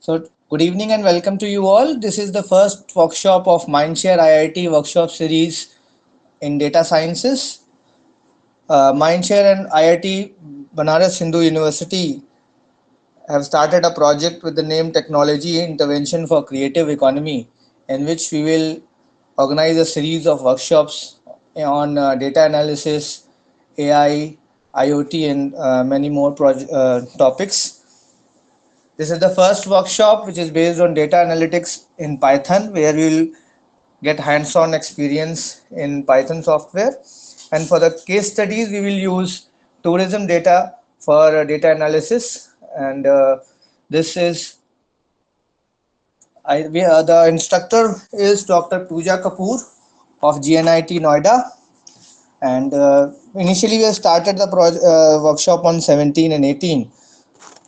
So, good evening and welcome to you all. This is the first workshop of Mindshare IIT workshop series in data sciences. Mindshare and IIT Banaras Hindu University have started a project with the name Technology Intervention for Creative Economy, in which we will organize a series of workshops on data analysis, AI, IoT, and many more topics. This is the first workshop which is based on data analytics in Python, where we will get hands-on experience in Python software. And for the case studies, we will use tourism data for data analysis. And this is the instructor is Dr. Pooja Kapoor of GNIT Noida. And initially, we started the workshop on 17 and 18,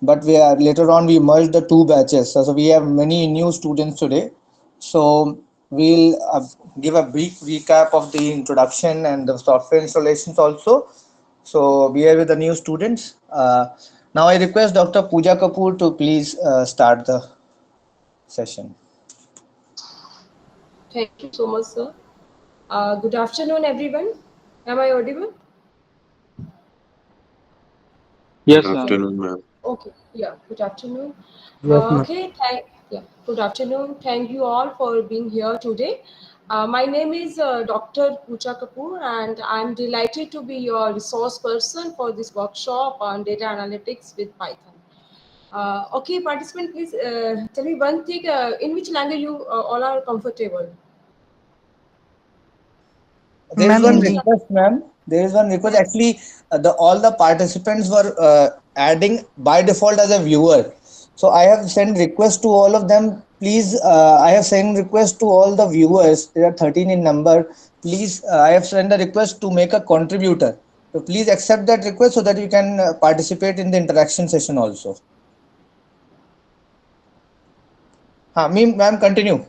but we are later on we merged the two batches, so we have many new students today. So we'll give a brief recap of the introduction and the software installations also. So we are with the new students. Now I request Dr. Pooja Kapoor to please start the session. Thank you so much, sir. Good afternoon, everyone. Am I audible? Yes, Good ma'am. afternoon, ma'am. Okay. Yeah. Good afternoon. Yes, ma'am. Good afternoon. Thank you all for being here today. My name is Dr. Pooja Kapoor, and I'm delighted to be your resource person for this workshop on data analytics with Python. Okay, participant, please tell me one thing. In which language you all are comfortable? There is Ma'am, one Hindi. request, ma'am. There is one request. Actually, the all the participants were adding by default as a viewer. So I have sent request to all of them. Please, I have sent request to all the viewers. There are 13 in number. Please, I have sent a request to make a contributor. So please accept that request so that you can participate in the interaction session also. Ma'am, continue.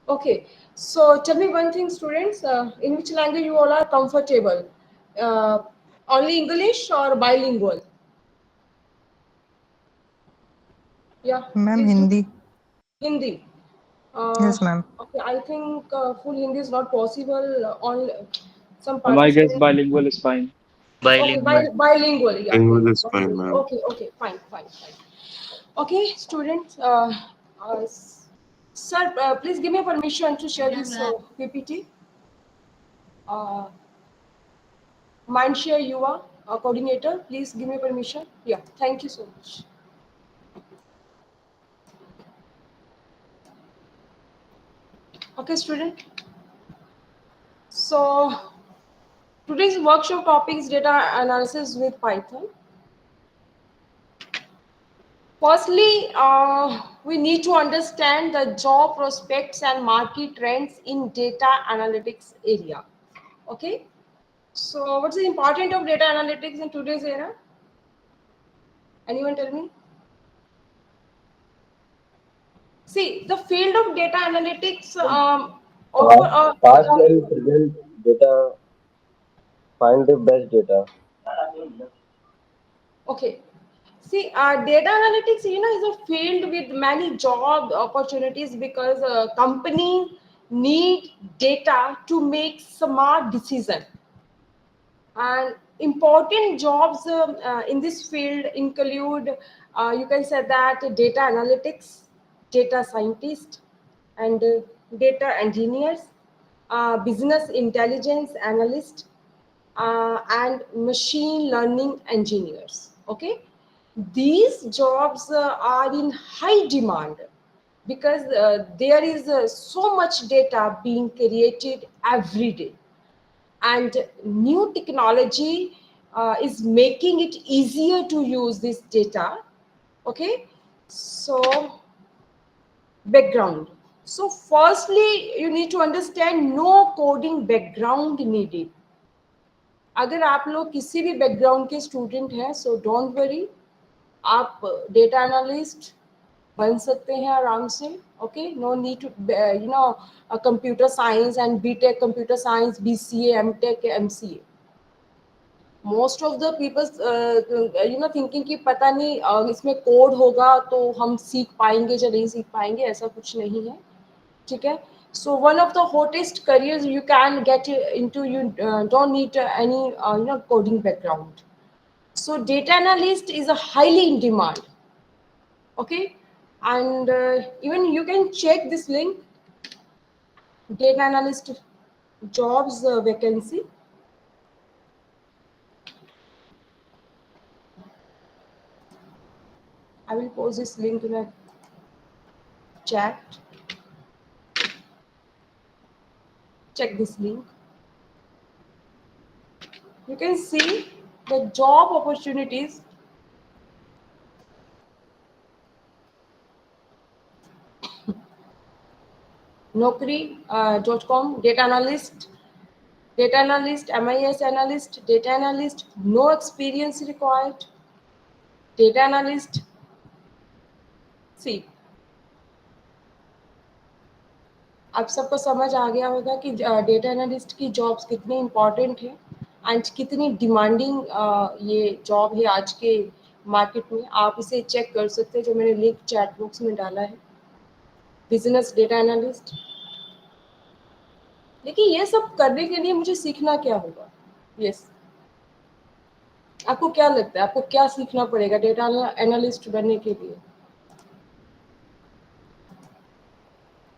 Okay, so tell me one thing, students. In which language you all are comfortable? Uh, Only English or bilingual? Yeah, Ma'am, please do. Hindi. Hindi. Uh, Yes, ma'am. okay, I think full Hindi is not possible. On some I guess participants. bilingual is fine. Okay, Bilingual. bilingual. Yeah, yeah, Language yeah. is fine, Bilingual. ma'am. Okay, fine, fine, fine. Okay, students. Sir, please give me permission to share this PPT. Uh, Mindshare Yuva coordinator, please give me permission. Yeah, thank you so much. Okay, student. So today's workshop topic is data analysis with Python. Firstly, we need to understand the job prospects and market trends in data analytics area. Okay. So what's the importance of data analytics in today's era? Anyone tell me? See, the field of data analytics offer Past and present data, find the best data. okay. See, data analytics, is a field with many job opportunities because company need data to make smart decision. And important jobs in this field include, you can say that data analytics, data scientist, and data engineers, business intelligence analyst, and machine learning engineers. Okay, these jobs are in high demand because there is so much data being created every day, and new technology is making it easier to use this data. Okay, so background. So firstly, you need to understand no coding background needed. अगर आप लोग किसी भी background के student हैं, so don't worry, आप data analyst बन सकते हैं आराम से. Okay, no need to computer science and BTech computer science, BCA, MTech, MCA. Most of the peoples thinking कि पता नहीं इसमें कोड होगा तो हम सीख पाएंगे या नहीं सीख पाएंगे, ऐसा कुछ नहीं है, ठीक है। So one of the hottest careers you can get into, you don't need any coding background. So data analyst is a highly in demand, okay, and even you can check this link, data analyst jobs vacancy. I will post this link in a chat. Check this link. You can see the job opportunities. Naukri.com, data analyst, MIS analyst, data analyst, no experience required, data analyst. See, आप सबको समझ आ गया होगा कि data analyst की jobs कितनी important है and कितनी डिमांडिंग ये जॉब है आज के मार्केट में। आप इसे चेक कर सकते हैं, जो मैंने लिंक चैट बॉक्स में डाला है, बिजनेस डेटा एनालिस्ट। लेकिन ये सब करने के लिए मुझे सीखना क्या होगा? यस, आपको क्या लगता है, आपको क्या सीखना पड़ेगा डेटा एनालिस्ट बनने के लिए?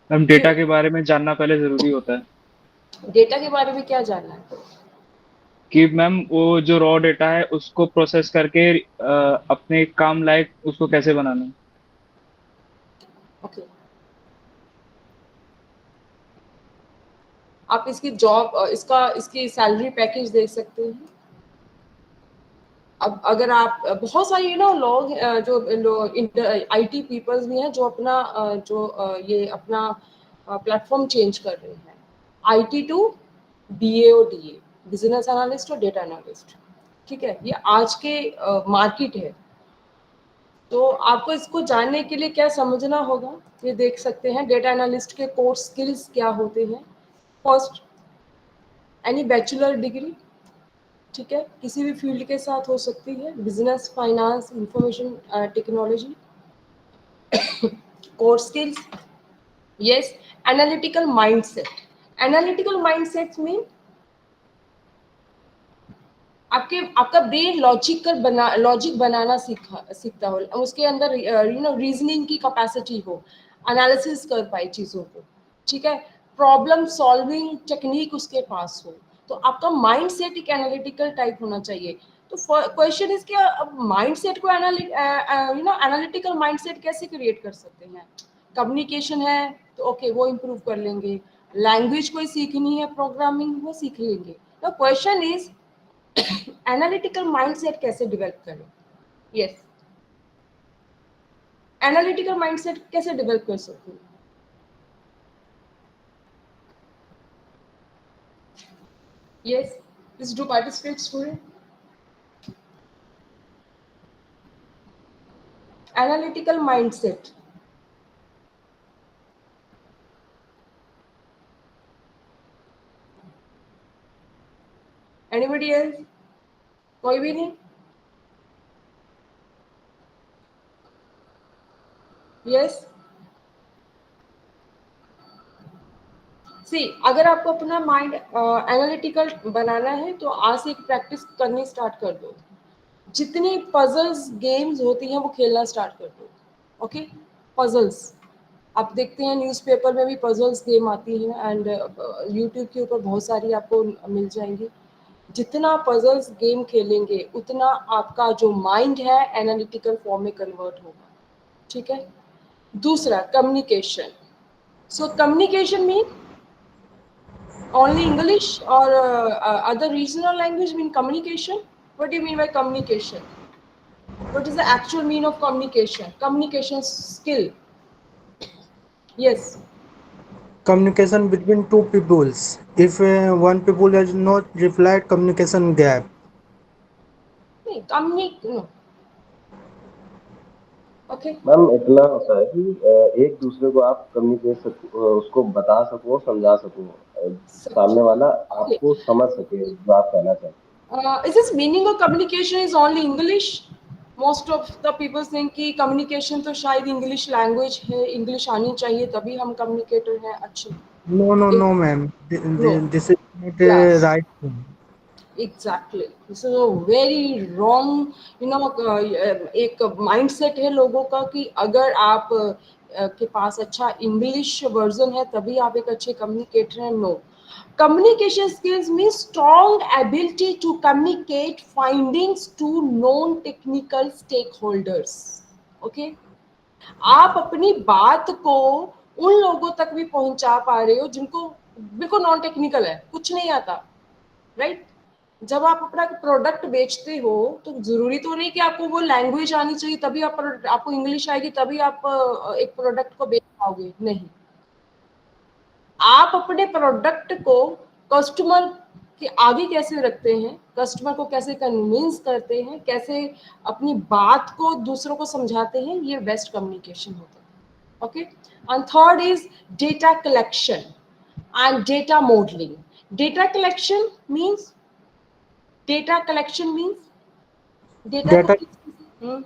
मैम डेटा के बारे में जानना पहले जरूरी होता है डेटा के बारे में क्या जानना है? कि मैम वो जो रॉ डेटा है उसको प्रोसेस करके अपने काम लायक उसको कैसे बनाना है। ओके, आप इसकी जॉब इसकी सैलरी पैकेज देख सकते हैं। अब अगर आप बहुत सारे लोग जो आईटी पीपल्स भी हैं जो अपना ये अपना प्लेटफॉर्म चेंज कर रहे हैं, IT to BA, business analyst और डेटा एनालिस्ट, ठीक है। ये आज के मार्केट है। तो आपको इसको जानने के लिए क्या समझना होगा, ये देख सकते हैं। डेटा एनालिस्ट के कोर स्किल्स क्या होते हैं? फर्स्ट, एनी बैचलर डिग्री, ठीक है, किसी भी फील्ड के साथ हो सकती है, business, finance, information technology. Core skills, yes. Analytical mindset, analytical mindset mean आपका ब्रेन लॉजिक बनाना सीखता हो, उसके अंदर रीजनिंग की कैपेसिटी हो, एनालिसिस कर पाए चीजों को, ठीक है, प्रॉब्लम सॉल्विंग टेक्निक उसके पास हो। तो आपका माइंडसेट एक एनालिटिकल टाइप होना चाहिए। तो क्वेश्चन इज क्या, अब माइंडसेट को एनालिटिकल माइंडसेट कैसे क्रिएट कर सकते हैं? कम्युनिकेशन है तो ओके, वो इम्प्रूव कर लेंगे। लैंग्वेज कोई सीखनी है, प्रोग्रामिंग, वो सीख लेंगे। तो क्वेश्चन इज एनालिटिकल माइंडसेट कैसे डेवलप करें? यस, एनालिटिकल माइंडसेट कैसे डेवलप कर सकते हैं? Yes, please do participate student. Analytical mindset, anybody else? कोई भी नहीं? यस, सी, अगर आपको अपना माइंड एनालिटिकल बनाना है तो आज से एक प्रैक्टिस करनी स्टार्ट कर दो। जितनी पजल्स गेम्स होती हैं वो खेलना स्टार्ट कर दो। ओके, पजल्स आप देखते हैं न्यूज़पेपर में भी पजल्स गेम आती हैं एंड यूट्यूब के ऊपर बहुत सारी आपको मिल जाएंगी। जितना पजल्स गेम खेलेंगे उतना आपका जो माइंड है एनालिटिकल फॉर्म में कन्वर्ट होगा, ठीक है। दूसरा, communication. So communication mean only English or other regional language mean communication? What do you mean by communication? What is the actual mean of communication? Communication skill. Yes. Communication between two peoples. If one people has not replied, communication gap. No. Okay. Ma'am इतना होता है कि एक दूसरे को आप communicate उसको बता सको, समझा सको, सामने वाला आपको समझ सके जो आप कहना चाहते हैं। Is this meaning of communication is only English? Most of the people think कि communication तो शायद English language है, English आनी चाहिए तभी हम communicator हैं अच्छे. No, no, If no, ma'am. no, This is not a yes, right thing. exactly. This is a very wrong, एक mindset है लोगों का कि अगर आप के पास अच्छा English version है तभी आप एक अच्छे communicator हैं. No. Communication skills means strong ability to communicate findings to non-technical stakeholders. Okay? आप अपनी बात को उन लोगों तक भी पहुंचा पा रहे हो जिनको बिल्कुल नॉन टेक्निकल है, कुछ नहीं आता, राइट? जब आप अपना प्रोडक्ट बेचते हो तो जरूरी तो नहीं कि आपको वो लैंग्वेज आनी चाहिए तभी आपको इंग्लिश आएगी तभी आप एक प्रोडक्ट को बेच पाओगे. नहीं, आप अपने प्रोडक्ट को कस्टमर के आगे कैसे रखते हैं, कस्टमर को कैसे कन्विंस करते हैं, कैसे अपनी बात को दूसरों को समझाते हैं, ये बेस्ट कम्युनिकेशन होता है. Okay. And third is data collection and data modelling. Data collection means data को Data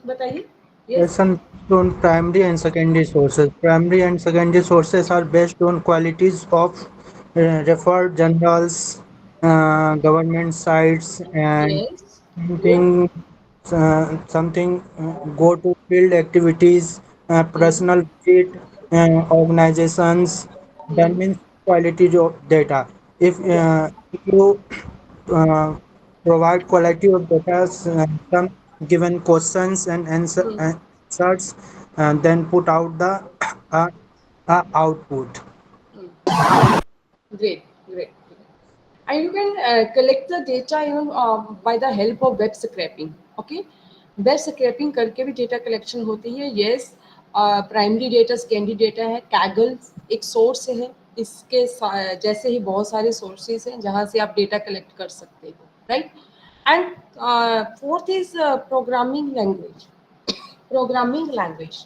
बताइए. Yes. collection based on primary and secondary sources. Primary and secondary sources are based on qualities of referred journals, government sites, and Yes. Yes. something, go to field activities, personal visit, organizations. That means quality of data. Yeah. If you uh, provide quality of data, some given questions and answers, and then put out the uh, output. Great, great. And you can collect the data even by the help of web scraping. Okay, web scraping करके भी data collection होती है. Yes, primary data, secondary data है. Kaggle एक source है. इसके जैसे ही बहुत सारे sources हैं जहाँ से आप data collect कर सकते हो, right? And fourth is programming language. Programming language.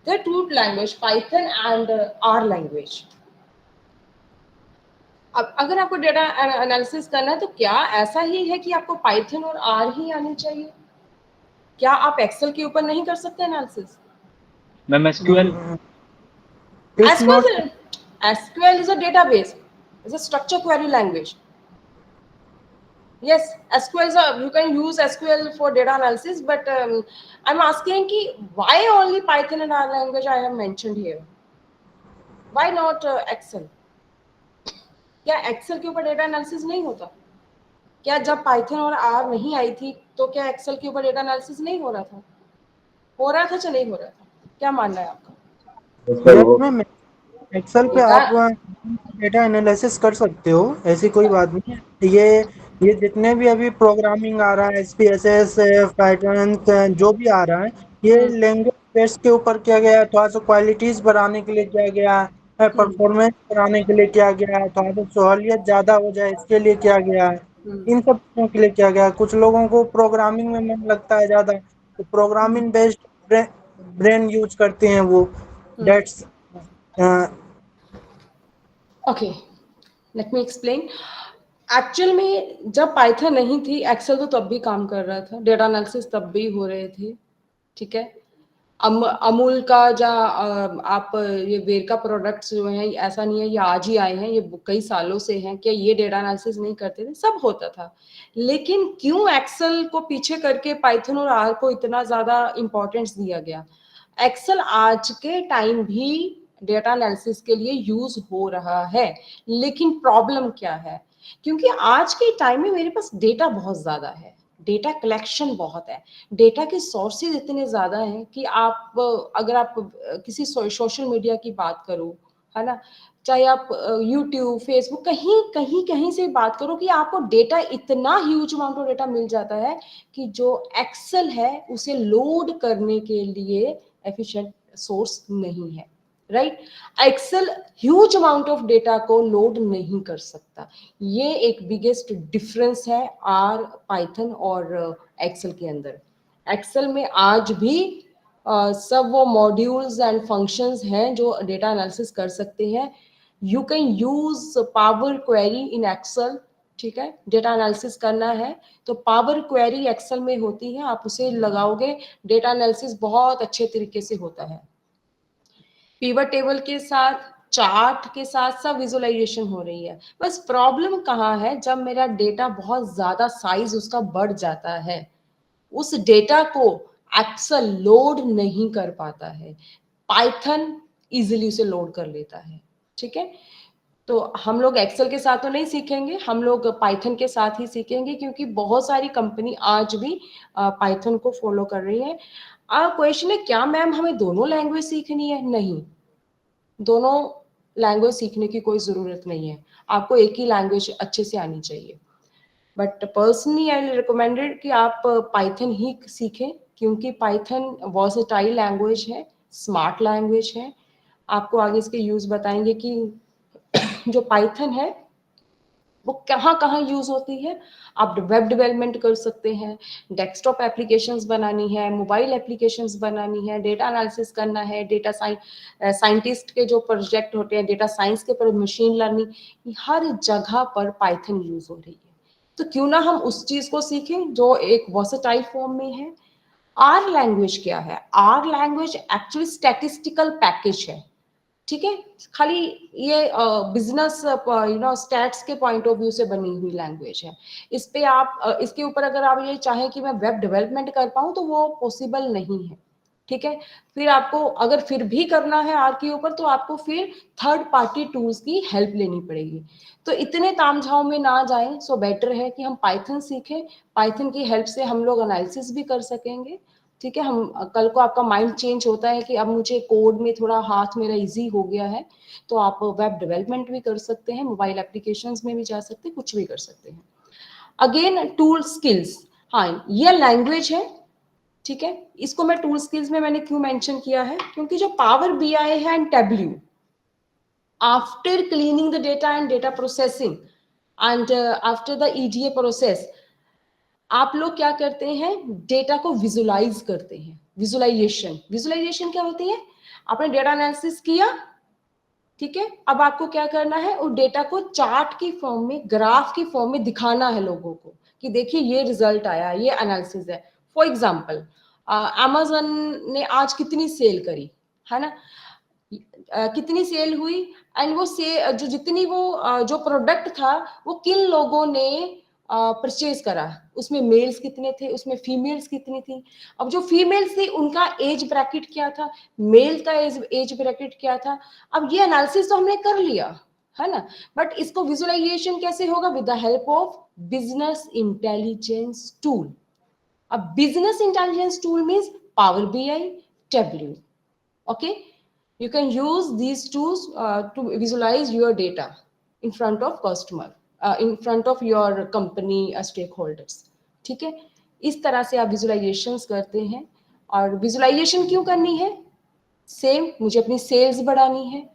There are two language, Python and R language. अब अगर आपको डेटा एनालिसिस करना है तो क्या ऐसा ही है कि आपको पाइथन और आर ही आनी चाहिए? क्या आप एक्सेल के ऊपर नहीं कर सकते analysis? Ma'am SQL. It's not. SQL is a database. It's a structure query language. Yes, SQL is you can use SQL for data analysis, but I'm asking कि why only Python and R language I have mentioned here? Why not Excel? क्या Excel के ऊपर data analysis नहीं होता? क्या जब Python और are नहीं आई थी तो क्या एक्सेल के ऊपर डेटा एनालिसिस नहीं हो रहा था? हो रहा था या नहीं हो रहा था? क्या मानना है आपका? Yes, ma'am. एक्सेल पे डेटा आप डेटा एनालिसिस कर सकते हो, ऐसी कोई बात नहीं है. ये जितने भी अभी प्रोग्रामिंग आ रहा है, SPSS, पाइथन, जो भी आ रहा है, ये लैंग्वेज बेस के ऊपर किया गया है. थोड़ा सा क्वालिटीज बढ़ाने के लिए किया गया है, परफॉर्मेंस बढ़ाने के लिए किया गया है, थोड़ा सा सहूलियत ज्यादा हो जाए इसके लिए किया गया है. इन सब चीजों के लिए किया गया है. कुछ लोगों को प्रोग्रामिंग में मन लगता है ज्यादा, तो प्रोग्रामिंग बेस्ड ब्रेन यूज करते हैं वो. That's okay, let me explain. Actual में जब पाइथन नहीं थी एक्सेल तो तब भी काम कर रहा था, डेटा एनालिसिस तब भी हो रहे थे, ठीक है. अमूल का आप ये वेरका प्रोडक्ट्स जो हैं ऐसा नहीं है ये आज ही आए हैं, ये कई सालों से हैं. क्या ये डेटा एनालिसिस नहीं करते थे? सब होता था. लेकिन क्यों एक्सेल को पीछे करके पाइथन और आर को इतना ज्यादा इंपॉर्टेंस दिया गया? एक्सेल आज के टाइम भी डेटा एनालिसिस के लिए यूज हो रहा है, लेकिन प्रॉब्लम क्या है? क्योंकि आज के टाइम में मेरे पास डेटा बहुत ज्यादा है, डेटा कलेक्शन बहुत है, डेटा के सोर्सेज इतने ज्यादा हैं कि आप अगर आप किसी सोशल मीडिया की बात करो, है ना, चाहे आप यूट्यूब, फेसबुक, कहीं कहीं कहीं से बात करो कि आपको डेटा इतना ह्यूज अमाउंट ऑफ डेटा मिल जाता है कि जो एक्सेल है उसे लोड करने के लिए एफिशिएंट सोर्स नहीं है, right? Excel huge amount of data को लोड नहीं कर सकता. ये एक बिगेस्ट डिफरेंस है आर, पाइथन और एक्सेल के अंदर. एक्सेल में आज भी सब वो मॉड्यूल्स एंड फंक्शंस हैं जो डेटा एनालिसिस कर सकते हैं. You can use Power Query in Excel ठीक है, डेटा एनालिसिस करना है तो पावर क्वेरी एक्सेल में होती है, आप उसे लगाओगे, डेटा एनालिसिस बहुत अच्छे तरीके से होता है। पिवट टेबल के साथ, चार्ट के साथ सब विजुअलाइजेशन हो रही है। बस प्रॉब्लम कहाँ है, जब मेरा डेटा बहुत ज्यादा साइज उसका बढ़ जाता है, उस डेटा को एक्सेल लोड नहीं कर पाता है, पाइथन इजीली उसे लोड कर लेता है। ठीक है, तो हम लोग एक्सेल के साथ तो नहीं सीखेंगे, हम लोग पाइथन के साथ ही सीखेंगे, क्योंकि बहुत सारी कंपनी आज भी पाइथन को फॉलो कर रही है। क्वेश्चन है क्या मैम हमें दोनों लैंग्वेज सीखनी है? नहीं, दोनों लैंग्वेज सीखने की कोई जरूरत नहीं है, आपको एक ही लैंग्वेज अच्छे से आनी चाहिए। बट पर्सनली आई रिकमेंडेड कि आप पाइथन ही सीखें, क्योंकि पाइथन वर्सेटाइल लैंग्वेज है, स्मार्ट लैंग्वेज है। आपको आगे इसके यूज बताएंगे कि जो पाइथन है वो कहाँ कहाँ यूज होती है। आप वेब डेवलपमेंट कर सकते हैं, डेस्कटॉप एप्लीकेशंस बनानी है, मोबाइल एप्लीकेशंस बनानी है, डेटा एनालिसिस करना है, डेटा साइंटिस्ट के जो प्रोजेक्ट होते हैं, डेटा साइंस के पर मशीन लर्निंग, हर जगह पर पाइथन यूज हो रही है। तो क्यों ना हम उस चीज को सीखें जो एक वर्सेटाइल फॉर्म में है। आर लैंग्वेज क्या है? R language actually statistical package है। ठीक है, खाली ये बिजनेस स्टैट्स के पॉइंट ऑफ व्यू से बनी हुई लैंग्वेज है। इस पे आप इसके ऊपर अगर आप ये चाहें कि मैं वेब डेवलपमेंट कर पाऊं तो वो पॉसिबल नहीं है। ठीक है, फिर आपको अगर फिर भी करना है आर के ऊपर तो आपको फिर थर्ड पार्टी टूल्स की हेल्प लेनी पड़ेगी। तो इतने तामझाम में ना जाएं, सो बेटर है कि हम पाइथन सीखें, पाइथन की हेल्प से हम लोग एनालिसिस भी कर सकेंगे। ठीक है, हम कल को आपका माइंड चेंज होता है कि अब मुझे कोड में थोड़ा हाथ मेरा इजी हो गया है, तो आप वेब डेवलपमेंट भी कर सकते हैं, मोबाइल एप्लीकेशंस में भी जा सकते हैं, कुछ भी कर सकते हैं। अगेन टूल स्किल्स, हाँ ये लैंग्वेज है। ठीक है, इसको मैं टूल स्किल्स में मैंने क्यों मेंशन किया है, क्योंकि जो पावर बीआई है and tableau, after cleaning the data and data processing and after the EDA process, आप लोग क्या करते हैं, डेटा को विजुलाइज करते हैं। विजुलाइजेशन, विजुलाइजेशन क्या होती है? आपने डेटा एनालिसिस किया, ठीक है, अब आपको क्या करना है, उस डेटा को चार्ट की फॉर्म में, ग्राफ की फॉर्म में दिखाना है लोगों को कि देखिए ये रिजल्ट आया, ये एनालिसिस है। फॉर एग्जाम्पल अमेज़न ने आज कितनी सेल करी, है ना, कितनी सेल हुई, एंड वो से जो जितनी वो जो प्रोडक्ट था वो किन लोगों ने परचेज करा, उसमें मेल्स कितने थे, उसमें फीमेल्स कितनी थी। अब जो फीमेल्स थी उनका एज ब्रैकेट क्या था, मेल का एज ब्रैकेट क्या था। अब ये एनालिसिस तो हमने कर लिया, है ना, बट इसको विजुअलाइजेशन कैसे होगा? With the help of business intelligence tool. अब business intelligence tool means power BI, Tableau. okay, you can use these tools to visualize your data in front of customer, in front of your company stakeholders। ठीक है, इस तरह से आप visualisations करते हैं। और विजुअलाइजेशन क्यों करनी है? सेम, मुझे अपनी सेल्स बढ़ानी है।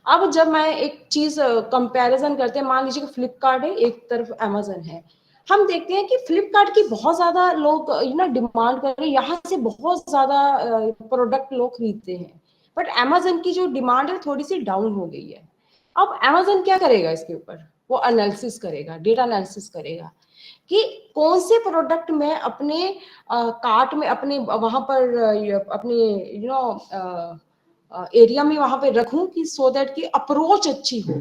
अब जब मैं एक चीज कंपैरिजन करते हैं, मान लीजिए कि फ्लिपकार्ट है, एक तरफ अमेजन है, हम देखते हैं कि फ्लिपकार्ट की बहुत ज्यादा लोग डिमांड कर रहे हैं, यहाँ से बहुत ज्यादा प्रोडक्ट लोग खरीदते हैं, बट अमेजन की जो डिमांड है थोड़ी सी डाउन हो गई है। अब अमेजन क्या करेगा इसके ऊपर? वो एनालिसिस करेगा, डेटा एनालिसिस करेगा कि कौन से प्रोडक्ट में अपने कार्ट में, अपने वहां पर अपने एरिया में वहां पे रखूं कि सो दैट की अप्रोच अच्छी हो।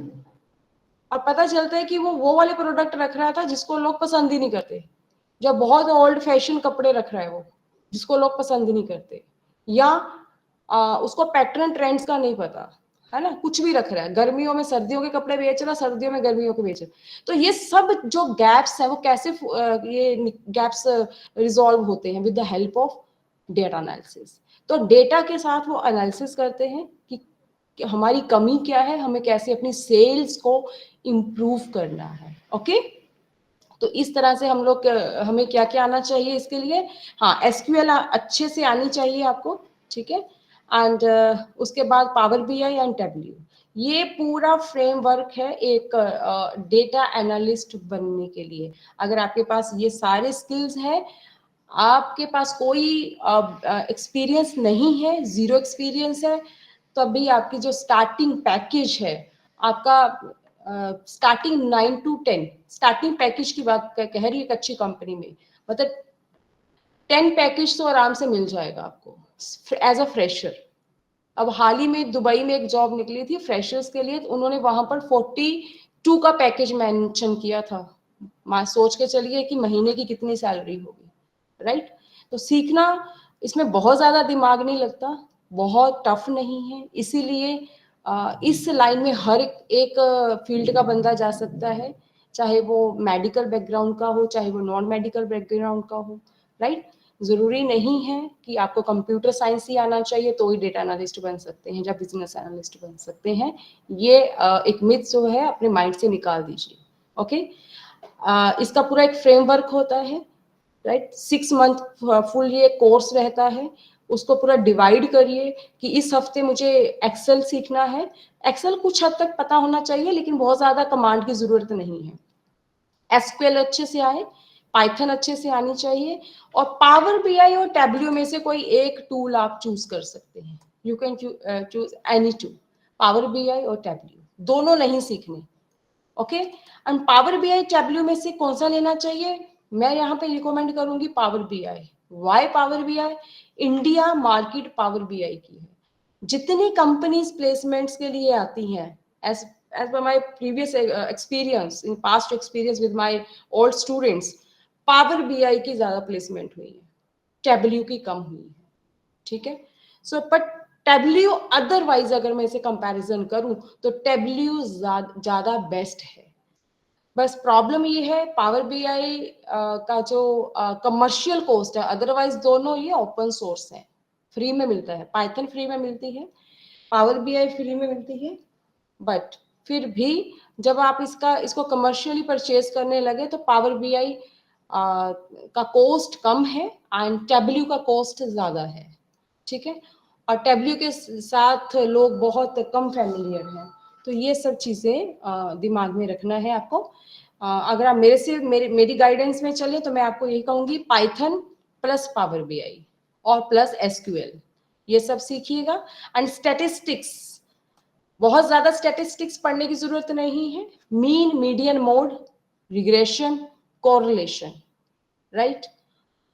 और पता चलता है कि वो वाले प्रोडक्ट रख रहा था जिसको लोग पसंद ही नहीं करते, जो बहुत ओल्ड फैशन कपड़े रख रहा है वो, जिसको लोग पसंद ही नहीं करते, या उसको पैटर्न ट्रेंड्स का नहीं पता, है ना, कुछ भी रख रहा है, गर्मियों में सर्दियों के कपड़े बेच रहा, सर्दियों में गर्मियों के बेच रहा। तो ये सब जो गैप्स है वो कैसे ये गैप्स रिजॉल्व होते हैं? With the help of data analysis. तो डेटा के साथ वो एनालिसिस करते हैं कि हमारी कमी क्या है, हमें कैसे अपनी सेल्स को इम्प्रूव करना है। ओके, तो इस तरह से हम लोग, हमें क्या क्या आना चाहिए इसके लिए? हाँ, एसक्यूएल अच्छे से आनी चाहिए आपको, ठीक है, एंड उसके बाद पावर बीआई एंड टैबल्यू, ये पूरा फ्रेमवर्क है एक डेटा एनालिस्ट बनने के लिए। अगर आपके पास ये सारे स्किल्स हैं, आपके पास कोई एक्सपीरियंस नहीं है, जीरो एक्सपीरियंस है, तभी आपकी जो स्टार्टिंग पैकेज है आपका स्टार्टिंग 9 to 10 स्टार्टिंग पैकेज की बात कह रही है एक अच्छी कंपनी में, मतलब 10 पैकेज तो आराम से मिल जाएगा आपको एज अ फ्रेशर। अब हाल ही में दुबई में एक जॉब निकली थी फ्रेशर्स के लिए, उन्होंने वहां पर 42 का पैकेज मेंशन किया था। सोच के चलिए कि महीने की कितनी सैलरी होगी, राइट। तो सीखना इसमें बहुत ज्यादा दिमाग नहीं लगता, बहुत टफ नहीं है, इसीलिए इस लाइन में हर एक फील्ड का बंदा जा सकता है, चाहे वो मेडिकल बैकग्राउंड का हो, चाहे वो नॉन मेडिकल बैकग्राउंड का हो, राइट। जरूरी नहीं है कि आपको कंप्यूटर साइंस ही आना चाहिए तो ही डेटा एनालिस्ट बन सकते हैं या बिजनेस एनालिस्ट बन सकते हैं। ये एक मिथ जो है अपने माइंड से निकाल दीजिए, ओके। इसका पूरा एक फ्रेमवर्क होता है, राइट। 6 मंथ फुल ये कोर्स रहता है, उसको पूरा डिवाइड करिए कि इस हफ्ते मुझे एक्सेल सीखना है। एक्सेल कुछ हद तक पता होना चाहिए लेकिन बहुत ज्यादा कमांड की जरूरत नहीं है। एसक्यूएल अच्छे से आए, पाइथन अच्छे से आनी चाहिए, और पावर बीआई और टैब्ल्यू में से कोई एक टूल आप चूज कर सकते हैं। You can choose any tool, power BI और टैब्ल्यू दोनों नहीं सीखने, okay. And power BI Tableau में से कौन सा लेना चाहिए, मैं यहाँ पे रिकमेंड करूंगी Power BI. Why Power BI? India market Power BI की है। जितनी कंपनीज प्लेसमेंट्स के लिए आती हैं, as per my previous experience, in past experience with my old students, power BI की ज्यादा प्लेसमेंट हुई है, टैब्ल्यू की कम हुई है, ठीक है। सो बट टैब्ल्यू अदरवाइज अगर मैं इसे कंपैरिजन करूं तो टैब्ल्यू ज्यादा बेस्ट है। बस प्रॉब्लम ये है पावर बीआई का जो कमर्शियल कॉस्ट है, अदरवाइज दोनों ये ओपन सोर्स है, फ्री में मिलता है। पाइथन फ्री में मिलती है, पावर बीआई फ्री में मिलती है, बट फिर भी जब आप इसको कमर्शियली परचेज करने लगे तो पावर बीआई का कॉस्ट कम है एंड टैब्ल्यू का कॉस्ट ज्यादा है, ठीक है। और टैब्ल्यू के साथ लोग बहुत कम फैमिलियर हैं, तो ये सब चीजें दिमाग में रखना है आपको। अगर आप मेरी गाइडेंस में चले तो मैं आपको यही कहूंगी, पाइथन प्लस पावर बीआई और प्लस एसक्यूएल ये सब सीखिएगा। एंड स्टैटिस्टिक्स, बहुत ज्यादा स्टैटिस्टिक्स पढ़ने की जरूरत नहीं है। Mean, median, mode, regression, correlation, right.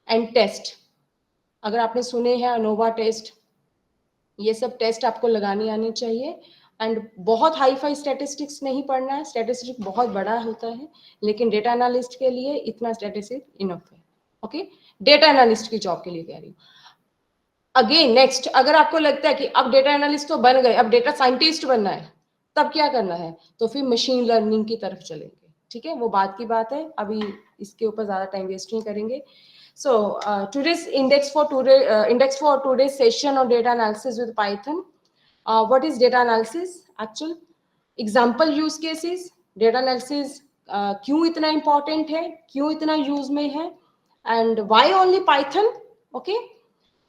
And test, अगर आपने सुने हैं अनोवा टेस्ट, ये सब टेस्ट आपको लगाने आने चाहिए। एंड बहुत हाई फाई स्टैटिस्टिक्स नहीं पढ़ना है, स्टैटिस्टिक्स बहुत बड़ा होता है, लेकिन डेटा एनालिस्ट के लिए इतना स्टैटिस्टिक्स इनफ है, ओके। डेटा एनालिस्ट की जॉब के लिए कह रही हूँ। अगेन नेक्स्ट, अगर आपको लगता है कि अब डेटा एनालिस्ट तो बन गए, अब डेटा साइंटिस्ट बनना है, तब क्या करना है, तो फिर मशीन लर्निंग की तरफ चलेंगे, ठीक है। वो बात की बात है, अभी इसके ऊपर ज्यादा टाइम वेस्ट नहीं करेंगे। सो today's index for today's session on data analysis with Python. What is data analysis? Actual example use cases, data analysis क्यों इतना important है, क्यों इतना यूज में है, and why only Python, okay.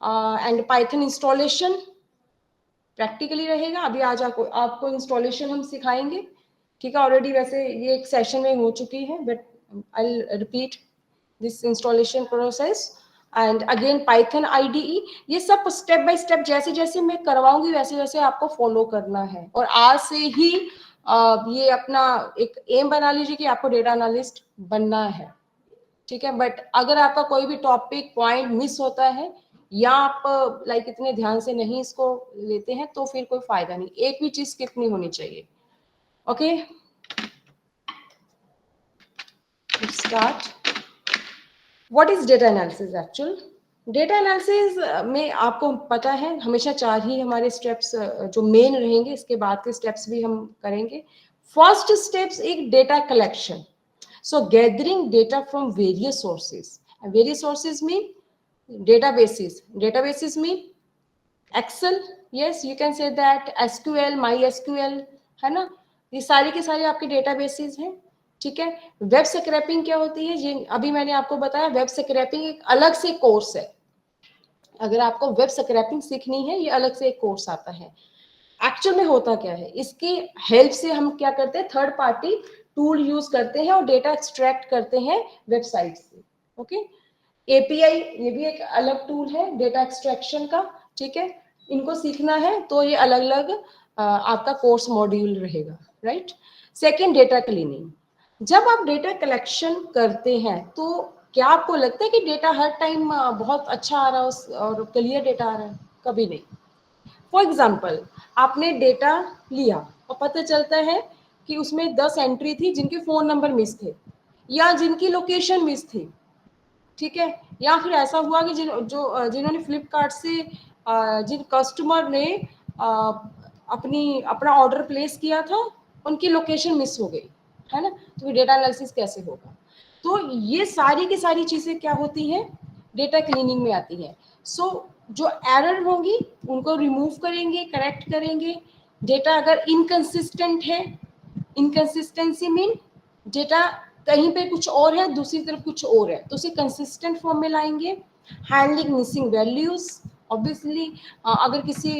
And Python installation practically रहेगा। अभी आज आपको इंस्टॉलेशन हम सिखाएंगे, ठीक है। ऑलरेडी वैसे ये एक सेशन में हो चुकी है, but I will repeat this installation process. And again Python IDE, ये सब स्टेप बाय स्टेप जैसे जैसे मैं करवाऊंगी वैसे वैसे आपको फॉलो करना है। और आज से ही ये अपना एक एम बना लीजिए कि आपको डेटा एनालिस्ट बनना है, ठीक है। बट अगर आपका कोई भी टॉपिक पॉइंट मिस होता है या आप लाइक इतने ध्यान से नहीं इसको लेते हैं तो फिर कोई फायदा नहीं, एक भी चीज स्किप नहीं होनी चाहिए, okay. Start. What is data analysis? Actual data analysis में आपको पता है हमेशा 4 ही हमारे स्टेप्स जो मेन रहेंगे, इसके बाद के स्टेप्स भी हम करेंगे। फर्स्ट स्टेप्स एक data collection, so gathering data from various sources, and various sources mean databases mean Excel, yes you can say that, SQL, MySQL, है ना, ये सारे के सारे आपके डेटाबेसेस हैं, ठीक है। वेब स्क्रैपिंग क्या होती है, ये अभी मैंने आपको बताया। वेब स्क्रैपिंग एक अलग से कोर्स है, अगर आपको वेब स्क्रैपिंग सीखनी है ये अलग से एक कोर्स आता है। एक्चुअल में होता क्या है, इसकी हेल्प से हम क्या करते हैं, थर्ड पार्टी टूल यूज करते हैं और डेटा एक्सट्रैक्ट करते हैं वेबसाइट से, ओके। एपीआई ये भी एक अलग टूल है डेटा एक्सट्रैक्शन का, ठीक है। इनको सीखना है तो ये अलग अलग आपका कोर्स मॉड्यूल रहेगा, राइट। Second, data cleaning. जब आप डेटा कलेक्शन करते हैं तो क्या आपको लगता है कि डेटा हर टाइम बहुत अच्छा आ रहा है और क्लियर डेटा आ रहा है? कभी नहीं। फॉर एग्जाम्पल, आपने डेटा लिया और पता चलता है कि उसमें 10 एंट्री थी जिनके फोन नंबर मिस थे या जिनकी लोकेशन मिस थी, ठीक है, या फिर ऐसा हुआ कि जिन्होंने फ्लिपकार्ट से जिन कस्टमर ने अपना ऑर्डर प्लेस किया था उनकी लोकेशन मिस हो गई, है ना, तो डेटा एनालिसिस कैसे होगा? तो ये सारी की सारी चीजें क्या होती हैं, डेटा क्लीनिंग में आती है। सो जो एरर होंगी उनको रिमूव करेंगे, करेक्ट करेंगे। डेटा अगर इनकंसिस्टेंट है, इनकंसिस्टेंसी मीन डेटा कहीं पे कुछ और है, दूसरी तरफ कुछ और है, तो उसे कंसिस्टेंट फॉर्म में लाएंगे। हैंडलिंग मिसिंग वैल्यूज, ऑब्वियसली अगर किसी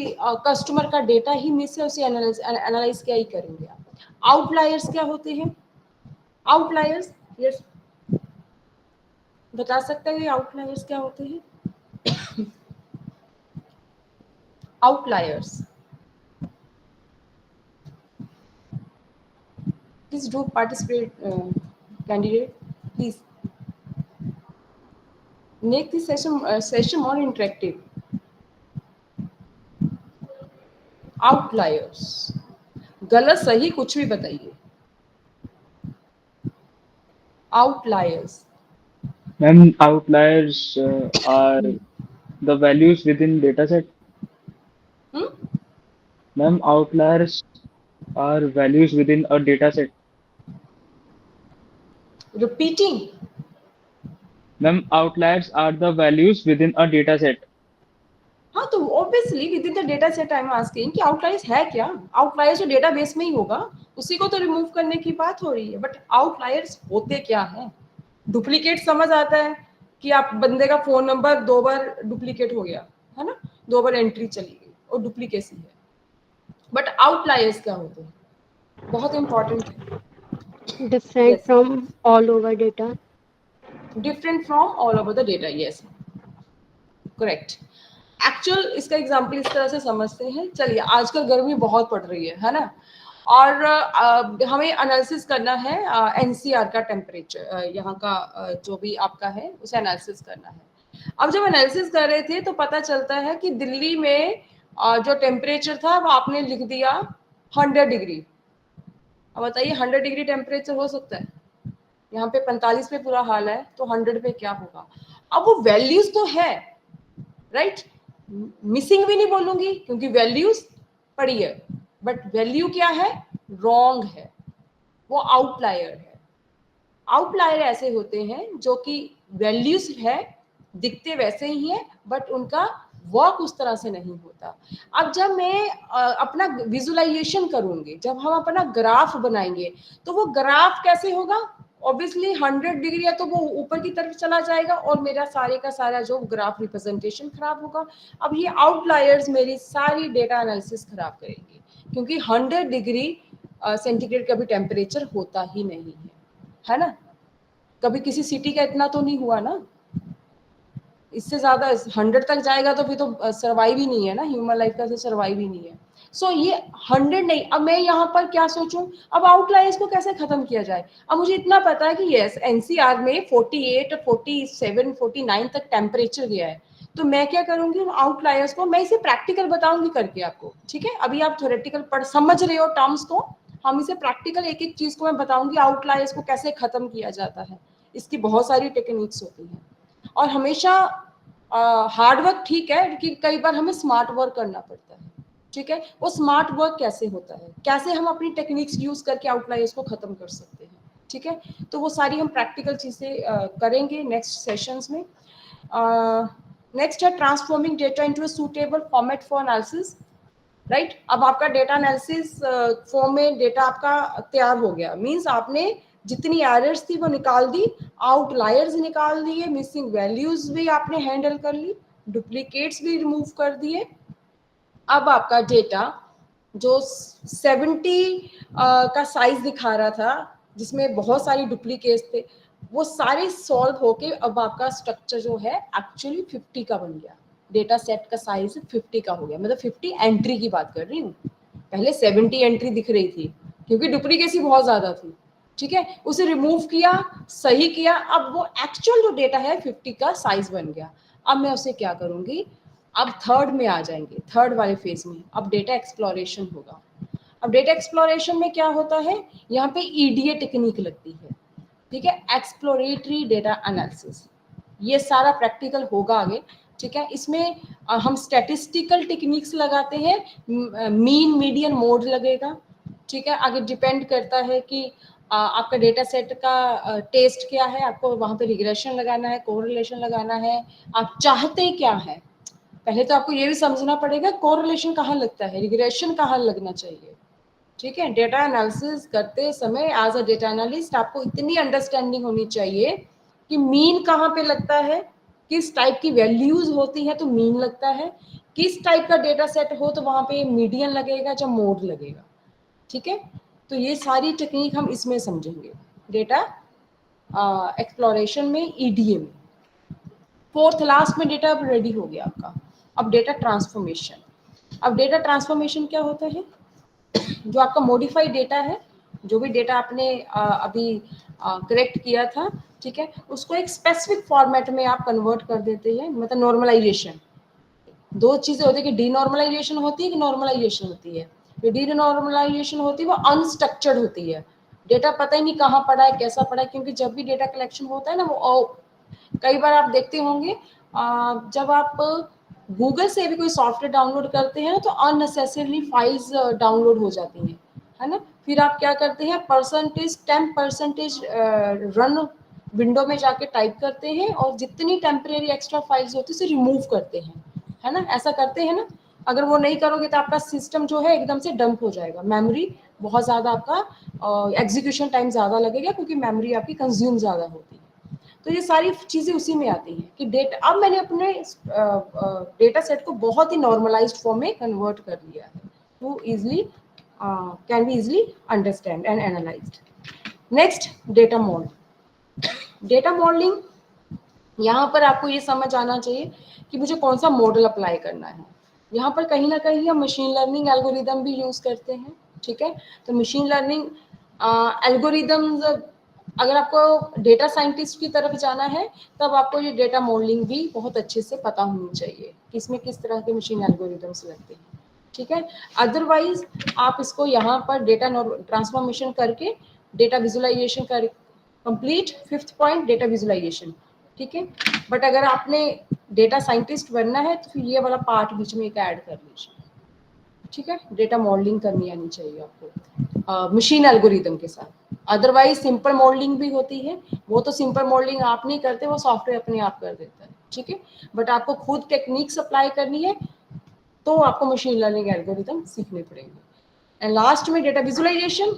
कस्टमर का डेटा ही मिस है, उसे एनालाइज क्या ही करेंगे आप। आउटलायर्स क्या होते हैं? आउटलायर्स, यस, बता सकते हैं आउटलायर्स क्या होते हैं? Outliers, please do participate, candidate, please make this session more interactive. Outliers, गलत सही कुछ भी बताइए। Outliers, ma'am outliers are the values within data set. Ma'am, outliers are values within a data set. Repeating, Ma'am, outliers are the values within a data set. हाँ, तो obviously with in the data set I am asking कि outliers है क्या? Outliers जो database में ही होगा उसी को तो रिमूव करने की बात हो रही है, बट आउटलायर्स होते क्या है? डुप्लीकेट समझ आता है कि आप बंदे का फोन नंबर 2 बार डुप्लीकेट हो गया, है ना, 2 बार एंट्री चली गई और डुप्लीकेसी है। बट आउटलायर्स क्या होते हैं? बहुत इंपॉर्टेंट है। different yes, from all over data. Different from all over the data, yes, correct. Actual इसका एग्जांपल इस तरह से समझते हैं, चलिए आजकल गर्मी बहुत पड़ रही है ना, और हमें एनालिसिस करना है एनसीआर का टेम्परेचर, यहाँ का जो भी आपका है उसे एनालिसिस करना है। अब जब एनालिसिस कर रहे थे तो पता चलता है कि दिल्ली में जो टेम्परेचर था वो आपने लिख दिया 100 डिग्री। अब बताइए 100 डिग्री टेम्परेचर हो सकता है? यहाँ पे 45 पे पूरा हाल है, तो 100 पे क्या होगा? अब वो वैल्यूज तो है, राइट, मिसिंग भी नहीं बोलूंगी क्योंकि वैल्यूज पड़ी है, बट वैल्यू क्या है? रॉन्ग है, वो आउटलायर है। आउटलायर ऐसे होते हैं जो कि वैल्यूज है, दिखते वैसे ही है, बट उनका वर्क उस तरह से नहीं होता। अब जब मैं अपना विजुअलाइजेशन करूंगी, जब हम अपना ग्राफ बनाएंगे, तो वो ग्राफ कैसे होगा? ऑब्वियसली 100 डिग्री है तो वो ऊपर की तरफ चला जाएगा और मेरा सारे का सारा जो ग्राफ रिप्रेजेंटेशन खराब होगा। अब ये आउटलायर्स मेरी सारी डेटा एनालिसिस खराब करेंगे, क्योंकि 100 डिग्री सेंटीग्रेड का भी टेम्परेचर होता ही नहीं है ना। कभी किसी सिटी का इतना तो नहीं हुआ ना, इससे ज्यादा 100 तक जाएगा तो फिर तो सर्वाइव ही नहीं है ना, ह्यूमन लाइफ का तो सर्वाइव ही नहीं है। सो ये 100 नहीं। अब मैं यहाँ पर क्या सोचूं, अब आउटलायर्स को कैसे खत्म किया जाए? अब मुझे इतना पता है कि यस, एनसीआर में 48, 47, 49 तक टेम्परेचर गया है, तो मैं क्या करूंगी, उन आउटलायर्स को मैं इसे प्रैक्टिकल बताऊंगी करके आपको, ठीक है? अभी आप थ्योरेटिकल पढ़ समझ रहे हो टर्म्स को, हम इसे प्रैक्टिकल एक एक चीज को मैं बताऊंगी, आउटलायर्स को कैसे खत्म किया जाता है। इसकी बहुत सारी टेक्निक्स होती हैं, और हमेशा हार्ड वर्क ठीक है कि कई बार हमें स्मार्ट वर्क करना पड़ता है, ठीक है? वो स्मार्ट वर्क कैसे होता है, कैसे हम अपनी टेक्निक्स यूज करके आउटलायर्स को खत्म कर सकते हैं, ठीक है? तो वो सारी हम प्रैक्टिकल चीजें करेंगे नेक्स्ट सेशंस में। नेक्स्ट है transforming data into a suitable format for analysis, right. अब आपका डेटा एनालिसिस फॉर्म में डेटा आपका तैयार हो गया, मींस आपने जितनी एरर्स थी वो निकाल दी, आउटलायर्स निकाल दिए, मिसिंग वैल्यूज भी आपने हैंडल कर ली, डुप्लीकेट्स भी रिमूव कर दिए। अब आपका डेटा जो 70 का साइज दिखा रहा था, जिसमें बहुत सारी डुप्लीकेट्स थे, वो सारे सॉल्व होके अब आपका स्ट्रक्चर जो है एक्चुअली 50 का बन गया। डेटा सेट का साइज 50 का हो गया, मतलब 50 एंट्री की बात कर रही हूँ। पहले 70 एंट्री दिख रही थी, क्योंकि डुप्लीकेसी बहुत ज्यादा थी, ठीक है। उसे रिमूव किया, सही किया, अब वो एक्चुअल जो डेटा है 50 का साइज बन गया। अब मैं उसे क्या करूंगी, अब थर्ड में आ जाएंगे, थर्ड वाले फेज में। अब डेटा एक्सप्लोरेशन होगा। अब डेटा एक्सप्लोरेशन में क्या होता है, यहाँ पे ईडीए टेक्निक लगती है, ठीक है, एक्सप्लोरेटरी डेटा एनालिसिस। ये सारा प्रैक्टिकल होगा आगे, ठीक है। इसमें हम स्टैटिस्टिकल टेक्निक्स लगाते हैं, मीन मीडियन मोड लगेगा, ठीक है। आगे डिपेंड करता है कि आपका डेटा सेट का टेस्ट क्या है, आपको वहां पे रिग्रेशन लगाना है, कोरिलेशन लगाना है, आप चाहते क्या है। पहले तो आपको ये भी समझना पड़ेगा कोरिलेशन कहाँ लगता है, रिग्रेशन कहाँ लगना चाहिए, ठीक है। डेटा एनालिसिस करते समय एज अ डेटा एनालिस्ट आपको इतनी अंडरस्टैंडिंग होनी चाहिए कि मीन कहाँ पे लगता है, किस टाइप की वैल्यूज होती है तो मीन लगता है, किस टाइप का डेटा सेट हो तो वहां पे मीडियन लगेगा या मोड लगेगा, ठीक है। तो ये सारी टेक्निक हम इसमें समझेंगे, डेटा एक्सप्लोरेशन में, ईडीए में। फोर्थ लास्ट में डेटा अब रेडी हो गया आपका। अब डेटा ट्रांसफॉर्मेशन। अब डेटा ट्रांसफॉर्मेशन क्या होता है, जो आपका मॉडिफाइड डेटा है, जो भी डेटा आपने अभी करेक्ट किया था, ठीक है, उसको एक स्पेसिफिक फॉर्मेट में आप कन्वर्ट कर देते हैं। मतलब नॉर्मलाइजेशन, दो चीजें होती है कि डीनॉर्मलाइजेशन होती है कि नॉर्मलाइजेशन होती है। जो डीनॉर्मलाइजेशन होती है वो अनस्ट्रक्चर्ड होती है, डेटा पता ही नहीं कहाँ पड़ा है, कैसा पड़ा है। क्योंकि जब भी डेटा कलेक्शन होता है ना, वो कई बार आप देखते होंगे जब आप गूगल से भी कोई सॉफ्टवेयर डाउनलोड करते हैं तो अननेसेसरली फाइल्स डाउनलोड हो जाती हैं, है ना। फिर आप क्या करते हैं, परसेंटेज 10% रन विंडो में जाके टाइप करते हैं और जितनी टेम्परेरी एक्स्ट्रा फाइल्स होती है उसे रिमूव करते हैं, है ना, ऐसा करते हैं ना। अगर वो नहीं करोगे तो आपका सिस्टम जो है एकदम से डंप हो जाएगा, मेमोरी बहुत ज़्यादा, आपका एग्जीक्यूशन टाइम ज़्यादा लगेगा क्योंकि मेमोरी आपकी कंज्यूम ज़्यादा होती है। तो ये सारी चीज़ें उसी में आती हैं कि डेटा, अब मैंने अपने डेटा सेट को बहुत ही नॉर्मलाइज्ड फॉर्म में कन्वर्ट कर लिया है to easily can be easily understand and analysed. Next, data model. Data modelling, यहाँ पर आपको ये समझ आना चाहिए कि मुझे कौन सा मॉडल अप्लाई करना है। यहाँ पर कहीं ना कहीं हम मशीन लर्निंग एल्गोरिदम भी यूज करते हैं, ठीक है। तो मशीन लर्निंग एल्गोरिदम्स, अगर आपको डेटा साइंटिस्ट की तरफ जाना है तब आपको ये डेटा मॉडलिंग भी बहुत अच्छे से पता होनी चाहिए कि इसमें किस तरह के मशीन एल्गोरिदम्स लगते हैं, ठीक है। अदरवाइज आप इसको यहाँ पर डेटा ट्रांसफॉर्मेशन करके डेटा विजुअलाइजेशन कर complete. Fifth point, data visualisation, ठीक है। बट अगर आपने डेटा साइंटिस्ट बनना है तो फिर ये वाला पार्ट बीच में एक ऐड कर लीजिए, ठीक है। डेटा मॉडलिंग करनी आनी चाहिए आपको मशीन एल्गोरिदम के साथ। अदरवाइज सिंपल मॉडलिंग भी होती है, वो तो सिंपल मॉडलिंग आप नहीं करते, वो सॉफ्टवेयर अपने आप कर देता है, ठीक है। बट आपको खुद टेक्निक्स अप्लाई करनी है तो आपको मशीन लर्निंग एल्गोरिदम सीखने पड़ेंगे। एंड लास्ट में डेटा विजुअलाइजेशन।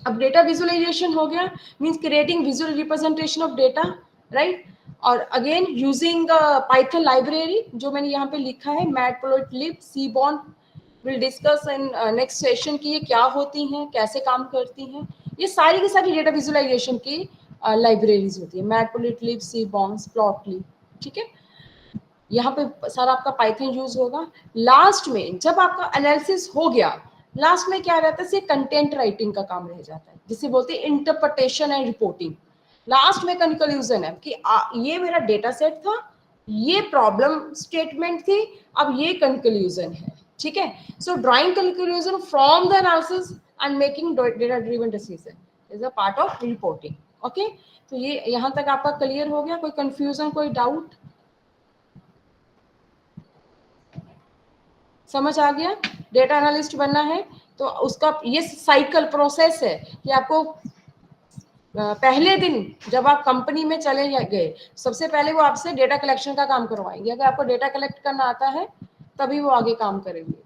अब डेटा विजुअलाइजेशन हो गया, means creating visual representation of data, right. और अगेन यूजिंग पाइथन लाइब्रेरी, जो मैंने यहाँ पे लिखा है, Matplotlib, Seaborn, will discuss in next session की ये क्या होती हैं, कैसे काम करती हैं। ये सारी की सारी डेटा विजुअलाइजेशन की लाइब्रेरीज होती है, मैटप्लोट्लिब, सीबॉर्न, प्लॉटलिब, ठीक है। यहाँ पे सारा आपका पाइथन यूज होगा। लास्ट में जब आपका एनालिसिस हो गया, लास्ट में क्या रहता है, कंटेंट राइटिंग का काम रह जाता है, जिसे बोलते हैं इंटरप्रिटेशन एंड रिपोर्टिंग। लास्ट में कंक्लूजन है कि ये मेरा डेटा सेट था, ये प्रॉब्लम स्टेटमेंट थी, अब ये कंक्लूजन है, ठीक है। सो drawing conclusion from the analysis and making data driven decision is a part of reporting, okay. तो ये यहाँ तक आपका क्लियर हो गया, कोई कंफ्यूजन, कोई डाउट, समझ आ गया। डेटा एनालिस्ट बनना है तो उसका ये साइकिल प्रोसेस है कि आपको पहले दिन जब आप कंपनी में चले गए, सबसे पहले वो आपसे डेटा कलेक्शन का काम करवाएंगे। अगर आपको डेटा कलेक्ट करना आता है तभी वो आगे काम करेंगे।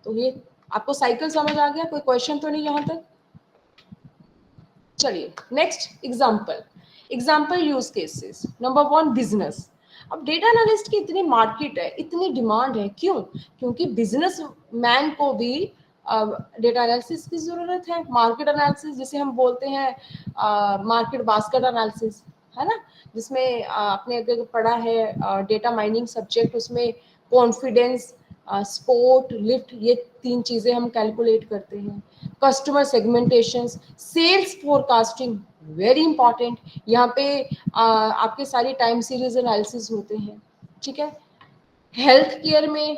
तो ये आपको साइकिल समझ आ गया, कोई क्वेश्चन तो नहीं यहाँ तक। चलिए next, example use cases. Number 1, business. अब डेटा एनालिस्ट की इतनी मार्केट है, इतनी डिमांड है, क्यों? क्योंकि बिजनेस मैन को भी डेटा एनालिसिस की जरूरत है। मार्केट एनालिसिस जिसे हम बोलते हैं, मार्केट बास्केट एनालिसिस, है ना, जिसमें आपने अगर पढ़ा है डेटा माइनिंग सब्जेक्ट, उसमें कॉन्फिडेंस स्पोर्ट, लिफ्ट, ये 3 चीजें हम कैलकुलेट करते हैं। Customer segmentation, sales forecasting, very important. यहाँ पे आपके सारी टाइम सीरीज एनालिसिस होते हैं, ठीक है। हेल्थ केयर में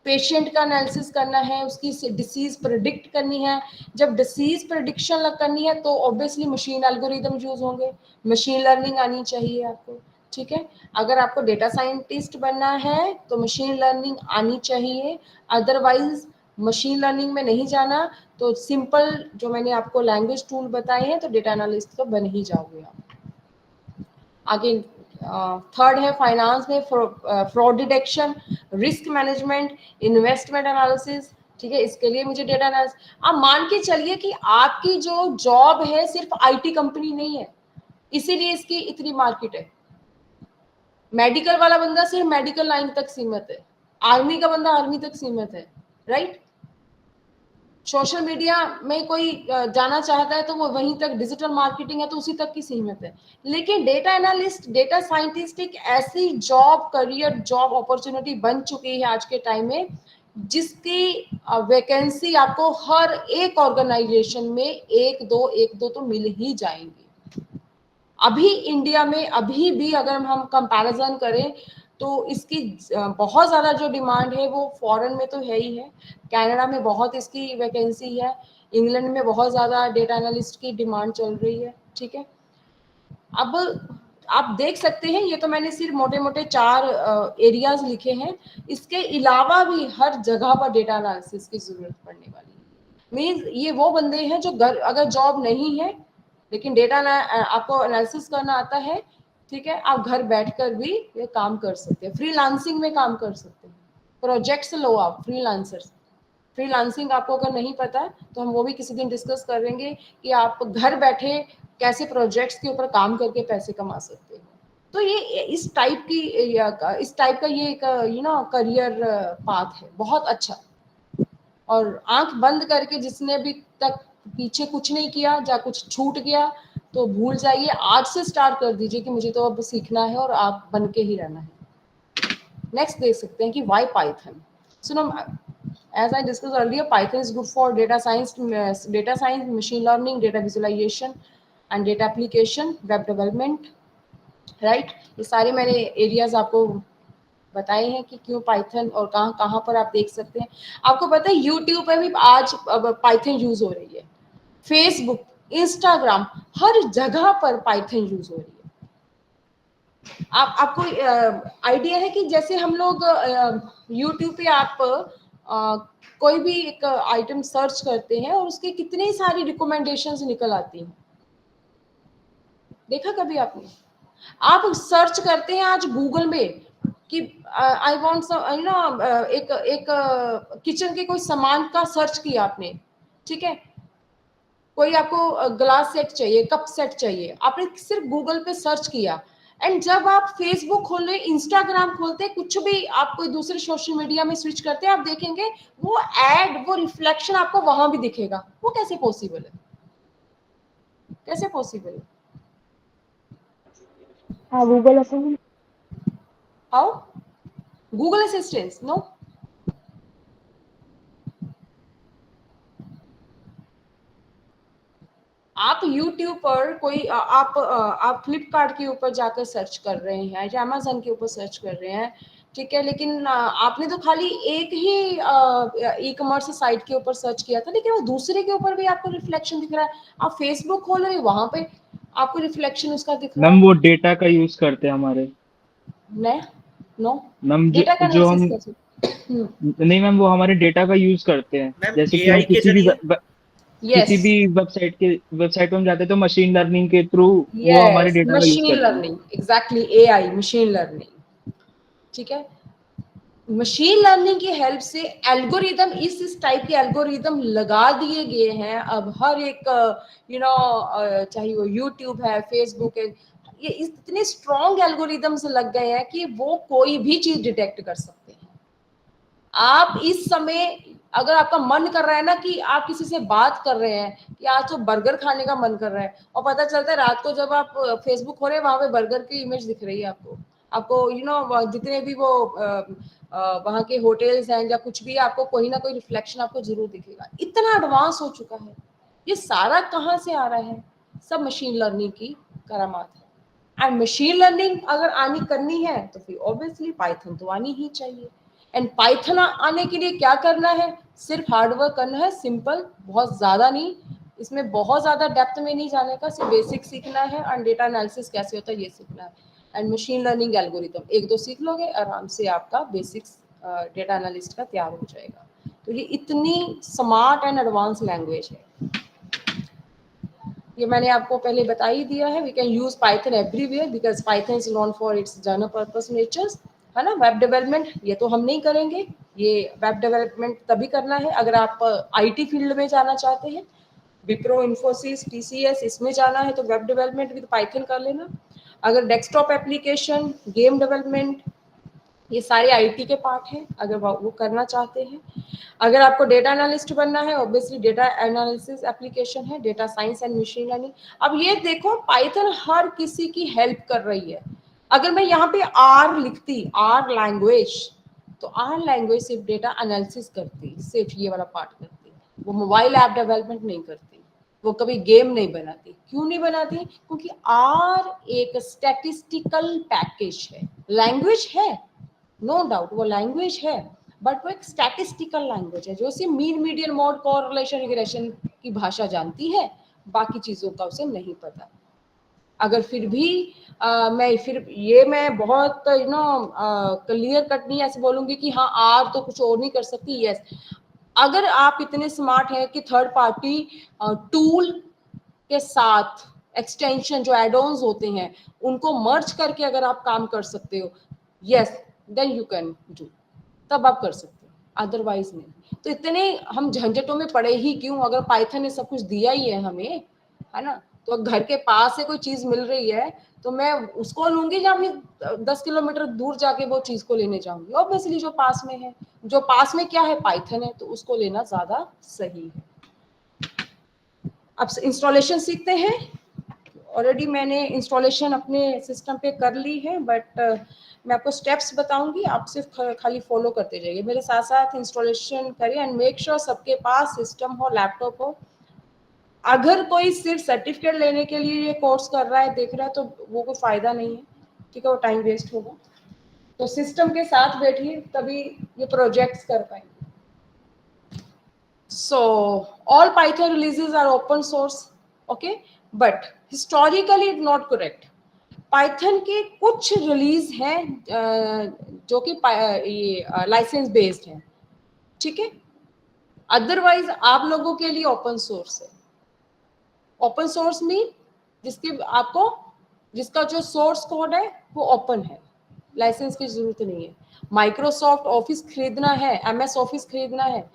पेशेंट का एनालिसिस करना है, उसकी डिसीज प्रेडिक्ट करनी है। जब डिसीज प्रेडिक्शन करनी है तो ऑब्वियसली मशीन एल्गोरिदम यूज होंगे, मशीन लर्निंग आनी चाहिए आपको, ठीक है। अगर आपको डेटा साइंटिस्ट बनना है तो मशीन लर्निंग आनी चाहिए, अदरवाइज मशीन लर्निंग में नहीं जाना तो सिंपल जो मैंने आपको लैंग्वेज टूल बताए हैं तो डेटा एनालिस्ट तो बन ही जाओगे आप। आगे थर्ड है फाइनेंस में fraud detection, risk management, investment analysis, ठीक है। इसके लिए मुझे डेटा एनालिसिस, आप मान के चलिए कि आपकी जो जॉब है सिर्फ आईटी कंपनी नहीं है, इसीलिए इसकी इतनी मार्केट है। मेडिकल वाला बंदा सिर्फ मेडिकल लाइन तक सीमित है, आर्मी का बंदा आर्मी तक सीमित है, राइट। सोशल मीडिया में कोई जाना चाहता है तो वो वहीं तक, डिजिटल मार्केटिंग है तो उसी तक की सीमित है। लेकिन डेटा एनालिस्ट, डेटा साइंटिस्ट एक ऐसी जॉब, करियर जॉब अपॉर्चुनिटी बन चुकी है आज के टाइम में, जिसकी वैकेंसी आपको हर एक ऑर्गेनाइजेशन में एक दो तो मिल ही जाएंगी। अभी इंडिया में अभी भी अगर हम कंपैरिजन करें तो इसकी बहुत ज़्यादा जो डिमांड है वो फॉरेन में तो है ही है, कनाडा में बहुत इसकी वैकेंसी है, इंग्लैंड में बहुत ज़्यादा डेटा एनालिस्ट की डिमांड चल रही है, ठीक है। अब आप देख सकते हैं, ये तो मैंने सिर्फ मोटे मोटे 4 एरियाज लिखे हैं, इसके अलावा भी हर जगह पर डेटा एनालिसिस की जरूरत पड़ने वाली है। मीन्स ये वो बंदे हैं जो अगर जॉब नहीं है लेकिन डेटा आपको एनालिसिस करना आता है, ठीक है, आप घर बैठकर भी ये काम कर सकते हैं, फ्रीलांसिंग में काम कर सकते हैं, प्रोजेक्ट्स लो आप फ्रीलांसर्स। फ्रीलांसिंग आपको अगर नहीं पता है तो हम वो भी किसी दिन डिस्कस करेंगे कि आप घर बैठे कैसे प्रोजेक्ट्स के ऊपर काम करके पैसे कमा सकते हो। तो ये इस टाइप का ये एक करियर पाथ है, बहुत अच्छा। और आंख बंद करके जिसने भी तक पीछे कुछ नहीं किया या कुछ छूट गया तो भूल जाइए, आज से स्टार्ट कर दीजिए कि मुझे तो अब सीखना है और आप बन के ही रहना है। नेक्स्ट देख सकते हैं कि वाई पाइथन। सुनो, as I discussed earlier, Python is good for data science, machine learning, data visualization and data application, web development, right? ये सारे मैंने एरियाज आपको बताए हैं कि क्यों पाइथन और कहाँ कहाँ पर आप देख सकते हैं। आपको पता है यूट्यूब पे भी आज पाइथन यूज हो रही है, फेसबुक, इंस्टाग्राम, हर जगह पर पाइथन यूज हो रही है। आपको आइडिया है कि जैसे हम लोग यूट्यूब पे आप कोई भी एक आइटम सर्च करते हैं और उसके कितनी सारी रिकमेंडेशंस निकल आती हैं, देखा कभी आपने? आप सर्च करते हैं आज गूगल में कि आई वांट एक किचन के कोई सामान का सर्च किया आपने, ठीक है, कोई आपको ग्लास सेट चाहिए, कप सेट चाहिए, आपने सिर्फ गूगल पे सर्च किया, एंड जब आप फेसबुक खोले, इंस्टाग्राम खोलते, कुछ भी आप कोई दूसरे सोशल मीडिया में स्विच करते हैं, आप देखेंगे वो एड, वो रिफ्लेक्शन आपको वहां भी दिखेगा। वो कैसे पॉसिबल है? कैसे पॉसिबल है? हाँ, Google Assistant. How? Google Assistant? No. आप YouTube पर कोई आप फ्लिपकार्ट के ऊपर जाकर सर्च कर रहे हैं या अमेजन के ऊपर सर्च कर रहे हैं, ठीक है, लेकिन आपने तो खाली एक ही ई कॉमर्स साइट के ऊपर सर्च किया था, लेकिन वो दूसरे के ऊपर भी आपको रिफ्लेक्शन दिख रहा है। आप फेसबुक खोल रहे हैं, वहां पे आपको रिफ्लेक्शन उसका दिख रहा है। मैम वो डेटा का यूज करते हैं हमारे। नो, मैम डेटा का जो हम एनालिसिस कैसे? नहीं मैम, वो हमारे डेटा का यूज करते हैं। मैम जैसे कि AI हम के जरिए? किसी भी वेबसाइट पे हम जाते हैं तो मशीन लर्निंग के थ्रू वो हमारे यस, डेटा का यूज मशीन करते हैं। Learning, exactly, AI, machine learning, ठीक है। मशीन लर्निंग की हेल्प से एल्गोरिदम, इस टाइप के एल्गोरिदम लगा दिए गए हैं अब हर एक चाहे वो यूट्यूब है, फेसबुक है, ये इतने स्ट्रॉन्ग एल्गोरिदम्स लग गए हैं कि वो कोई भी चीज डिटेक्ट कर सकते हैं। आप इस समय अगर आपका मन कर रहा है ना कि आप किसी से बात कर रहे हैं कि आज तो बर्गर खाने का मन कर रहा है, और पता चलता है रात को जब आप फेसबुक खोले वहां पे बर्गर की इमेज दिख रही है आपको जितने भी वो वहाँ के होटल्स हैं या कुछ भी, आपको कोई ना कोई रिफ्लेक्शन आपको जरूर दिखेगा। इतना एडवांस हो चुका है। ये सारा कहाँ से आ रहा है? सब मशीन लर्निंग की करामात है। एंड मशीन लर्निंग अगर आनी करनी है तो फिर ऑब्वियसली पाइथन तो आनी ही चाहिए। एंड पाइथन आने के लिए क्या करना है? सिर्फ हार्डवर्क करना है, सिंपल, बहुत ज्यादा नहीं, इसमें बहुत ज्यादा डेप्थ में नहीं जाने का, सिर्फ बेसिक सीखना है और डेटा एनालिसिस कैसे होता है ये सीखना है। एंड मशीन लर्निंग एल्गोरिथम एक दो सीख लोगे, आराम से आपका बेसिक्स डेटा एनालिस्ट का तैयार हो जाएगा। तो ये इतनी स्मार्ट एंड एडवांस लैंग्वेज है। ये मैंने आपको पहले बता ही दिया है। We can use Python everywhere because Python is known for its general purpose natures, है ना। वेब डेवलपमेंट ये तो हम नहीं करेंगे, ये वेब डेवलपमेंट तभी करना है अगर आप आईटी फील्ड में जाना चाहते हैं, विप्रो, इन्फोसिस, टीसीएस, इसमें जाना है तो वेब डेवलपमेंट विद पाइथन कर लेना। अगर डेस्कटॉप एप्लीकेशन, गेम डेवलपमेंट, ये सारे आईटी के पार्ट हैं अगर वो करना चाहते हैं। अगर आपको डेटा एनालिस्ट बनना है, ऑब्वियसली डेटा एनालिसिस एप्लीकेशन है, data science and machine learning. अब ये देखो पाइथन हर किसी की हेल्प कर रही है। अगर मैं यहाँ पे आर लिखती, आर लैंग्वेज, तो आर लैंग्वेज सिर्फ डेटा एनालिसिस करती, सिर्फ ये वाला पार्ट करती, वो मोबाइल ऐप डेवलपमेंट नहीं करती, वो कभी गेम नहीं बनाती। क्यों नहीं बनाती? क्योंकि आर एक स्टैटिस्टिकल पैकेज है, लैंग्वेज है, नो डाउट वो लैंग्वेज है, बट वो एक स्टैटिस्टिकल लैंग्वेज है जो सिर्फ mean, median, mode, correlation, regression की भाषा जानती है, बाकी चीजों का उसे नहीं पता। अगर फिर भी मैं बहुत क्लियर कट नहीं ऐसे बोलूंगी कि हाँ आर तो कुछ और नहीं कर सकती। यस, अगर आप इतने स्मार्ट हैं कि थर्ड पार्टी टूल के साथ एक्सटेंशन जो एड-ऑन्स होते हैं उनको मर्ज करके अगर आप काम कर सकते हो, yes then you can do, तब आप कर सकते हो, अदरवाइज नहीं। तो इतने हम झंझटों में पड़े ही क्यों? अगर पाइथन ने सब कुछ दिया ही है हमें, है ना। तो घर के पास से कोई चीज मिल रही है तो मैं उसको लूंगी या फिर 10 किलोमीटर दूर जाके वो चीज को लेने जाऊंगी? ऑब्वियसली जो पास में है, जो पास में क्या है, पाइथन है, तो उसको लेना ज्यादा सही है। अब इंस्टॉलेशन सीखते हैं। ऑलरेडी मैंने इंस्टॉलेशन अपने सिस्टम पे कर ली है, बट मैं आपको स्टेप्स बताऊंगी, आप सिर्फ खाली फॉलो करते जाइए, मेरे साथ साथ इंस्टॉलेशन करिए एंड मेक श्योर सबके पास सिस्टम हो, लैपटॉप हो। अगर कोई सिर्फ सर्टिफिकेट लेने के लिए ये कोर्स कर रहा है, देख रहा है, तो वो कोई फायदा नहीं है, ठीक है, वो टाइम वेस्ट होगा। तो सिस्टम के साथ बैठिए तभी ये प्रोजेक्ट्स कर पाएंगे। So all Python releases are open source, okay, but historically it's not correct. Python के कुछ रिलीज हैं जो कि ये लाइसेंस बेस्ड है, ठीक है, अदरवाइज आप लोगों के लिए ओपन सोर्स है। ओपन सोर्स मीन जिसका जो सोर्स कोड है वो ओपन है, लाइसेंस की जरूरत नहीं है। माइक्रोसॉफ्ट ऑफिस खरीदना है, MS ऑफिस खरीदना है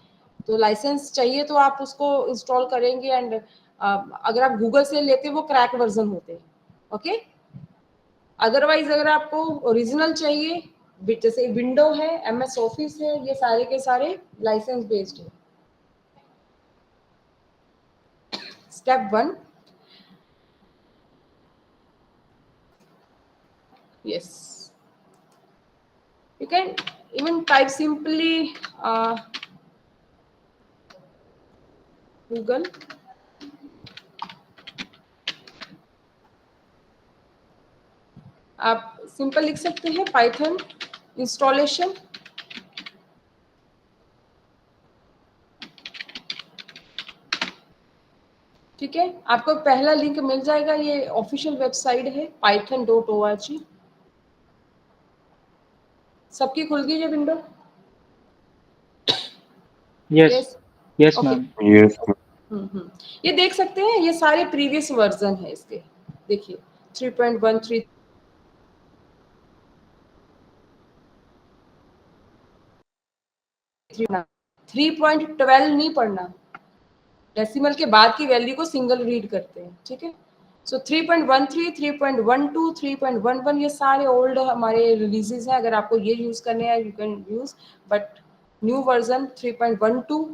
तो लाइसेंस चाहिए, तो आप उसको इंस्टॉल करेंगे। एंड अगर आप गूगल से लेते वो क्रैक वर्जन होते हैं, ओके। अदरवाइज अगर आपको ओरिजिनल चाहिए, जैसे विंडो है, MS ऑफिस है, ये सारे के सारे लाइसेंस बेस्ड है। Step 1, yes, you can even type simply Google आप सिंपल लिख सकते हैं पाइथन इंस्टॉलेशन, ठीक है। आपको पहला लिंक मिल जाएगा, ये ऑफिशियल वेबसाइट है python.org। सबकी खुल गई ये विंडो? Yes ma'am. ये देख सकते हैं, ये सारे प्रीवियस वर्जन है इसके, देखिए 3.13 3.12 नहीं पढ़ना, डेसिमल के बाद की वैल्यू को सिंगल रीड करते हैं, ठीक है। सो 3.13, 3.12, 3.11 ये सारे ओल्ड हमारे रिलीजेस हैं। अगर आपको ये यूज करने हैं you can use, but new version 3.12,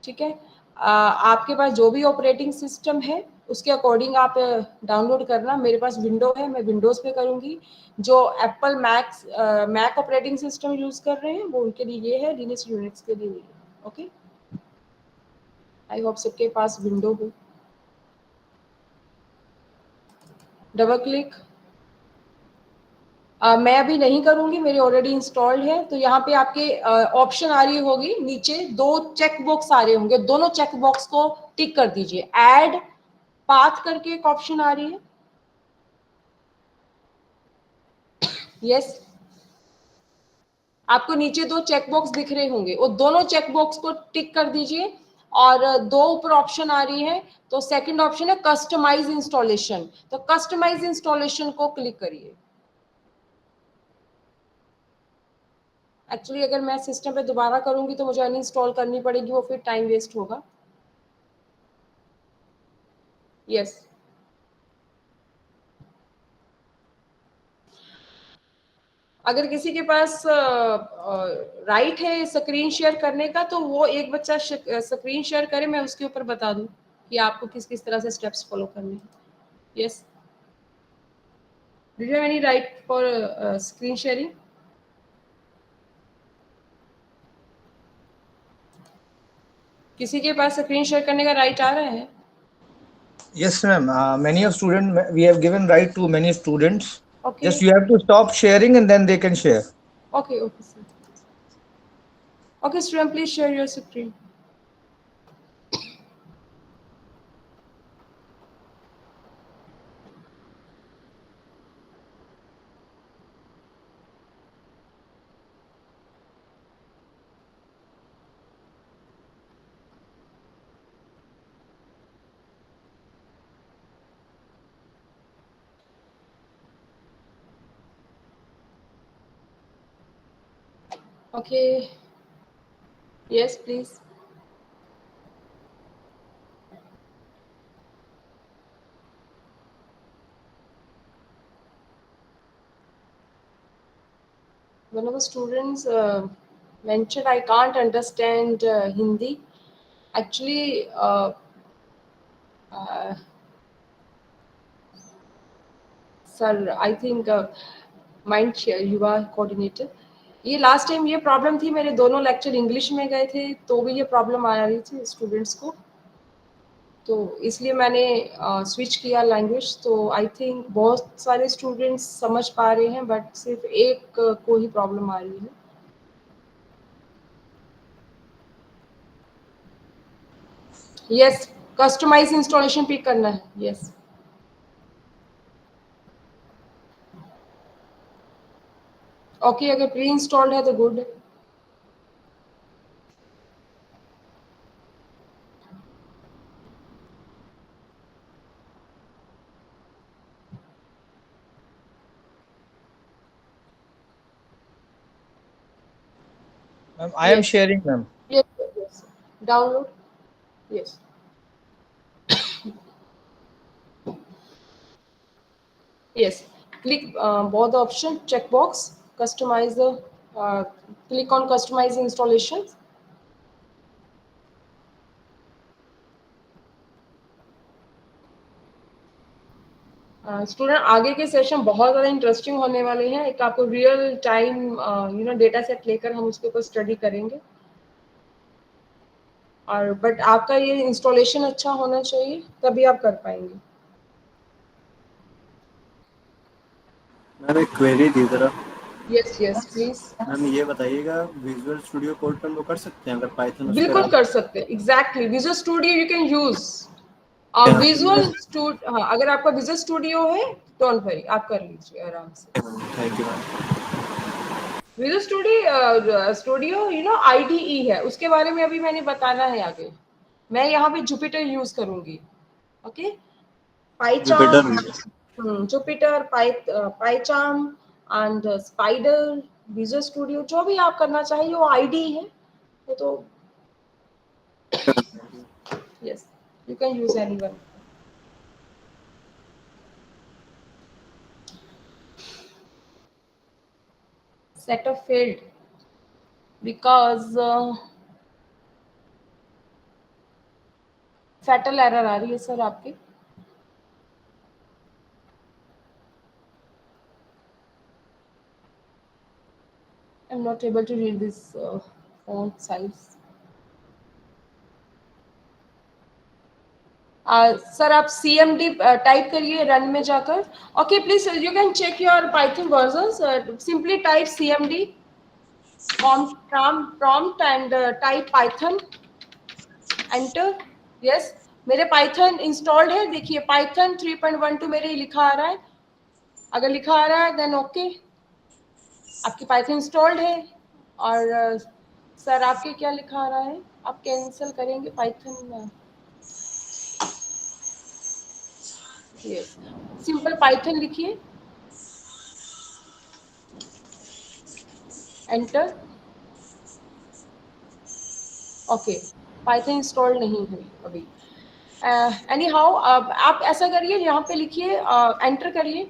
ठीक है। आपके पास जो भी ऑपरेटिंग सिस्टम है उसके अकॉर्डिंग आप डाउनलोड करना। मेरे पास विंडो है, मैं विंडोज पे करूंगी। जो Apple Mac operating system use कर रहे हैं वो उनके लिए ये है, लिनक्स यूनिक्स के लिए ये है। ओके, आई होप सबके पास विंडो हो। Double click. मैं अभी नहीं करूंगी, मेरी ऑलरेडी इंस्टॉल्ड है। तो यहाँ पे आपके ऑप्शन आ रही होगी, नीचे 2 चेक बॉक्स आ रहे होंगे, दोनों चेक बॉक्स को टिक कर दीजिए। ऐड पाथ करके एक ऑप्शन आ रही है, यस। आपको नीचे 2 चेक बॉक्स दिख रहे होंगे, वो दोनों चेक बॉक्स को टिक कर दीजिए। और 2 ऊपर ऑप्शन आ रही है, तो सेकंड ऑप्शन है कस्टमाइज इंस्टॉलेशन, तो कस्टमाइज इंस्टॉलेशन को क्लिक करिए। एक्चुअली अगर मैं सिस्टम पे दोबारा करूंगी तो मुझे अनइंस्टॉल करनी पड़ेगी, वो फिर टाइम वेस्ट होगा। यस, अगर किसी के पास राइट है स्क्रीन शेयर करने का, तो वो एक बच्चा स्क्रीन शेयर करे, मैं उसके ऊपर बता दूं कि आपको किस किस तरह से स्टेप्स फॉलो करने हैं। Yes, do you have any right for screen sharing? किसी के पास स्क्रीन शेयर करने का राइट आ रहा है? Yes, ma'am. Many of students, we have given right to many students. Okay Just you have to stop sharing and then they can share. Okay okay sir. Okay student, please share your screen. Okay. Yes, please. One of the students mentioned, I can't understand Hindi. Actually, sir, I think Mindshare युवा coordinator, ये last time ये problem थी, मेरे दोनों lecture English में गए थे तो भी ये प्रॉब्लम आ रही थी स्टूडेंट्स को, तो इसलिए मैंने स्विच किया लैंग्वेज। तो आई थिंक बहुत सारे स्टूडेंट्स समझ पा रहे हैं, बट सिर्फ एक को ही प्रॉब्लम आ रही है। यस, कस्टमाइज इंस्टॉलेशन पिक करना है। यस, ओके, अगर प्री इंस्टॉल्ड है तो गुड है। Ma'am, I am Yes. sharing, ma'am. Yes, yes. Download. Yes. Yes. Click both the option checkbox. Customize the. Click on customize installation. Student, आगे के session बहुत ज़्यादा इंटरेस्टिंग होने वाले हैं। एक आपको रियल टाइम डेटा सेट लेकर हम उसके ऊपर स्टडी करेंगे। और बट आपका ये इंस्टॉलेशन अच्छा होना चाहिए, तभी आप कर पाएंगे। मैम एक क्वेरी थी जरा। Yes yes please. मैम ये बताइएगा, विजुअल स्टूडियो कोड पर हम लोग कर सकते हैं अगर पाइथन उस बिल्कुल पर कर सकते हैं, exactly. Visual studio you can use Visual studio. हाँ, अगर आपका विजुअल स्टूडियो है डोंट वरी, आप कर लीजिए आराम से। Thank you ma'am. Visual studio IDE है, उसके बारे में अभी मैंने बताना है आगे। मैं यहाँ पे जुपिटर यूज करूंगी। Okay, PyCharm, Jupyter, PyCharm and Spyder, Visual Studio, जो भी आप करना चाहिए वो आईडी है। तो yes, you can use anyone. setup failed because fatal error आ रही है सर आपकी। I'm not able to read this font size. Sir आप CMD टाइप करिए रन में जाकर. Okay please you can check your Python versions. Simply type CMD prompt and type python, enter. yes, मेरे Python installed है. देखिए Python 3.12 मेरे लिखा आ रहा है. अगर लिखा आ रहा है देन ओके, आपकी पाइथन इंस्टॉल्ड है. और सर आपके क्या लिखा आ रहा है? आप कैंसिल करेंगे पाइथन. यस, सिंपल पाइथन लिखिए, एंटर. ओके, पाइथन इंस्टॉल्ड नहीं है अभी. एनी हाउ आप ऐसा करिए, यहाँ पे लिखिए, एंटर करिए,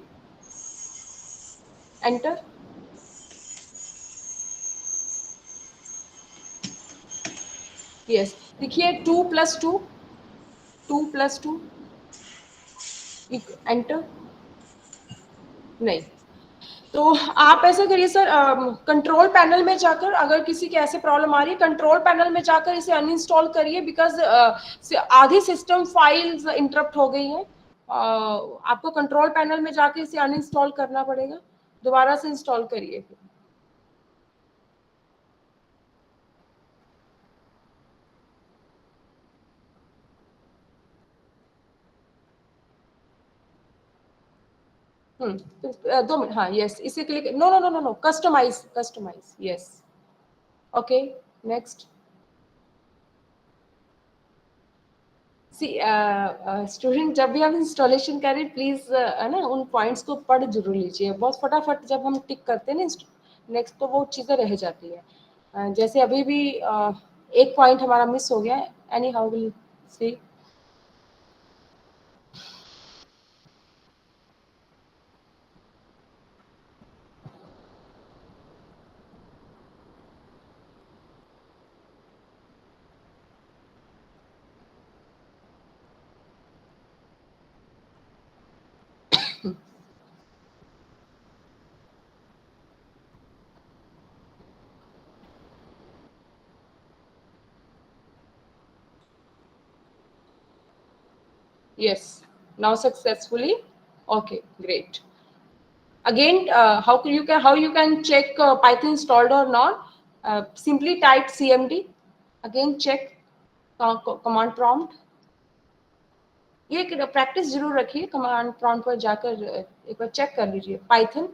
एंटर. यस, देखिए 2 + 2 2 + 2 एंटर. नहीं, तो आप ऐसा करिए सर, कंट्रोल पैनल में जाकर, अगर किसी के ऐसे प्रॉब्लम आ रही है, कंट्रोल पैनल में जाकर इसे अनइंस्टॉल करिए, बिकॉज आधी सिस्टम फाइल्स इंटरप्ट हो गई हैं. आपको कंट्रोल पैनल में जाकर इसे अनइंस्टॉल करना पड़ेगा, दोबारा से इंस्टॉल करिए. तो 2 मिनट. हाँ यस, इसे click. No no no no no, customise. Yes, okay, next. Student जब भी आप इंस्टॉलेशन करें प्लीज है ना, उन पॉइंट्स को पढ़ जरूर लीजिए. बहुत फटाफट जब हम टिक करते हैं ना नेक्स्ट, तो वो चीज़ें रह जाती है. जैसे अभी भी एक पॉइंट हमारा मिस हो गया है. Any how will see. Yes, now successfully. Okay, great. Again, how you can check Python installed or not? Simply type CMD. Again, check command prompt. ये प्रैक्टिस जरूर रखिए. कमांड प्रॉम्प्ट पर जाकर एक बार चेक कर लीजिए. Python.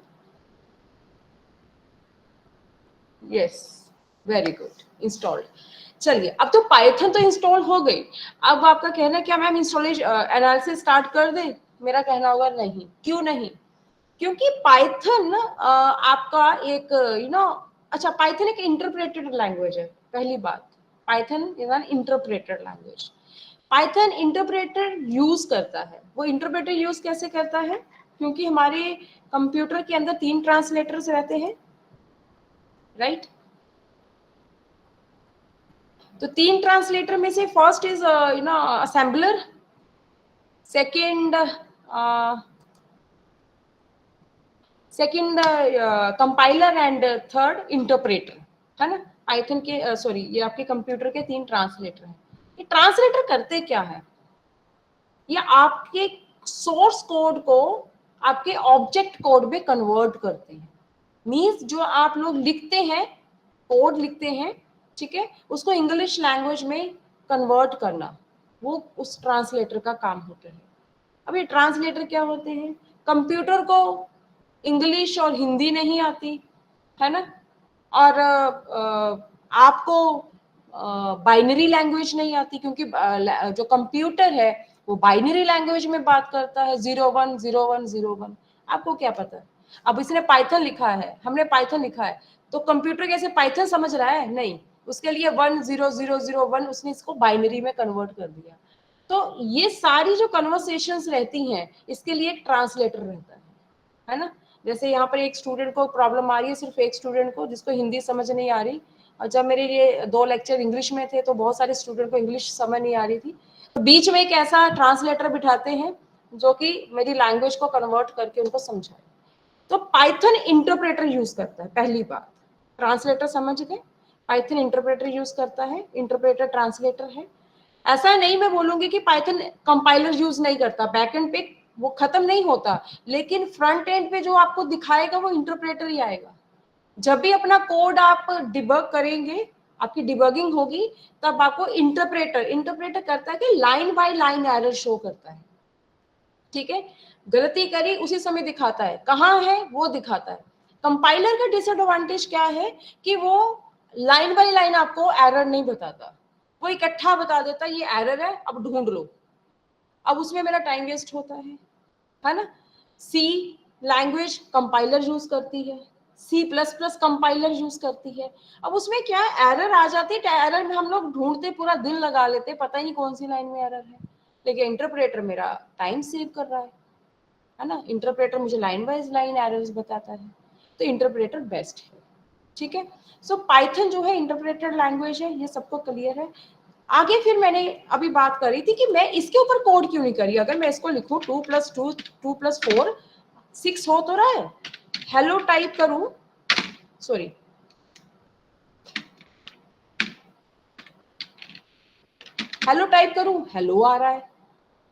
Yes, very good, installed. चलिए, अब तो पाइथन तो इंस्टॉल हो गई. अब आपका कहना है क्या मैम इंस्टॉलेशन एनालिसिस स्टार्ट कर दे? मेरा कहना होगा नहीं. क्यों नहीं? क्योंकि पाइथन आपका एक अच्छा, पाइथन एक इंटरप्रेटेड लैंग्वेज है. पहली बात, Python is an interpreted language. Python interpreter use करता है. वो इंटरप्रेटर यूज कैसे करता है? क्योंकि हमारे कंप्यूटर के अंदर 3 ट्रांसलेटर्स रहते हैं, राइट? तो 3 ट्रांसलेटर में से first is assembler, second compiler and third interpreter, है ना. पाइथन के सॉरी, ये आपके कंप्यूटर के 3 ट्रांसलेटर हैं. ये ट्रांसलेटर करते क्या है? ये आपके सोर्स कोड को आपके ऑब्जेक्ट कोड में कन्वर्ट करते हैं. मींस जो आप लोग लिखते हैं, कोड लिखते हैं, ठीक है, उसको इंग्लिश लैंग्वेज में कन्वर्ट करना, वो उस ट्रांसलेटर का काम होता है. अब ये ट्रांसलेटर क्या होते हैं? कंप्यूटर को इंग्लिश और हिंदी नहीं आती है ना, और आपको बाइनरी लैंग्वेज नहीं आती, क्योंकि जो कंप्यूटर है वो बाइनरी लैंग्वेज में बात करता है, 010101. आपको क्या पता? अब इसने पाइथन लिखा है, हमने पाइथन लिखा है, तो कंप्यूटर कैसे पाइथन समझ रहा है? नहीं, उसके लिए 10001 उसने इसको बाइनरी में कन्वर्ट कर दिया. तो ये सारी जो कन्वर्सेशंस रहती हैं, इसके लिए एक ट्रांसलेटर रहता है ना. जैसे यहाँ पर एक स्टूडेंट को प्रॉब्लम आ रही है, सिर्फ एक स्टूडेंट को, जिसको हिंदी समझ नहीं आ रही. और जब मेरे ये 2 लेक्चर इंग्लिश में थे, तो बहुत सारे स्टूडेंट को इंग्लिश समझ नहीं आ रही थी. तो बीच में एक ऐसा ट्रांसलेटर बिठाते हैं जो कि मेरी लैंग्वेज को कन्वर्ट करके उनको समझाए. तो पाइथन इंटरप्रेटर यूज करता है, पहली बात. ट्रांसलेटर समझ गए, पाइथन इंटरप्रेटर यूज करता है, इंटरप्रेटर ट्रांसलेटर है। ऐसा नहीं मैं बोलूंगी कि पाइथन कंपाइलर यूज नहीं करता, बैकएंड पे वो खत्म नहीं होता, लेकिन फ्रंट एंड पे जो आपको दिखाएगा वो इंटरप्रेटर ही आएगा। जब भी अपना कोड आप डिबग करेंगे, आपकी डिबगिंग होगी, तब आपको इंटरप्रेटर करता है कि line by line error show करता है, ठीक है, गलती करी उसी समय दिखाता है, कहाँ है वो दिखाता है। कंपाइलर का डिसएडवांटेज क्या है कि वो लाइन बाय लाइन आपको एरर नहीं बताता, वो इकट्ठा बता देता है ये एरर है अब ढूंढ लो, अब उसमें मेरा टाइम वेस्ट होता है ना। सी लैंग्वेज कंपाइलर यूज करती है, C++ कंपाइलर यूज करती है। अब उसमें क्या एरर आ जाती है, एरर में हम लोग ढूंढते पूरा दिन लगा लेते, पता ही नहीं कौन सी लाइन में एरर है, लेकिन इंटरप्रेटर मेरा टाइम सेव कर रहा है ना। इंटरप्रेटर मुझे लाइन वाइज लाइन एरर्स बताता है, तो इंटरप्रेटर बेस्ट है, ठीक है। सो पाइथन जो है इंटरप्रेटर लैंग्वेज है, ये सबको क्लियर है। आगे फिर मैंने अभी बात करी थी कि मैं इसके ऊपर कोड क्यों नहीं करी। अगर मैं इसको लिखूं 2 + 2 2 + 4 6 हो तो रहा है, हेलो टाइप करूं, सॉरी हेलो टाइप करूं, हेलो आ रहा है,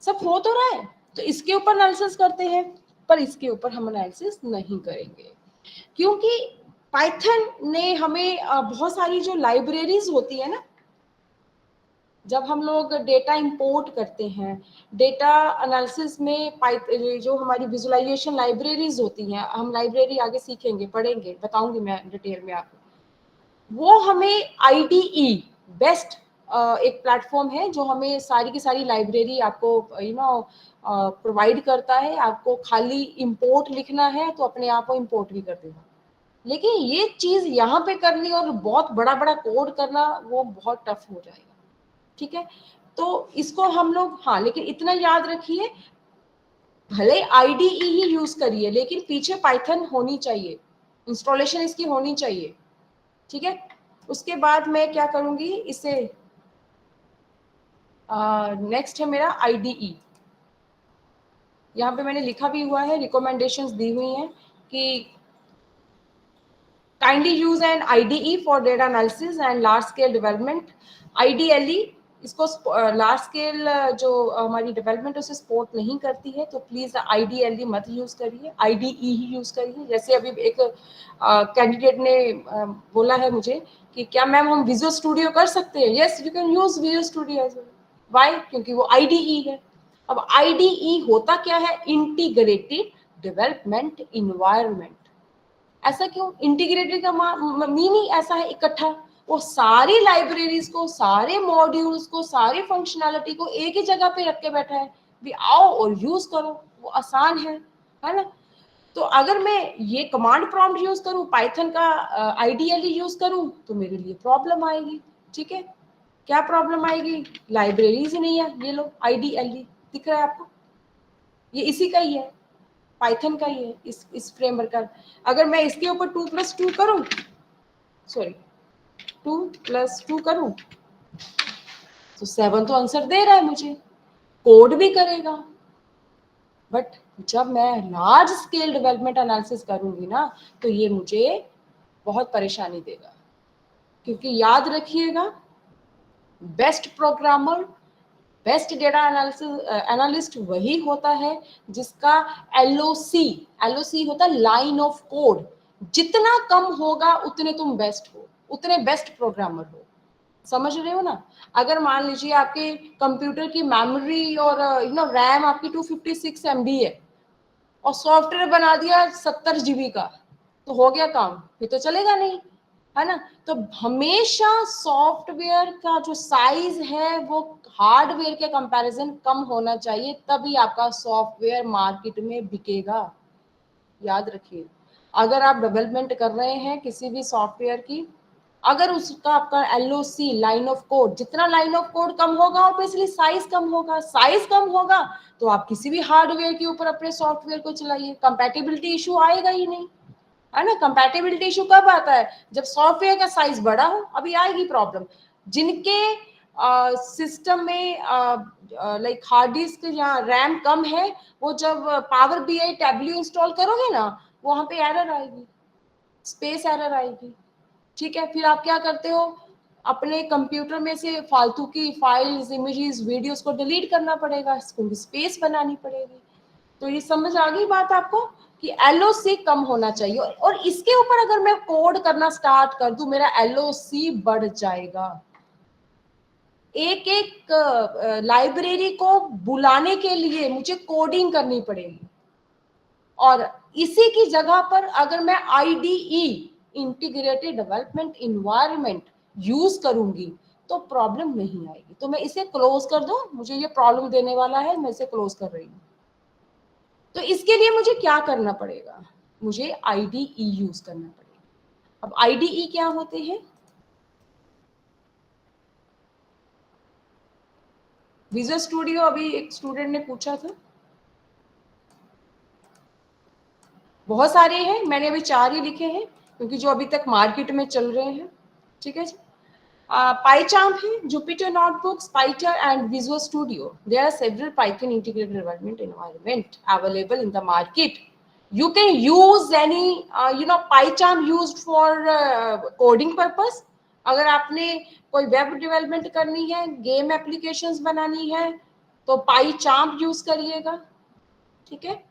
सब हो तो रहा है। तो इसके ऊपर एनालिसिस करते हैं, पर इसके ऊपर हम एनालिसिस नहीं करेंगे, क्योंकि पाइथन ने हमें बहुत सारी जो लाइब्रेरीज होती है ना, जब हम लोग डेटा इंपोर्ट करते हैं, डेटा एनालिसिस में जो हमारी विजुअलाइजेशन लाइब्रेरीज होती हैं, हम लाइब्रेरी आगे सीखेंगे, पढ़ेंगे, बताऊंगी मैं डिटेल में आपको, वो हमें IDE बेस्ट एक प्लेटफॉर्म है जो हमें सारी की सारी लाइब्रेरी आपको प्रोवाइड करता है। आपको खाली इंपोर्ट लिखना है तो अपने आप वो इंपोर्ट भी कर देगा, लेकिन ये चीज यहाँ पे करनी और बहुत बड़ा बड़ा कोड करना वो बहुत टफ हो जाएगा, ठीक है। तो इसको हम लोग, हाँ, लेकिन इतना याद रखिए, भले IDE ही यूज करिए लेकिन पीछे पाइथन होनी चाहिए, इंस्टॉलेशन इसकी होनी चाहिए, ठीक है। उसके बाद मैं क्या करूंगी, इसे नेक्स्ट है मेरा IDE। यहाँ पे मैंने लिखा भी हुआ है, रिकमेंडेशंस दी हुई हैं कि kindly use N IDE for data analysis and large scale development. IDLE इसको लार्ज स्केल जो हमारी डेवलपमेंट है उसे सपोर्ट नहीं करती है, तो प्लीज IDLE मत यूज करिए, IDE ही यूज करिए। जैसे अभी एक कैंडिडेट ने बोला है मुझे कि क्या मैम हम विजुअल स्टूडियो कर सकते हैं। Yes, you can use Visual Studio as well. Why? क्योंकि वो IDE है। अब IDE होता क्या है, इंटीग्रेटेड डेवलपमेंट इन्वायरमेंट। ऐसा क्यों? इंटीग्रेटेड का मीनिंग ऐसा है इकट्ठा, वो सारी लाइब्रेरीज को, सारे मॉड्यूल्स को, सारी फंक्शनैलिटी को एक ही जगह पे रख के बैठा है, भी आओ और यूज करो, वो आसान है ना। तो अगर मैं ये कमांड प्रॉम्प्ट यूज करूं, पाइथन का IDLE यूज करूं, तो मेरे लिए प्रॉब्लम आएगी, ठीक है। क्या प्रॉब्लम आएगी? लाइब्रेरीज ही नहीं है, ये लो IDLE दिख रहा है आपको, ये इसी का ही है, पाइथन का ही है, इस फ्रेमवर्क का। अगर मैं इसके ऊपर 2 + 2 करूं, सॉरी 2 + 2 करूं, तो 7 तो आंसर दे रहा है मुझे, कोड भी करेगा। बट जब मैं लार्ज स्केल डेवलपमेंट एनालिसिस करूंगी ना, तो ये मुझे बहुत परेशानी देगा, क्योंकि याद रखिएगा, best programmer, best data analyst वही होता है जिसका LOC होता है लाइन ऑफ कोड, जितना कम होगा उतने तुम बेस्ट हो, उतने बेस्ट प्रोग्रामर हो। समझ रहे हो ना? अगर मान लीजिए आपके कंप्यूटर की मेमोरी और रैम आपकी 256 MB है और सॉफ्टवेयर बना दिया 70 GB का, तो हो गया काम, फिर तो चलेगा नहीं, है ना। तो हमेशा सॉफ्टवेयर का जो साइज है वो हार्डवेयर के कंपैरिजन कम होना चाहिए, तभी आपका सॉफ्टवेयर मार्केट में बिकेगा। याद रखिए, अगर आप डेवलपमेंट कर रहे हैं किसी भी सॉफ्टवेयर की, अगर उसका आपका LOC लाइन ऑफ कोड, जितना लाइन ऑफ कोड कम होगा ऑब्वियसली साइज कम होगा, साइज कम होगा तो आप किसी भी हार्डवेयर के ऊपर अपने सॉफ्टवेयर को चलाइए, कंपैटिबिलिटी इशू आएगा ही नहीं, है ना। कंपैटिबिलिटी इशू कब आता है? जब सॉफ्टवेयर का साइज बड़ा हो, अभी आएगी प्रॉब्लम। जिनके सिस्टम में लाइक हार्ड डिस्क या रैम कम है, वो जब पावर BI टैब्ल्यू इंस्टॉल करोगे ना, वहां पे एरर आएगी, स्पेस एरर आएगी, ठीक है, फिर आप क्या करते हो, अपने कंप्यूटर में से फालतू की फाइल्स, इमेजेस, वीडियोस को डिलीट करना पड़ेगा, इसको स्पेस बनानी पड़ेगी। तो ये समझ आ गई बात आपको कि एलओसी कम होना चाहिए, और इसके ऊपर अगर मैं कोड करना स्टार्ट कर दूं, मेरा एलओसी बढ़ जाएगा। एक एक लाइब्रेरी को बुलाने के लिए मुझे कोडिंग करनी पड़ेगी, और इसी की जगह पर अगर मैं IDE, integrated development environment use करूंगी तो प्रॉब्लम नहीं आएगी। तो मैं इसे क्लोज कर दूं, मुझे ये प्रॉब्लम देने वाला है, मैं इसे क्लोज कर रही हूँ। तो इसके लिए मुझे क्या करना पड़ेगा, मुझे आईडीई यूज करना पड़ेगा। अब आईडीई क्या होते हैं, विजुअल स्टूडियो, अभी एक स्टूडेंट ने पूछा था, बहुत सारे हैं, मैंने अभी 4 ही लिखे हैं क्योंकि जो अभी तक मार्केट में चल रहे हैं। ठीक है जी, PyCharm है, Jupyter Notebooks, Python and Visual Studio. There are several Python integrated development environment available in the market. You can use any, PyCharm used for coding purpose. अगर आपने कोई वेब डेवलपमेंट करनी है, गेम एप्लीकेशंस बनानी है, तो PyCharm use करिएगा। ठीक है,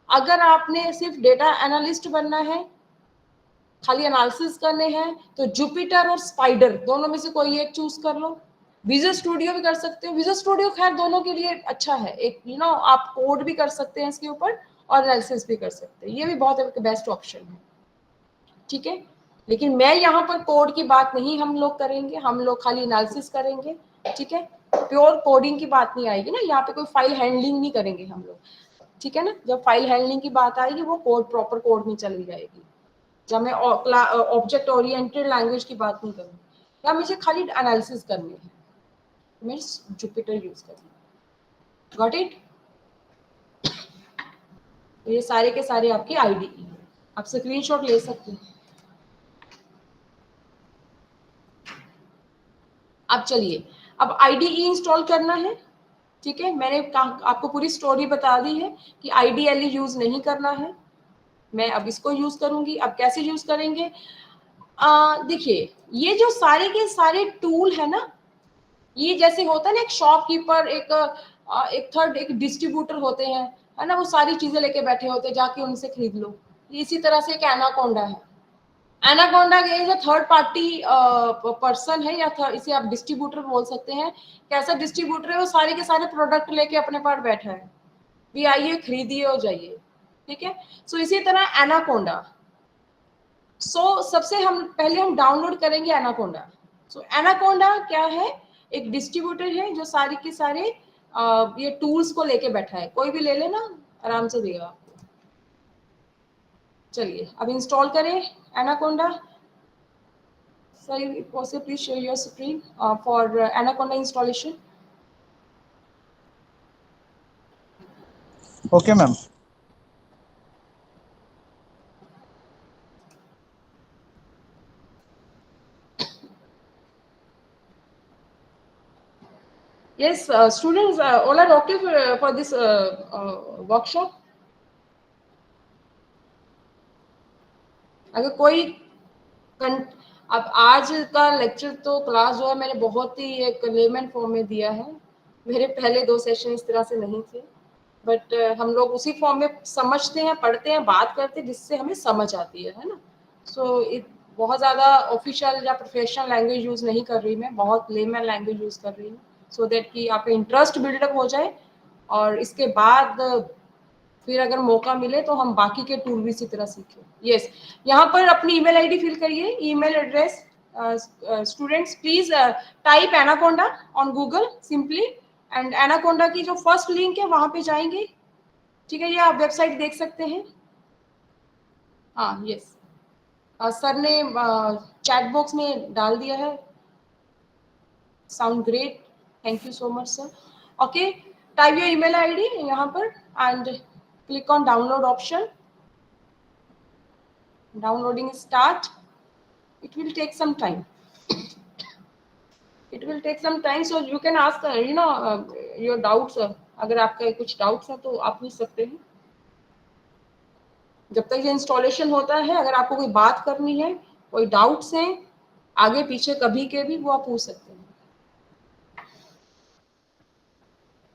अगर आपने सिर्फ डेटा एनालिस्ट बनना है, खाली एनालिसिस करने हैं, तो जुपिटर और स्पाइडर दोनों में से कोई एक चूज कर लो। विजुअल स्टूडियो भी कर सकते हो, विजुअल स्टूडियो खैर दोनों के लिए अच्छा है, एक आप कोड भी कर सकते हैं इसके ऊपर और एनालिसिस भी कर सकते हैं, ये भी बहुत एक बेस्ट ऑप्शन है। ठीक है, लेकिन मैं यहाँ पर कोड की बात नहीं हम लोग करेंगे, हम लोग खाली एनालिसिस करेंगे। ठीक है, प्योर कोडिंग की बात नहीं आएगी ना, यहाँ पे कोई फाइल हैंडलिंग नहीं करेंगे हम लोग। ठीक है ना, जब फाइल हैंडलिंग की बात आएगी वो कोड, प्रॉपर कोड में चली जाएगी। जब मैं ऑब्जेक्ट ओरिएंटेड लैंग्वेज की बात नहीं करूँ, या मुझे खाली एनालिसिस करनी है, मैं जुपिटर यूज करूँ। Got it? ये सारे के सारे आपके आईडीई हैं, आप स्क्रीनशॉट ले सकते हैं। अब चलिए, अब आईडीई इंस्टॉल करना है। ठीक है, मैंने आपको पूरी स्टोरी बता दी है कि आईडीएलई यूज नहीं करना है, मैं अब इसको यूज करूंगी। अब कैसे यूज करेंगे, देखिए, ये जो सारे के सारे टूल है ना, ये जैसे होता है ना, एक शॉपकीपर, एक थर्ड, एक डिस्ट्रीब्यूटर होते हैं, है ना, वो सारी चीजें लेके बैठे होते हैं, जाके उनसे खरीद लो। इसी तरह से एक एनाकोंडा है। एनाकोंडा जो थर्ड पार्टी पर्सन है, या इसे आप डिस्ट्रीब्यूटर बोल सकते हैं। कैसा डिस्ट्रीब्यूटर है, वो सारे के सारे प्रोडक्ट लेके अपने पास बैठा है, भी आइए खरीदिए और जाइए। ठीक है, सो इसी तरह एनाकोंडा। सबसे पहले हम डाउनलोड करेंगे एनाकोंडा। एनाकोंडा क्या है, एक डिस्ट्रीब्यूटर है जो सारे के सारे ये टूल्स को लेके बैठा है, कोई भी ले लेना, आराम से देगा आपको। चलिए अब इंस्टॉल करें anaconda. Sir please share your screen for anaconda installation. Okay, ma'am. Yes, students, all are okay for this workshop. अगर कोई अब आज का लेक्चर तो क्लास जो है मैंने बहुत ही एक लेमन फॉर्म में दिया है, मेरे पहले 2 सेशन इस तरह से नहीं थे, बट हम लोग उसी फॉर्म में समझते हैं, पढ़ते हैं, बात करते हैं, जिससे हमें समझ आती है ना। बहुत ज़्यादा ऑफिशियल या प्रोफेशनल लैंग्वेज यूज़ नहीं कर रही मैं, बहुत लेमन लैंग्वेज यूज़ कर रही हूँ, सो दैट कि आपका इंटरेस्ट बिल्डअप हो जाए, और इसके बाद फिर अगर मौका मिले तो हम बाकी के टूल भी इसी तरह सीखें। यस, यहाँ पर अपनी ईमेल आईडी फिल करिए, email address. Students please type anaconda on Google simply, and anaconda की जो फर्स्ट लिंक है वहां पे जाएंगे। ठीक है, ये आप वेबसाइट देख सकते हैं। हाँ, यस, सर ने चैट बॉक्स में डाल दिया है। Sound great, thank you so much sir. Okay, type your email ID यहाँ पर and click on download option. Downloading start. It will take some time. It will take some time, so you can ask your doubts. अगर आपका कुछ doubts है तो आप पूछ सकते हैं। जब तक ये इंस्टॉलेशन होता है, अगर आपको कोई बात करनी है, कोई डाउट्स हैं, आगे पीछे कभी के भी वो आप पूछ सकते हैं।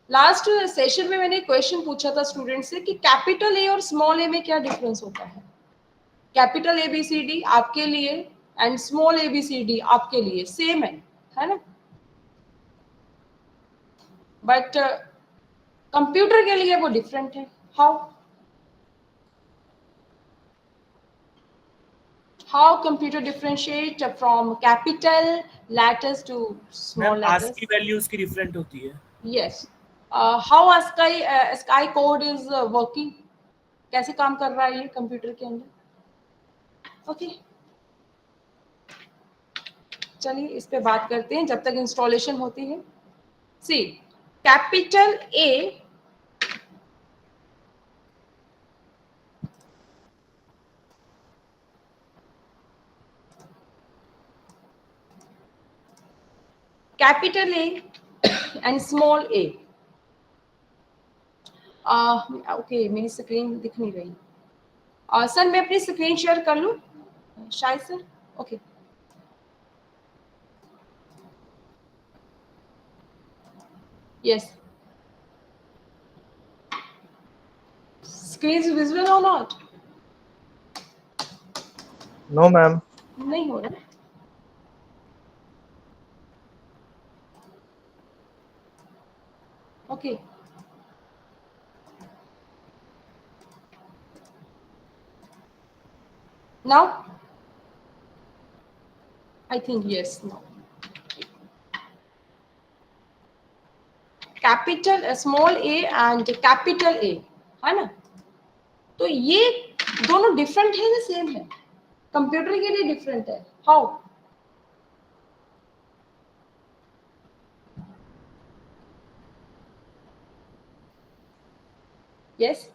लास्ट सेशन में मैंने क्वेश्चन पूछा था स्टूडेंट से कि कैपिटल ए और स्मॉल ए में क्या डिफरेंस होता है। कैपिटल ABCD आपके लिए एंड स्मॉल ABCD आपके लिए सेम है ना, बट कंप्यूटर के लिए वो डिफरेंट है। How computer differentiate from capital letters to small ma'am letters? ASCII values की डिफरेंट होती है। Yes. How ASCII code is working, कैसे काम कर रहा है ये कंप्यूटर के अंदर। ओके, चलिए इस पे बात करते हैं जब तक इंस्टॉलेशन होती है। C capital A capital A and small A. Okay, मेरी स्क्रीन दिख नहीं रही। सर मैं अपनी स्क्रीन शेयर कर लूं शायद sir? Okay, yes, screen visible और नॉट? No, ma'am. नहीं हो रहा। Okay, now I think yes, now capital small A and capital A है ना, तो ये दोनों डिफरेंट है या सेम है? कंप्यूटर के लिए डिफरेंट है। How? Yes,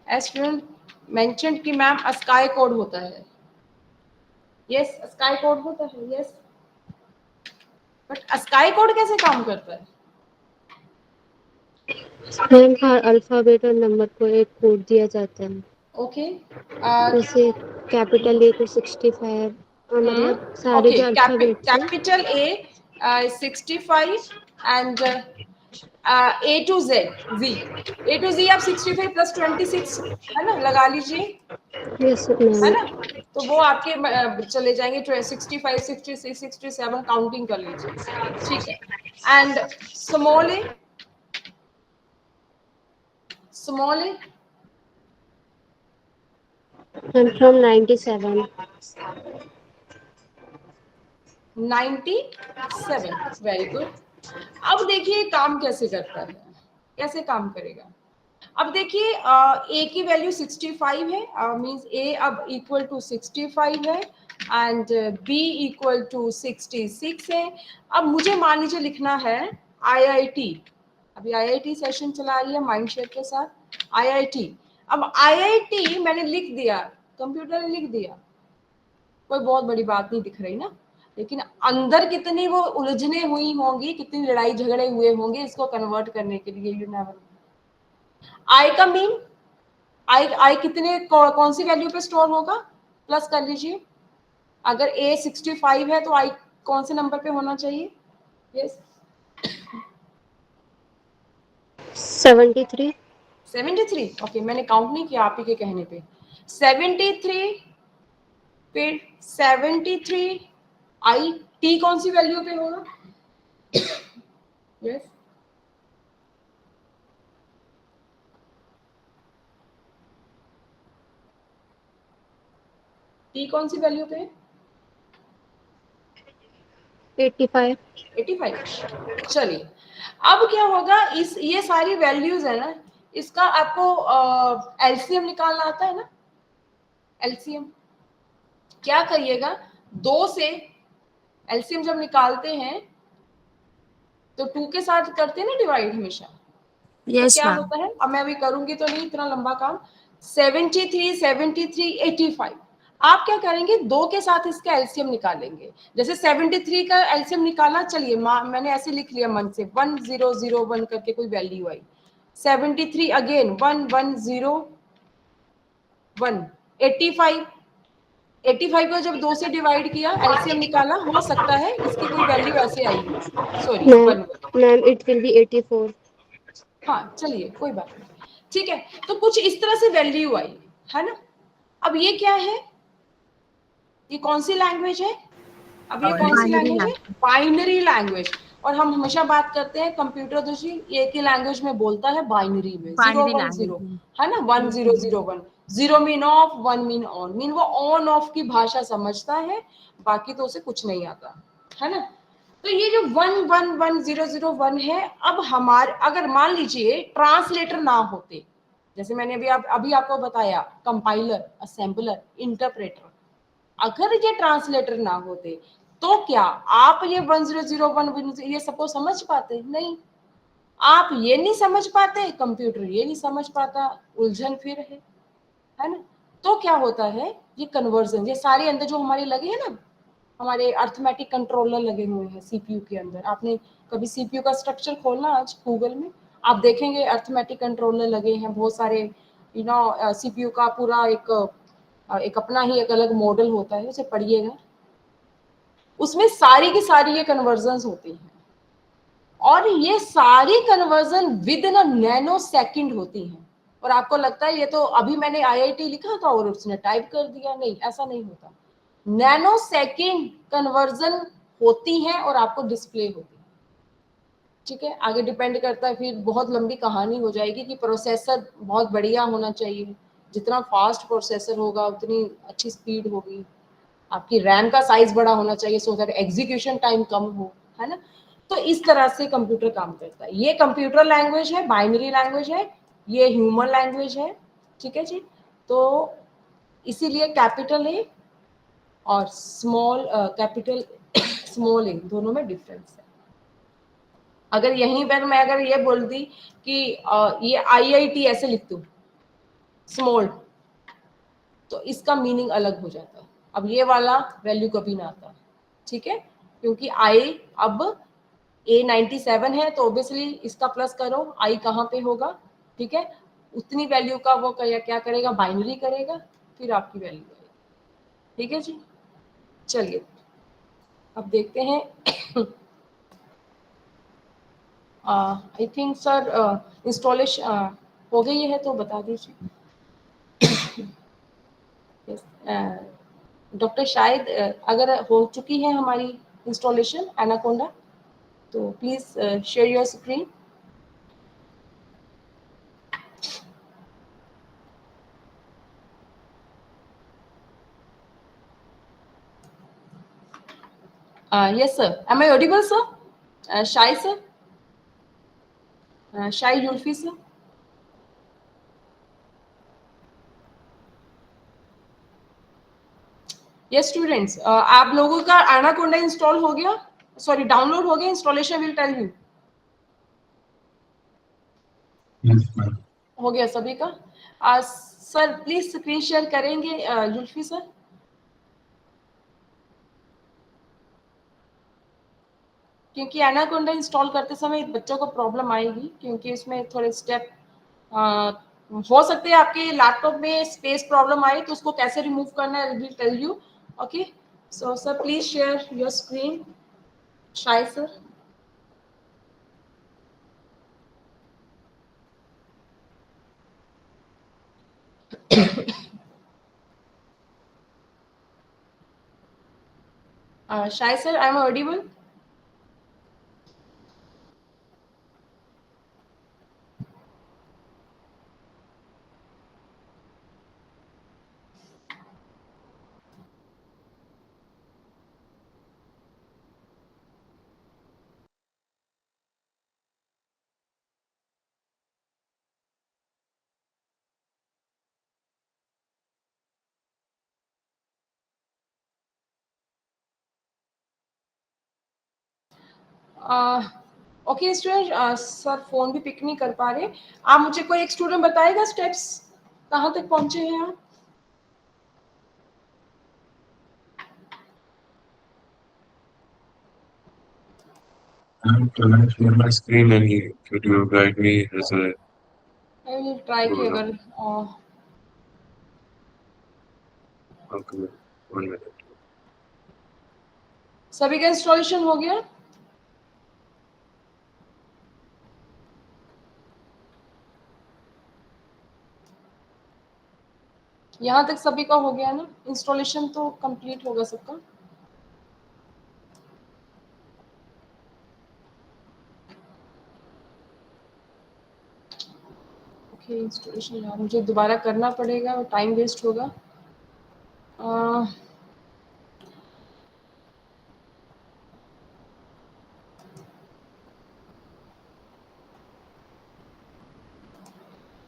as student mentioned कि मैम ASCII कोड होता है। यस, ASCII कोड होता है, यस, बट ASCII कोड कैसे काम करता है? मैम हर अल्फाबेट और नंबर को एक कोड दिया जाता है। ओके, जैसे कैपिटल ए को 65 मतलब सारे जो अल्फाबेट्स हैं capital A 65 and A to Z आप 65 प्लस 26 है ना, लगा लीजिए, यस है मैम। ना, तो वो आपके चले जाएंगे 65 66 67 काउंटिंग कर लीजिए, ठीक है। And small A I'm from 97। 97, very good. अब देखिए काम कैसे करता है, कैसे काम करेगा। अब देखिए ए की वैल्यू 65 है, मींस ए अब इक्वल टू 65 है एंड बी इक्वल टू 66 है। अब मुझे मान लीजिए लिखना है IIT, अभी IIT सेशन चला रही है माइंडशेयर के साथ, IIT। अब IIT मैंने लिख दिया, कंप्यूटर ने लिख दिया, कोई बहुत बड़ी बात नहीं दिख रही ना, लेकिन अंदर कितनी वो उलझने हुई होंगी, कितनी लड़ाई झगड़े हुए होंगे इसको कन्वर्ट करने के लिए, यू नेवर। आई का मीन आई कितने कौन सी वैल्यू पे स्टोर होगा, प्लस कर लीजिए। अगर A 65 है तो आई कौन से नंबर पे होना चाहिए? यस, 73। 73, ओके, मैंने काउंट नहीं किया आप ही के कहने पे। 73 फिर 73 आई टी कौन सी वैल्यू पे होगा? यस, टी कौन सी वैल्यू पे है? 85। 85। चलिए अब क्या होगा, इस ये सारी वैल्यूज है ना, इसका आपको एलसीएम निकालना आता है ना। एलसीएम क्या करिएगा, 2 से एलसीएम जब निकालते हैं तो 2 के साथ करते हैं ना डिवाइड हमेशा। तो क्या होता है, अब मैं अभी करूंगी तो नहीं इतना लंबा काम। 73 73 85, आप क्या करेंगे, 2 के साथ इसका एलसीएम निकालेंगे। जैसे 73 का एलसीएम निकाला, चलिए मैंने ऐसे लिख लिया मन से 1001 करके कोई वैल्यू आई। 73 अगेन 1101 85 को जब 2 से डिवाइड किया, एलसीएम निकाला, हो सकता है इसकी कोई वैल्यू ऐसे आई हो, sorry ma'am it will be 84। हाँ चलिए कोई बात नहीं, ठीक है। तो कुछ इस तरह से वैल्यू आई है ना। अब ये क्या है, ये कौन सी लैंग्वेज है, अब ये कौन सी लैंग्वेज है, बाइनरी लैंग्वेज। और हम हमेशा बात करते हैं कंप्यूटर तो जी एक ही लैंग्वेज में बोलता है, बाइनरी में, 0 1 0 है ना, 1 0 0 1, 0 mean of, 1 mean on, mean वो ऑन ऑफ की भाषा समझता है, बाकी तो उसे कुछ नहीं आता है ना। तो ये जो 1 1 1 0 0 1 है, अब हमारे अगर मान लीजिए ट्रांसलेटर ना होते, जैसे मैंने अभी आपको बताया, कंपाइलर, असेंबलर, इंटरप्रेटर, अगर ये ट्रांसलेटर ना होते तो क्या आप ये 1001 ये सबको समझ पाते? नहीं, आप ये नहीं समझ पाते, कंप्यूटर ये नहीं समझ पाता, उलझन फिर है ना। तो क्या होता है, ये कन्वर्जन, ये सारे अंदर जो हमारे लगे हैं ना, हमारे अर्थमेटिक कंट्रोलर लगे हुए हैं सीपीयू के अंदर। आपने कभी सीपीयू का स्ट्रक्चर खोलना आज गूगल में, आप देखेंगे अर्थमेटिक कंट्रोलर लगे हैं बहुत सारे, यू नो सीपीयू का पूरा एक अपना ही एक अलग मॉडल होता है, उसे पढ़िएगा, उसमें सारी की सारी ये कन्वर्जन होती हैं, और ये सारी conversion with in a nano second होती हैं। और आपको लगता है ये तो अभी मैंने आईआईटी लिखा था और उसने टाइप कर दिया, नहीं, ऐसा नहीं होता। नैनो सेकंड कन्वर्जन होती है और आपको डिस्प्ले होती है, ठीक है। आगे डिपेंड करता है, फिर बहुत लंबी कहानी हो जाएगी कि प्रोसेसर बहुत बढ़िया होना चाहिए, जितना फास्ट प्रोसेसर होगा उतनी अच्छी स्पीड होगी, आपकी रैम का साइज बड़ा होना चाहिए सो दैट एग्जीक्यूशन टाइम कम हो, है ना। तो इस तरह से कंप्यूटर काम करता है। ये कंप्यूटर लैंग्वेज है, बाइनरी लैंग्वेज है, ये ह्यूमन लैंग्वेज है, ठीक है जी। तो इसीलिए कैपिटल ए और स्मॉल कैपिटल स्मॉल ए दोनों में डिफरेंस है। अगर यहीं पर मैं अगर ये बोल दी कि ये आईआईटी ऐसे लिख दूं स्मॉल, तो इसका मीनिंग अलग हो जाता है। अब ये वाला वैल्यू कभी ना आता, ठीक है, क्योंकि आई अब A97 है तो ऑब्वियसली इसका प्लस करो, आई कहाँ पे होगा, ठीक है, उतनी वैल्यू का वो क्या करेगा, बाइनरी करेगा, फिर आपकी वैल्यू आएगी, ठीक है जी। चलिए अब देखते हैं आई थिंक सर इंस्टॉलेशन हो गई है तो बता दीजिए। डॉक्टर शायद अगर हो चुकी है हमारी इंस्टॉलेशन एनाकोंडा, तो please share your screen. Yes sir, am I audible sir? Shai sir, Shai Julfi sir. Yes students, आप लोगों का एनाकोंडा इंस्टॉल हो गया, सॉरी डाउनलोड हो गया, इंस्टॉलेशन विल टेल यू। हो गया सभी का? सर प्लीज स्क्रीन शेयर करेंगे जुल्फी सर। क्योंकि एनाकोंडा इंस्टॉल करते समय बच्चों को प्रॉब्लम आएगी, क्योंकि इसमें थोड़े स्टेप हो सकते हैं आपके लैपटॉप में स्पेस प्रॉब्लम आए, तो उसको कैसे रिमूव करना है will tell you. Okay, so sir please share your screen. Shai sir, Shai sir, I am audible? Okay student, sir phone भी पिक नहीं कर पा रहे। आप मुझे कोई एक स्टूडेंट बताएगा स्टेप्स कहाँ तक पहुंचे हैं आप? I'm trying to share my screen and could you guide me as a I will try कि अगर Okay, 1 minute. सभी का इंस्टॉलेशन हो गया? यहाँ तक सभी का हो गया ना? इंस्टॉलेशन तो कंप्लीट होगा सबका। ओके, इंस्टॉलेशन यार मुझे दोबारा करना पड़ेगा और टाइम वेस्ट होगा।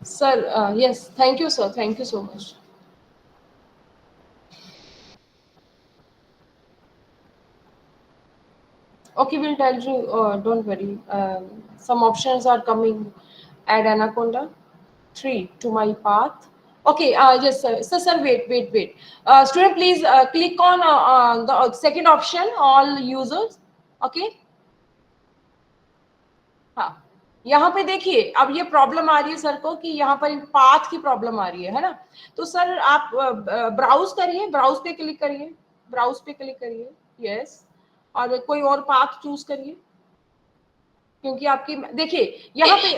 Sir yes, thank you sir, thank you so much. Okay, we'll tell you, don't worry. Some options are coming. Add Anaconda 3 to my path. Okay, yes, sir. Sir, wait. Student, please click on the second option, all users. Okay. हाँ, यहाँ पे देखिए, अब ये problem आ रही है sir को कि यहाँ पर पाथ की प्रॉब्लम आ रही है ना? तो सर आप ब्राउज करिए, ब्राउज पे क्लिक करिए, ब्राउज पे क्लिक करिए, यस, और कोई और पाथ चूज करिए, क्योंकि आपकी देखिए यहाँ पे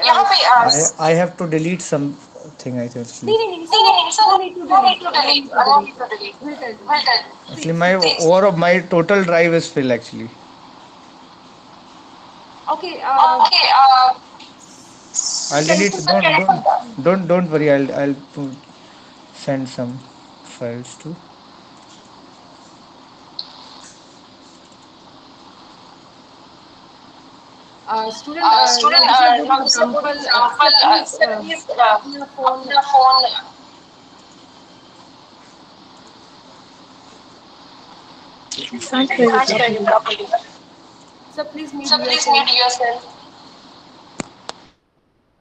I have to delete something I think. नहीं sir, no need to delete, no need to delete. We'll tell you. Actually, my total drive is full actually. Okay, I'll delete. Don't worry. I'll send some files to. student, now this is a good example. Sir, please अपना phone. Sir, please mute yourself.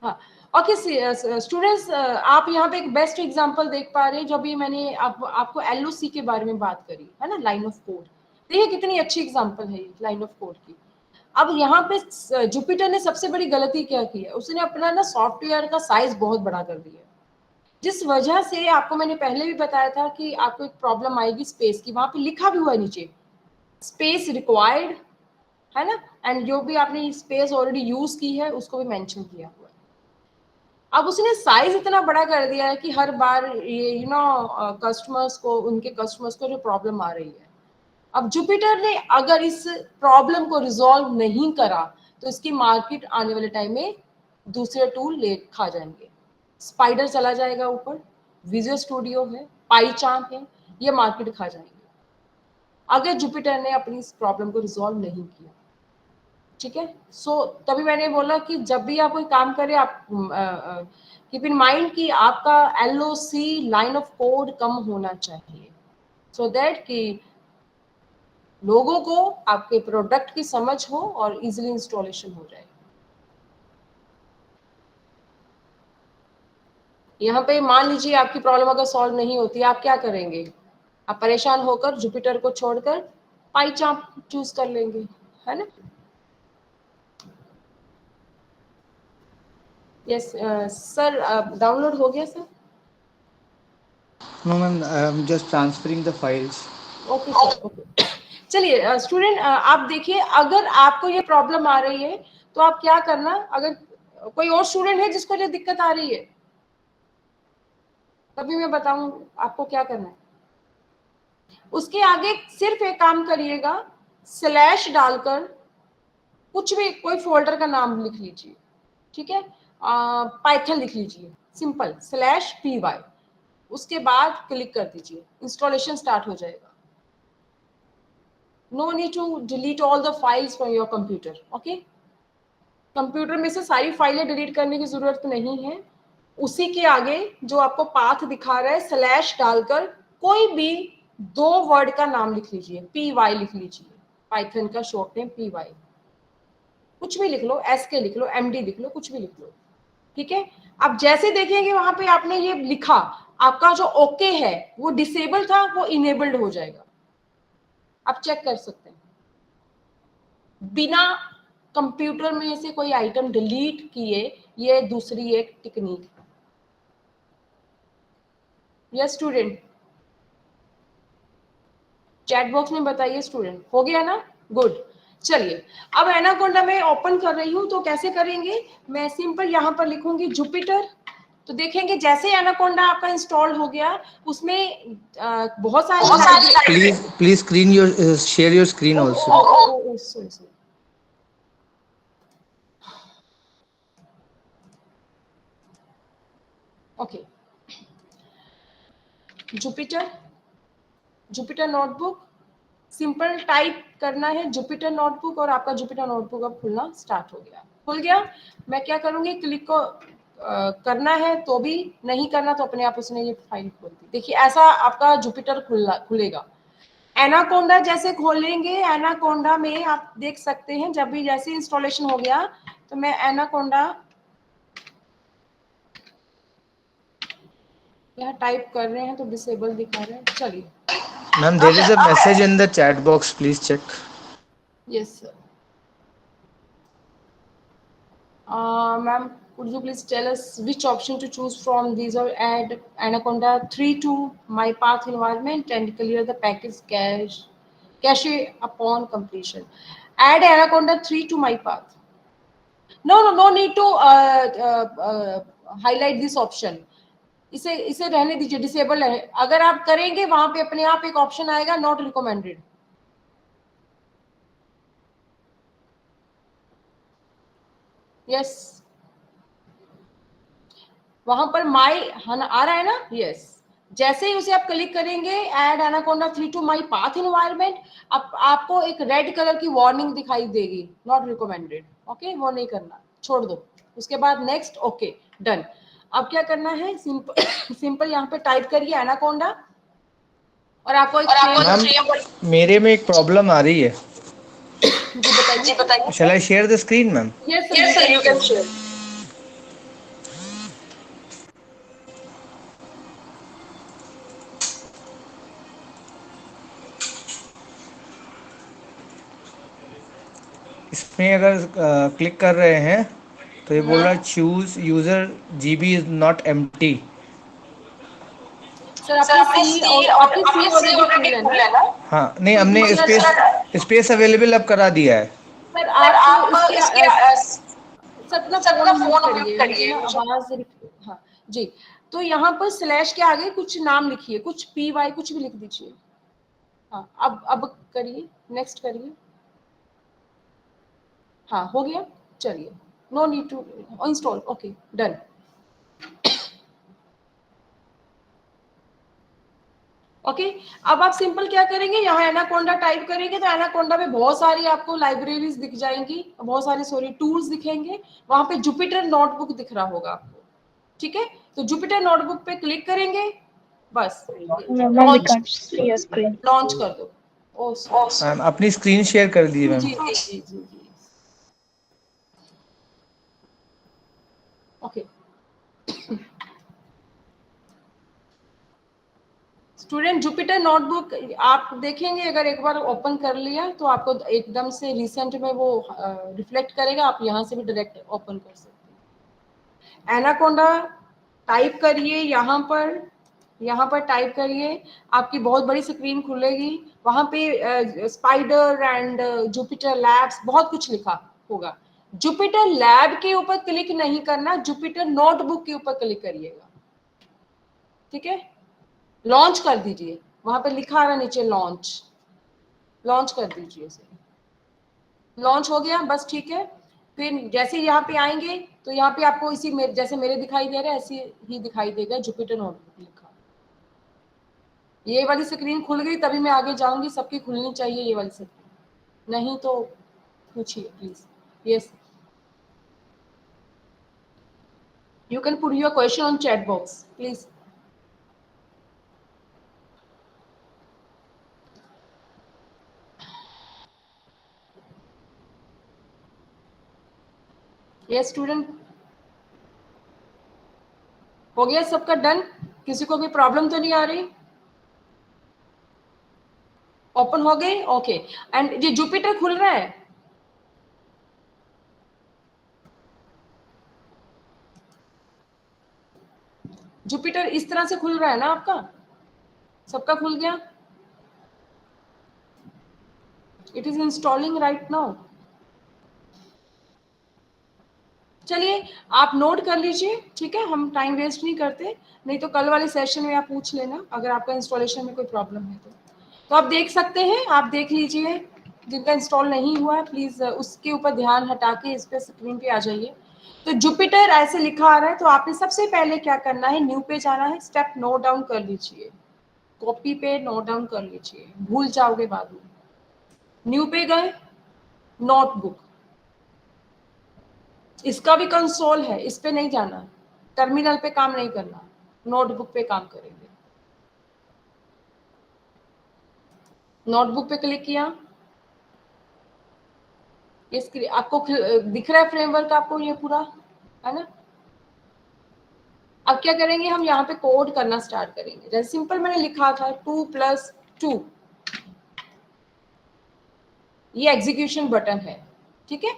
हाँ, okay students, आप यहाँ पे एक best example देख पा रहे हैं। जब भी मैंने आपको LOC के बारे में बात करी है ना, लाइन ऑफ कोड, देखिए कितनी अच्छी एग्जांपल है ये लाइन ऑफ कोड की। अब यहाँ पे जुपिटर ने सबसे बड़ी गलती क्या की है, उसने अपना ना सॉफ्टवेयर का साइज बहुत बड़ा कर दिया, जिस वजह से आपको मैंने पहले भी बताया था कि आपको एक प्रॉब्लम आएगी स्पेस की। वहां पे लिखा भी हुआ है नीचे, स्पेस रिक्वायर्ड, है ना, एंड जो भी आपने स्पेस ऑलरेडी यूज की है उसको भी मेंशन किया हुआ है। अब उसने साइज इतना बड़ा कर दिया है कि हर बार ये कस्टमर्स को, उनके कस्टमर्स को जो प्रॉब्लम आ रही है, अब जुपिटर ने अगर इस प्रॉब्लम को रिजॉल्व नहीं करा तो इसकी मार्केट आने वाले टाइम में दूसरे टूल ले खा जाएंगे। स्पाइडर चला जाएगा ऊपर, विजुअल स्टूडियो है, पाईचार्म है, ये मार्केट खा जाएंगे अगर जुपिटर ने अपनी इस प्रॉब्लम को रिजॉल्व नहीं किया। ठीक है, सो तभी मैंने बोला कि जब भी आप कोई काम करें, आप कीप इन माइंड कि आपका LOC लाइन ऑफ कोड कम होना चाहिए, सो दैट कि लोगों को आपके प्रोडक्ट की समझ हो और इजीली इंस्टॉलेशन हो जाए। यहाँ पे मान लीजिए आपकी प्रॉब्लम अगर सॉल्व नहीं होती, आप क्या करेंगे? आप परेशान होकर जुपिटर को छोड़कर पाईचार्म चूज कर लेंगे, है ना? यस सर, डाउनलोड हो गया sir? No, ma'am. I'm just transferring the files. Okay sir, okay. चलिए स्टूडेंट, आप देखिए, अगर आपको ये प्रॉब्लम आ रही है तो आप क्या करना, अगर कोई और स्टूडेंट है जिसको ये दिक्कत आ रही है, तभी मैं बताऊं आपको क्या करना है। उसके आगे सिर्फ एक काम करिएगा, स्लैश डालकर कुछ भी, कोई फोल्डर का नाम लिख लीजिए, ठीक है, पाइथन लिख लीजिए, सिंपल /py, उसके बाद क्लिक कर दीजिए, इंस्टॉलेशन स्टार्ट हो जाएगा। No need to delete all the files from your computer, okay? Computer में से सारी फाइलें डिलीट करने की जरूरत नहीं है। उसी के आगे जो आपको पाथ दिखा रहा है, स्लैश डालकर कोई भी 2 वर्ड का नाम लिख लीजिए, py लिख लीजिए, पाइथन का शॉर्ट नेम py, कुछ भी लिख लो, SK लिख लो, MD लिख लो, कुछ भी लिख लो, ठीक है? आप जैसे देखेंगे वहां पे आपने ये लिखा, आपका जो ओके है वो डिसेबल था, वो इनेबल्ड हो जाएगा। आप चेक कर सकते हैं, बिना कंप्यूटर में से कोई आइटम डिलीट किए, ये दूसरी एक टेक्निक है। यस स्टूडेंट, चैट बॉक्स में बताइए स्टूडेंट, हो गया ना? गुड। चलिए अब एनाकोंडा में ओपन कर रही हूँ, तो कैसे करेंगे? मैं सिंपल यहाँ पर लिखूंगी जुपिटर। तो देखेंगे जैसे एनाकोंडा आपका इंस्टॉल हो गया, उसमें बहुत सारे please screen your share your screen also. Sorry okay. Jupyter notebook simple type करना है, जुपिटर नोटबुक, और आपका जुपिटर नोटबुक अब खुलना स्टार्ट हो गया। खुल गया। मैं क्या करूंगी, क्लिक को करना है तो भी, नहीं करना तो अपने आप उसने ये फाइल खोल दी। देखिए ऐसा आपका जुपिटर खुलेगा। एनाकोंडा जैसे खोलेंगे, एनाकोंडा में आप देख सकते हैं जब भी जैसे इंस्टॉलेशन हो गया, तो मैं एनाकोंडा यहाँ टाइप कर रहे हैं तो डिसेबल दिखा रहे हैं। चलिए Ma'am, there is a message in the chat box. Please check. Yes sir. Ma'am, could you please tell us which option to choose from these, or add Anaconda 3 to my path environment and clear the package cache upon completion? Add Anaconda 3 to my path. No need to highlight this option. इसे रहने दीजिए, disable है। अगर आप करेंगे वहां पे अपने आप एक ऑप्शन आएगा, नॉट रिकमेंडेड। यस, वहां पर माई आ रहा है ना? यस। जैसे ही उसे आप क्लिक करेंगे, add Anaconda 3 to my path environment, आपको एक रेड कलर की वार्निंग दिखाई देगी, नॉट रिकमेंडेड। ओके, वो नहीं करना, छोड़ दो। उसके बाद नेक्स्ट, ओके डन। अब क्या करना है, सिंपल यहाँ पे टाइप करिए एनाकोंडा, और आपको एक मेरे में एक प्रॉब्लम आ रही है। जी बताइए। Shall I share the screen, ma'am? Yes sir, you can share. इसमें अगर क्लिक कर रहे हैं तो ये बोल रहा है choose user GB is not empty. Sir आपने सी ऑलरेडी खुल है ना? हाँ, नहीं हमने स्पेस अवेलेबल अब करा दिया है। सर आप इसके सर अपना फोन म्यूट करिए, आवाज। हाँ जी। तो यहाँ पर स्लैश के आगे कुछ नाम लिखिए, कुछ PY कुछ भी लिख दीजिए। हाँ, अब करिए, नेक्स्ट करिए। हाँ हो गया। चलिए, no need to install. Okay done. Okay अब आप सिंपल क्या करेंगे, यहाँ एनाकोंडा टाइप करेंगे तो एनाकोंडा में बहुत सारी आपको लाइब्रेरीज दिख जाएंगी, बहुत सारे टूल्स दिखेंगे। वहां पे जुपिटर नोटबुक दिख रहा होगा आपको, ठीक है? तो जुपिटर नोटबुक पे क्लिक करेंगे, बस लॉन्च कर दो। मैम अपनी स्क्रीन शेयर कर दीजिए मैम। जी। ओके स्टूडेंट, जुपिटर नोटबुक आप देखेंगे, अगर एक बार ओपन कर लिया तो आपको एकदम से रिसेंट में वो रिफ्लेक्ट करेगा। आप यहाँ से भी डायरेक्ट ओपन कर सकते हैं। एनाकोंडा टाइप करिए, यहाँ पर टाइप करिए, आपकी बहुत बड़ी स्क्रीन खुलेगी। वहां पे स्पाइडर एंड जुपिटर लैब्स बहुत कुछ लिखा होगा। जुपिटर लैब के ऊपर क्लिक नहीं करना, जुपिटर नोटबुक के ऊपर क्लिक करिएगा, ठीक है? लॉन्च कर दीजिए, वहां पे लिखा है नीचे लॉन्च कर दीजिए इसे। लॉन्च हो गया, बस ठीक है। फिर जैसे यहाँ पे आएंगे तो यहाँ पे आपको इसी में जैसे मेरे दिखाई दे रहा है ऐसे ही दिखाई देगा, जुपिटर नोटबुक लिखा। ये वाली स्क्रीन खुल गई तभी मैं आगे जाऊंगी, सबकी खुलनी चाहिए ये वाली स्क्रीन, नहीं तो पूछिए please. Yes, you can put your question on chat box please. Yes student, हो गया सबका डन? किसी को भी प्रॉब्लम तो नहीं आ रही? ओपन हो गए, ओके। एंड ये जुपिटर खुल रहा है, जुपिटर इस तरह से खुल रहा है ना आपका? सबका खुल गया? It is installing right now. चलिए आप नोट कर लीजिए, ठीक है, हम टाइम वेस्ट नहीं करते, नहीं तो कल वाले सेशन में आप पूछ लेना अगर आपका इंस्टॉलेशन में कोई प्रॉब्लम है तो आप देख सकते हैं, आप देख लीजिए। जिनका इंस्टॉल नहीं हुआ है प्लीज उसके ऊपर ध्यान हटा के इस पे स्क्रीन पे आ जाइए। तो जुपिटर ऐसे लिखा आ रहा है, तो आपने सबसे पहले क्या करना है, न्यू पे जाना है, स्टेप नोट डाउन कर लीजिए, कॉपी पे नोट डाउन कर लीजिए, भूल जाओगे बाद में। न्यू पे गए, नोटबुक, इसका भी कंसोल है, इस पे नहीं जाना, टर्मिनल पे काम नहीं करना, नोटबुक पे काम करेंगे। नोटबुक पे क्लिक किया, ये आपको दिख रहा है फ्रेमवर्क आपको ये पूरा, है ना। अब क्या करेंगे, हम यहाँ पे कोड करना स्टार्ट करेंगे। जैसे सिंपल मैंने लिखा था 2+2, ये एग्जीक्यूशन बटन है, ठीक है।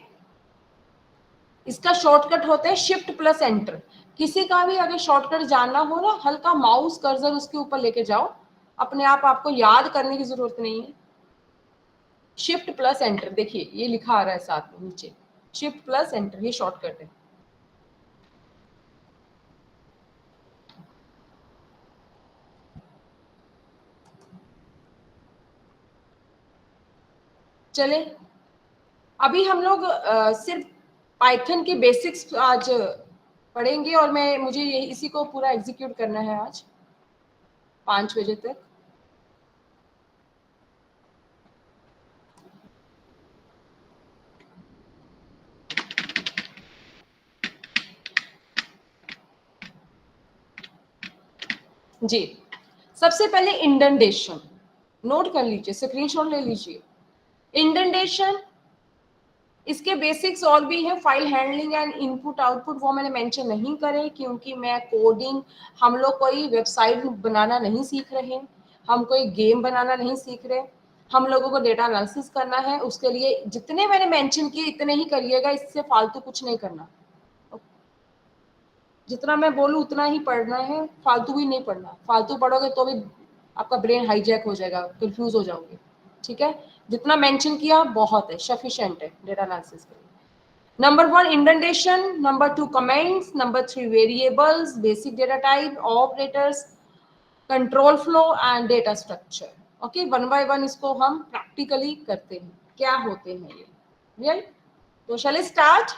इसका शॉर्टकट होता है Shift+Enter। किसी का भी अगर शॉर्टकट जानना हो ना, हल्का माउस कर्सर उसके ऊपर लेके जाओ, अपने आप आपको याद करने की जरूरत नहीं है। Shift+Enter, देखिए ये लिखा आ रहा है साथ में नीचे, Shift+Enter, ये शॉर्टकट है। चले अभी हम लोग सिर्फ पाइथन के बेसिक्स आज पढ़ेंगे, और मुझे ये इसी को पूरा एग्जीक्यूट करना है आज 5 बजे तक। जी, सबसे पहले इंडेंटेशन नोट कर लीजिए, स्क्रीनशॉट ले लीजिए। इंडेंटेशन, इसके बेसिक्स और भी है, file handling and input output, वो मैंने मेंशन नहीं करे क्योंकि मैं कोडिंग, हम लोग कोई वेबसाइट बनाना नहीं सीख रहे, हम कोई गेम बनाना नहीं सीख रहे, हम लोगों को डेटा एनालिसिस करना है। उसके लिए जितने मैंने मेंशन किए इतने ही करिएगा, इससे फालतू कुछ नहीं करना। जितना मैं बोलूँ उतना ही पढ़ना है, फालतू भी नहीं पढ़ना। फालतू पढ़ोगे तो भी आपका ब्रेन हाईजैक हो जाएगा, कंफ्यूज हो जाओगे, ठीक है। जितना मेंशन किया बहुत है, सफिशिएंट है डेटा एनालिसिस के लिए। Number 1 indentation, number 2 comments, number 3 variables, basic data type, operators, control flow and data structure. Okay, 1 by 1 इसको हम प्रैक्टिकली करते हैं, क्या होते हैं ये, राइट। तो शैल स्टार्ट।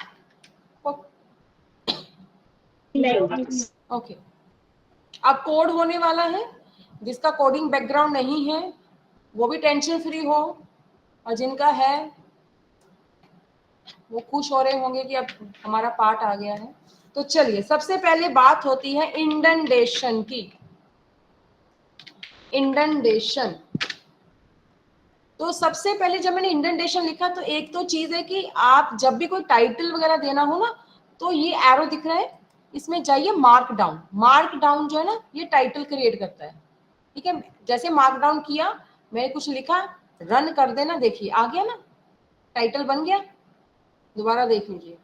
ओके, अब कोड होने वाला है। जिसका कोडिंग बैकग्राउंड नहीं है वो भी टेंशन फ्री हो, और जिनका है वो खुश हो रहे होंगे कि अब हमारा पार्ट आ गया है। तो चलिए, सबसे पहले बात होती है इंडेंटेशन की। इंडेंटेशन, तो सबसे पहले जब मैंने इंडेंटेशन लिखा तो एक तो चीज है कि आप जब भी कोई टाइटल वगैरह देना हो ना, तो ये एरो दिख रहा है, इसमें जाइए मार्क डाउन। मार्क डाउन जो है ना, ये टाइटल क्रिएट करता है, ठीक है। जैसे मार्क डाउन किया, मैंने कुछ लिखा, रन कर देना, देखिए आ गया ना, टाइटल बन गया। दोबारा देख लीजिए,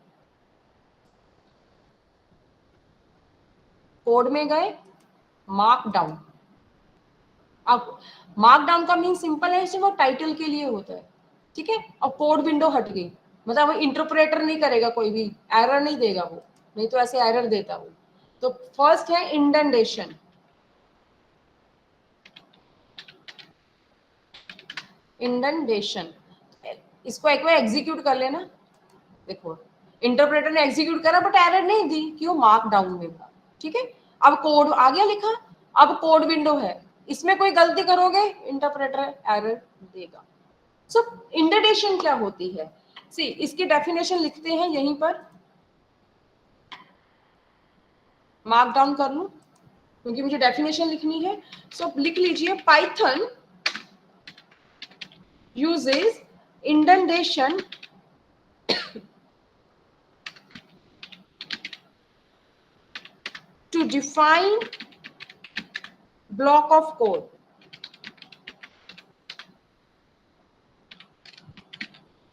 कोड में गए, मार्क डाउन। अब मार्क डाउन का मीन सिंपल है, सिर्फ वो टाइटल के लिए होता है, ठीक है। अब कोड विंडो हट गई, मतलब इंटरप्रेटर नहीं करेगा, कोई भी एरर नहीं देगा वो, नहीं तो ऐसे एरर देता वो। तो फर्स्ट है इंडेंटेशन। इंडेंटेशन, इसको एक बार एग्जीक्यूट कर लेना। देखो इंटरप्रेटर ने एग्जीक्यूट करा बट एरर नहीं दी, क्यों, मार्क डाउन में था, ठीक है। अब कोड आ गया लिखा, अब कोड विंडो है, इसमें कोई गलती करोगे इंटरप्रेटर एरर देगा। सो इंडेंटेशन क्या होती है, सी इसकी डेफिनेशन लिखते हैं यहीं पर, मार्क डाउन कर लूं क्योंकि मुझे डेफिनेशन लिखनी है। सो लिख लीजिए, Python uses indentation to define block of code।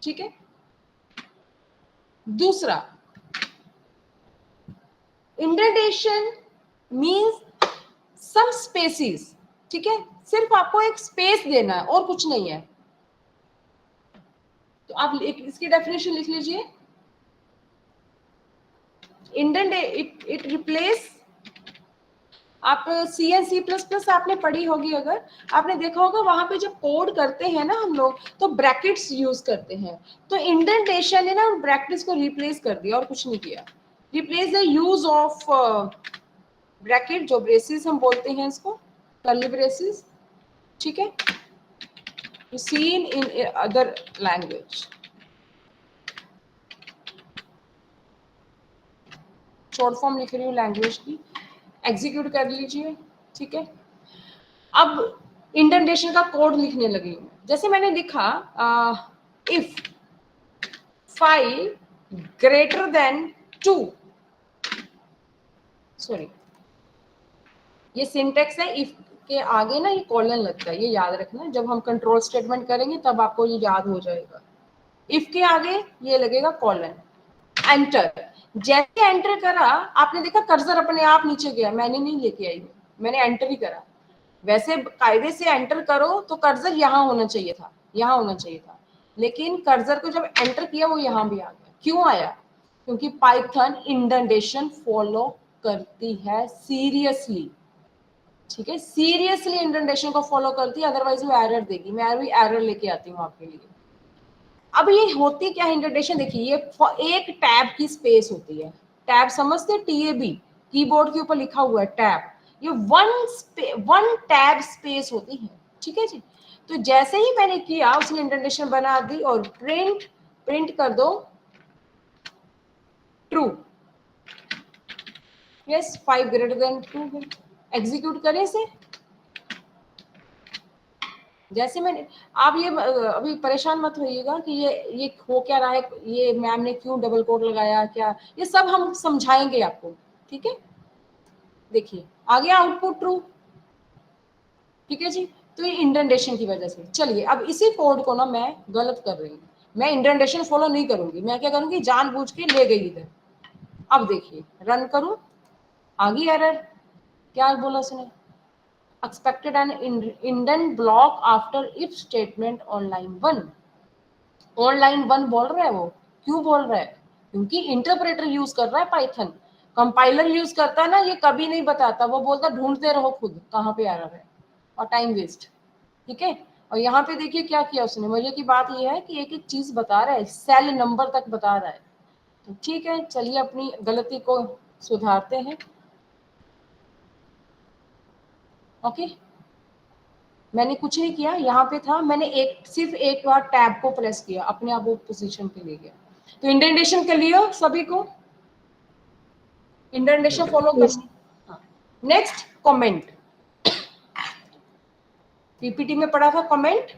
ठीक है। दूसरा, इंडेंटेशन मींस सम स्पेसिस, ठीक है, सिर्फ आपको एक स्पेस देना है और कुछ नहीं है। आप इसकी डेफिनेशन लिख लीजिए। इंडेंट इट रिप्लेस, आप सी एंड सी प्लस प्लस आपने पढ़ी होगी, अगर आपने देखा होगा वहां पे जब कोड करते हैं ना हम लोग तो ब्रैकेट्स यूज करते हैं, तो इंडेंटेशन ने ना ब्रैकेट्स को रिप्लेस कर दिया और कुछ नहीं किया। Replace the use of bracket, जो ब्रेसेस हम बोलते हैं इसको, कर्ली ब्रेसेस, ठीक है, seen in other language. Short form लिख रही हूँ लैंग्वेज की, एग्जीक्यूट कर लीजिए, ठीक है। अब इंडेंटेशन का कोड लिखने लगी हूँ। जैसे मैंने लिखा इफ 5 ग्रेटर देन 2, सॉरी ये सिंटेक्स है, इफ के आगे ना ये कॉलन लगता है, ये याद रखना, जब हम कंट्रोल स्टेटमेंट करेंगे तब आपको ये याद हो जाएगा। इफ के आगे ये लगेगा कॉलन, एंटर। जैसे एंटर करा आपने देखा कर्सर अपने आप नीचे गया, मैंने नहीं लेके आई, मैंने एंटर ही करा। वैसे कायदे से एंटर करो तो कर्सर यहाँ होना चाहिए था, यहाँ होना चाहिए था, लेकिन कर्सर को जब एंटर किया वो यहाँ भी आ गया। क्यों आया? क्योंकि पाइथन इंडेंटेशन फॉलो करती है सीरियसली, ठीक है, सीरियसली इंडेंटेशन को फॉलो करती है, अदरवाइज वो एरर देगी। मैं भी एरर लेके आती हूँ आपके लिए। अब ये होती क्या है इंडेंटेशन, देखिए ये एक टैब की स्पेस होती है, टैब समझते हैं, TAB, कीबोर्ड के ऊपर लिखा हुआ है टैब, ये वन टैब स्पेस होती है, ठीक है जी। तो जैसे ही मैंने किया उसने इंडेंटेशन बना दी और प्रिंट कर दो ट्रू, यस 5 ग्रेटर देन 2 है। एग्जीक्यूट करें इसे। जैसे मैंने, आप ये अभी परेशान मत होइएगा कि ये हो क्या रहा है, ये मैम ने क्यों डबल कोट लगाया, क्या, ये सब हम समझाएंगे आपको, ठीक है। देखिए आ गया आउटपुट ट्रू, ठीक है जी। तो ये इंडेंटेशन की वजह से। चलिए अब इसी कोड को ना मैं गलत कर रही हूँ, मैं इंडेंटेशन फॉलो नहीं करूंगी, मैं क्या करूंगी, जानबूझ के ले गई इधर। अब देखिए रन करूं, आ गई एरर, क्या बोला उसने, expected an indent block after if statement on line 1। on line 1 बोल रहा है वो, क्यों बोल रहा है? क्योंकि इंटरप्रेटर यूज कर रहा है पाइथन। कंपाइलर यूज करता है ना, ये कभी नहीं बताता, वो बोलता ढूंढते रहो खुद कहाँ पे एरर है, और टाइम वेस्ट, ठीक है। और यहाँ पे देखिए क्या किया उसने, मजे की बात ये है कि एक एक चीज बता रहा है, सेल नंबर तक बता रहा है। तो ठीक है, चलिए अपनी गलती को सुधारते हैं। ओके, मैंने कुछ नहीं किया, यहाँ पे था, मैंने सिर्फ एक बार टैब को प्रेस किया, अपने आप वो पोजीशन पे ले गया। तो इंडेंटेशन कर लियो सभी को, इंडेंटेशन फॉलो करनी। नेक्स्ट कमेंट, पीपीटी में पढ़ा था कमेंट।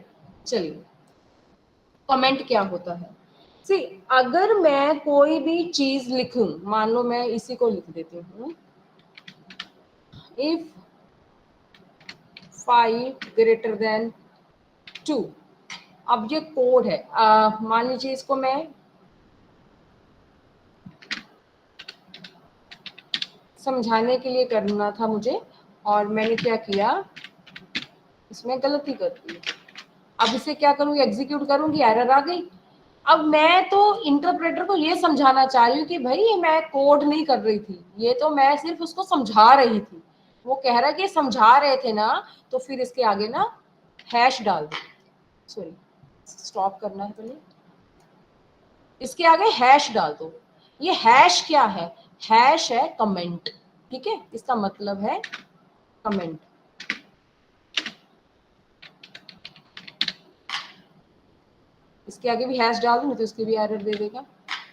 चलिए कमेंट क्या होता है, सी अगर मैं कोई भी चीज लिखूं, मान लो मैं इसी को लिख देती हूँ, इफ 5 ग्रेटर देन 2। अब ये कोड है, मान लीजिए इसको मैं समझाने के लिए करना था मुझे, और मैंने क्या किया, इसमें गलती कर दी। अब इसे क्या करूंगी, एग्जीक्यूट करूंगी, एरर आ गई। अब मैं तो इंटरप्रेटर को ये समझाना चाह रही हूँ कि भाई ये मैं कोड नहीं कर रही थी, ये तो मैं सिर्फ उसको समझा रही थी। वो कह रहा है कि समझा रहे थे ना, तो फिर इसके आगे ना हैश डाल दो, सॉरी स्टॉप करना है पहले, इसके आगे हैश डाल दो। ये हैश क्या है, हैश है कमेंट, ठीक है, इसका मतलब है कमेंट। इसके आगे भी हैश डाल दूं तो इसकी भी एरर दे देगा,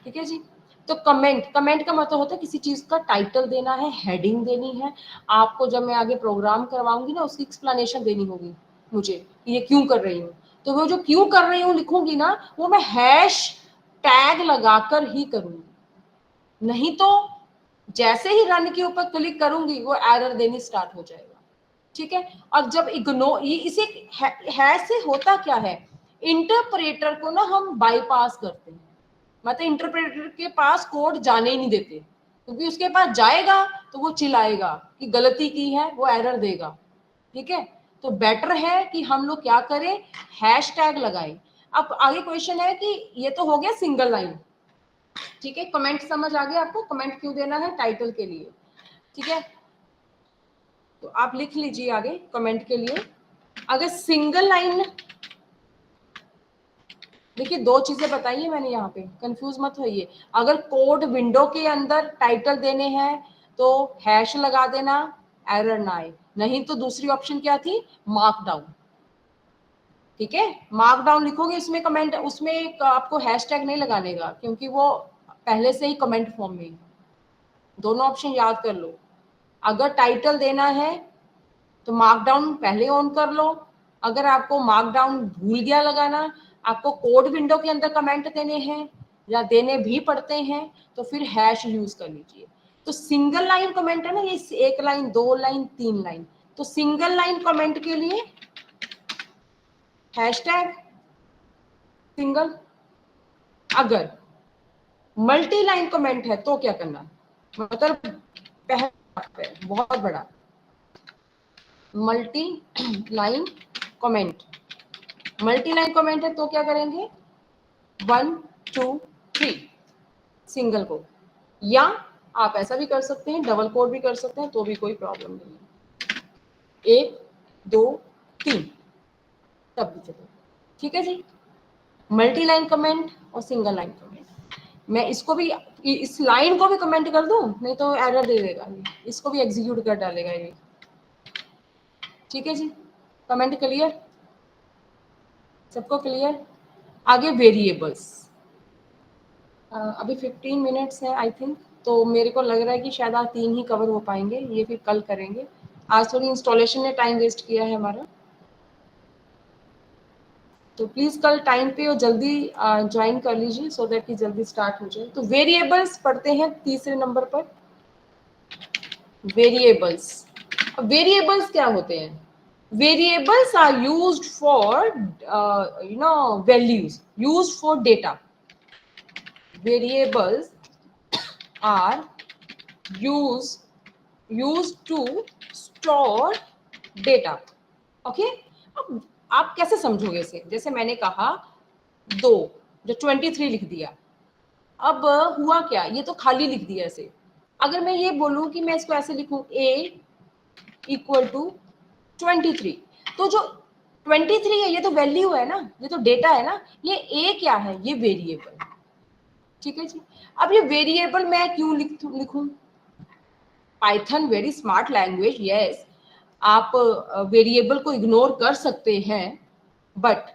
ठीक है जी। तो कमेंट का मतलब होता है किसी चीज का टाइटल देना है, हेडिंग देनी है। आपको जब मैं आगे प्रोग्राम करवाऊंगी ना, उसकी एक्सप्लेनेशन देनी होगी मुझे कि ये क्यों कर रही हूँ। तो वो जो क्यों कर रही हूँ लिखूंगी ना, वो मैं हैश टैग लगाकर ही करूंगी, नहीं तो जैसे ही रन के ऊपर क्लिक करूंगी वो एरर देनी स्टार्ट हो जाएगा, ठीक है। और जब इग्नोर, ये इसे हैश से होता क्या है, इंटरप्रेटर को ना हम बाईपास करते हैं, मतलब इंटरप्रेटर के पास कोड जाने ही नहीं देते, क्योंकि उसके पास जाएगा तो वो चिल्लाएगा कि गलती की है, वो एरर देगा, ठीक है। तो बेटर है कि हम लोग क्या करें, हैश टैग लगाएं। अब आगे क्वेश्चन है कि ये तो हो गया सिंगल लाइन, ठीक है। कमेंट समझ आ गया आपको, कमेंट क्यों देना है टाइटल के लिए, ठीक है। तो आप लिख लीजिए आगे कमेंट के लिए। अगर सिंगल लाइन, देखिए दो चीजें बताइए मैंने यहाँ पे, कंफ्यूज मत होइए। अगर कोड विंडो के अंदर टाइटल देने हैं तो हैश लगा देना, एरर ना आए। नहीं तो दूसरी ऑप्शन क्या थी, मार्कडाउन, ठीक है। मार्कडाउन लिखोगे उसमें कमेंट, उसमें एक आपको हैशटैग नहीं लगाने का, क्योंकि वो पहले से ही कमेंट फॉर्म में है। दोनों ऑप्शन याद कर लो। अगर टाइटल देना है तो मार्कडाउन पहले ऑन कर लो। अगर आपको मार्कडाउन भूल गया लगाना, आपको कोड विंडो के अंदर कमेंट देने हैं या देने भी पड़ते हैं, तो फिर हैश यूज कर लीजिए। तो सिंगल लाइन कमेंट है ना, ये 1 लाइन 2 लाइन 3 लाइन, तो सिंगल लाइन कमेंट के लिए हैशटैग सिंगल। अगर मल्टी लाइन कमेंट है तो क्या करना, मतलब पहला बहुत बड़ा multi line comment, multi line comment है तो क्या करेंगे 1 2 3 सिंगल को, या आप ऐसा भी कर सकते हैं, डबल कोड भी कर सकते हैं, तो भी कोई प्रॉब्लम नहीं है। 1 2 3 तब भी चलेगा, ठीक है जी। मल्टी लाइन कमेंट और सिंगल लाइन कमेंट। मैं इसको भी, इस लाइन को भी कमेंट कर दूं, नहीं तो एरर दे देगा, इसको भी एग्जीक्यूट कर डालेगा ये, ठीक है जी। कमेंट क्लियर, सबको क्लियर। आगे वेरिएबल्स, अभी 15 मिनट्स है आई थिंक, तो मेरे को लग रहा है कि शायद आज 3 ही कवर हो पाएंगे, ये फिर कल करेंगे। आज थोड़ी इंस्टॉलेशन ने टाइम वेस्ट किया है हमारा, तो प्लीज कल टाइम पे और जल्दी ज्वाइन कर लीजिए, सो दैट कि जल्दी स्टार्ट हो जाए। तो वेरिएबल्स पढ़ते हैं तीसरे नंबर पर। वेरिएबल्स, वेरिएबल्स क्या होते हैं? Variables are used for values, used for data. Variables are used to store data, okay. अब आप कैसे समझोगे इसे? जैसे मैंने कहा 2 जो 23 लिख दिया, अब हुआ क्या, ये तो खाली लिख दिया ऐसे। अगर मैं ये बोलूं कि मैं इसको ऐसे लिखूं a इक्वल टू 23, तो जो 23 है ये तो वैल्यू है ना, ये तो डेटा है ना, ये a क्या है, ये वेरिएबल, ठीक है जी। अब ये वेरिएबल मैं क्यों लिखूं? Python very smart language, yes, आप वेरिएबल को इग्नोर कर सकते हैं, बट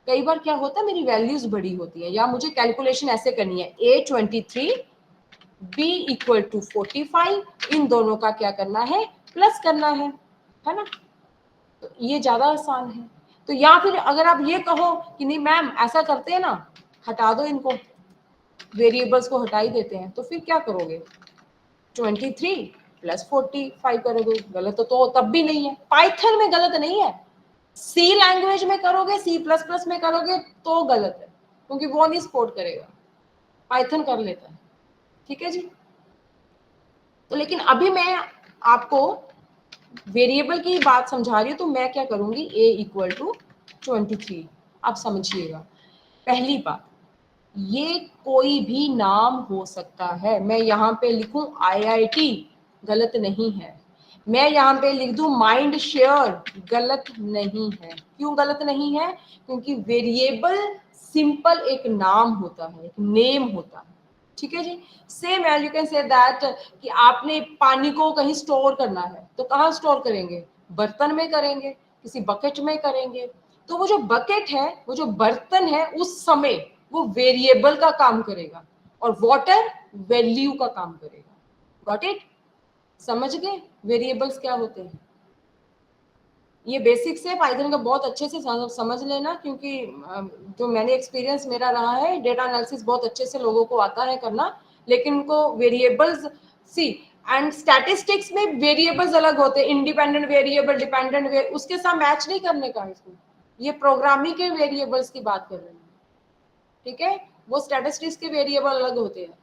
कई बार क्या होता है मेरी वैल्यूज बड़ी होती है, या मुझे कैलकुलेशन ऐसे करनी है a23 b इक्वल टू 45, इन दोनों का क्या करना है, प्लस करना है ना, तो ये ज्यादा आसान है। तो या फिर अगर आप ये कहो कि नहीं मैम ऐसा करते हैं ना, हटा दो इनको, वेरिएबल्स को हटा ही देते हैं, तो फिर क्या करोगे 23 प्लस 45 करोगे, गलत तो तब भी नहीं है। पाइथन में गलत नहीं है, सी लैंग्वेज में करोगे, सी प्लस प्लस में करोगे तो गलत है, क्योंकि वो नहीं सपोर्ट करेगा, पाइथन कर लेता है, ठीक है जी। तो लेकिन अभी मैं आपको वेरिएबल की बात समझा रही हूँ, तो मैं क्या करूंगी a इक्वल टू 23। आप समझिएगा, पहली बात, ये कोई भी नाम हो सकता है। मैं यहाँ पे लिखूं IIT, गलत नहीं है। मैं यहाँ पे लिख दूं माइंड शेयर, गलत नहीं है। क्यों गलत नहीं है? क्योंकि वेरिएबल सिंपल एक नाम होता है, एक नेम होता है, ठीक है जी। Same as you can say that कि आपने पानी को कहीं स्टोर करना है, तो कहाँ स्टोर करेंगे? बर्तन में करेंगे, किसी बकेट में करेंगे। तो वो जो बकेट है, वो जो बर्तन है, उस समय वो वेरिएबल का काम करेगा, और वाटर वैल्यू का काम करेगा। Got it? समझ गए वेरिएबल्स क्या होते हैं? ये बेसिक्स है पाइथन का, बहुत अच्छे से समझ लेना, क्योंकि जो मैंने एक्सपीरियंस मेरा रहा है, डेटा एनालिसिस बहुत अच्छे से लोगों को आता है करना, लेकिन उनको वेरिएबल्स सी एंड स्टैटिस्टिक्स में वेरिएबल्स अलग होते हैं, इंडिपेंडेंट वेरिएबल, डिपेंडेंट, उसके साथ मैच नहीं करने का इसको। ये प्रोग्रामिंग के वेरिएबल्स की बात कर रहे हैं, ठीक है, वो स्टैटिस्टिक्स के वेरिएबल अलग होते हैं,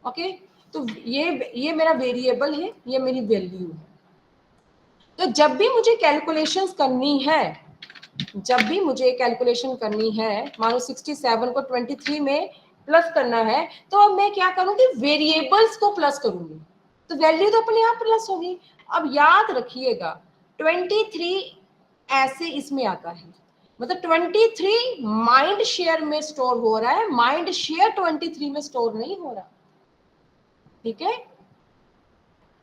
ओके। तो ये मेरा वेरिएबल है, ये मेरी वैल्यू है। तो जब भी मुझे कैलकुलेशंस करनी है जब भी मुझे कैलकुलेशन करनी है, मानो 67 को 23 में प्लस करना है, तो अब मैं क्या करूंगी, वेरिएबल्स को प्लस करूंगी, तो वैल्यू तो अपने आप प्लस होगी। अब याद रखिएगा 23 ऐसे इसमें आता है, मतलब 23 माइंड शेयर में स्टोर हो रहा है, माइंड शेयर 23 में स्टोर नहीं हो रहा, ठीक है।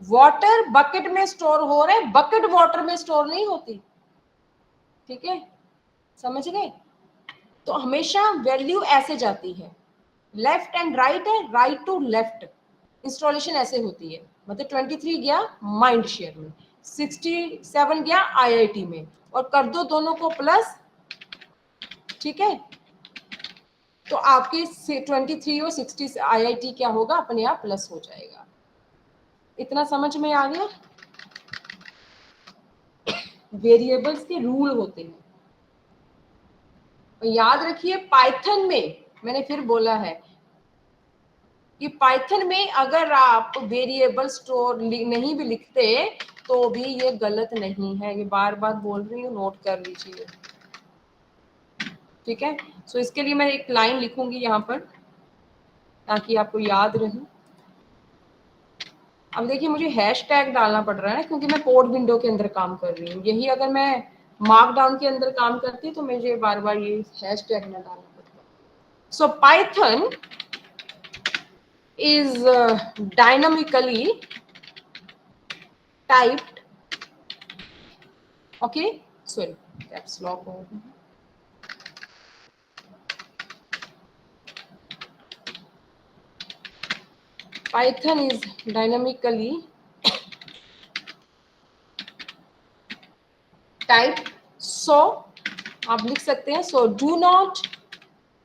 वाटर बकेट में स्टोर हो रहा है, बकेट वाटर में स्टोर नहीं होती, ठीक है, समझ गए। तो हमेशा वैल्यू ऐसे जाती है, लेफ्ट एंड राइट है, राइट टू लेफ्ट, इंस्टॉलेशन ऐसे होती है। मतलब 23 गया माइंड शेयर में, 67 गया आईआईटी में, और कर दो दोनों को प्लस, ठीक है। तो आपके 23 और 60 आईआईटी क्या होगा, अपने आप प्लस हो जाएगा। इतना समझ में आ गया। वेरिएबल्स के रूल होते हैं, और याद रखिए पाइथन में, मैंने फिर बोला है कि पाइथन में अगर आप वेरिएबल स्टोर नहीं भी लिखते तो भी ये गलत नहीं है, ये बार बार बोल रही हूँ, नोट कर लीजिए, ठीक है। सो इसके लिए मैं एक लाइन लिखूंगी यहाँ पर ताकि आपको याद रहे। अब देखिए मुझे हैशटैग डालना पड़ रहा है ना, क्योंकि मैं कोड विंडो के अंदर काम कर रही हूँ। यही अगर मैं मार्कडाउन के अंदर काम करती तो मुझे बार बार ये हैशटैग ना डालना पड़ता। सो Python is dynamically typed, okay, sorry, caps lock हो गया। Python is dynamically typed, so आप लिख सकते हैं, so do not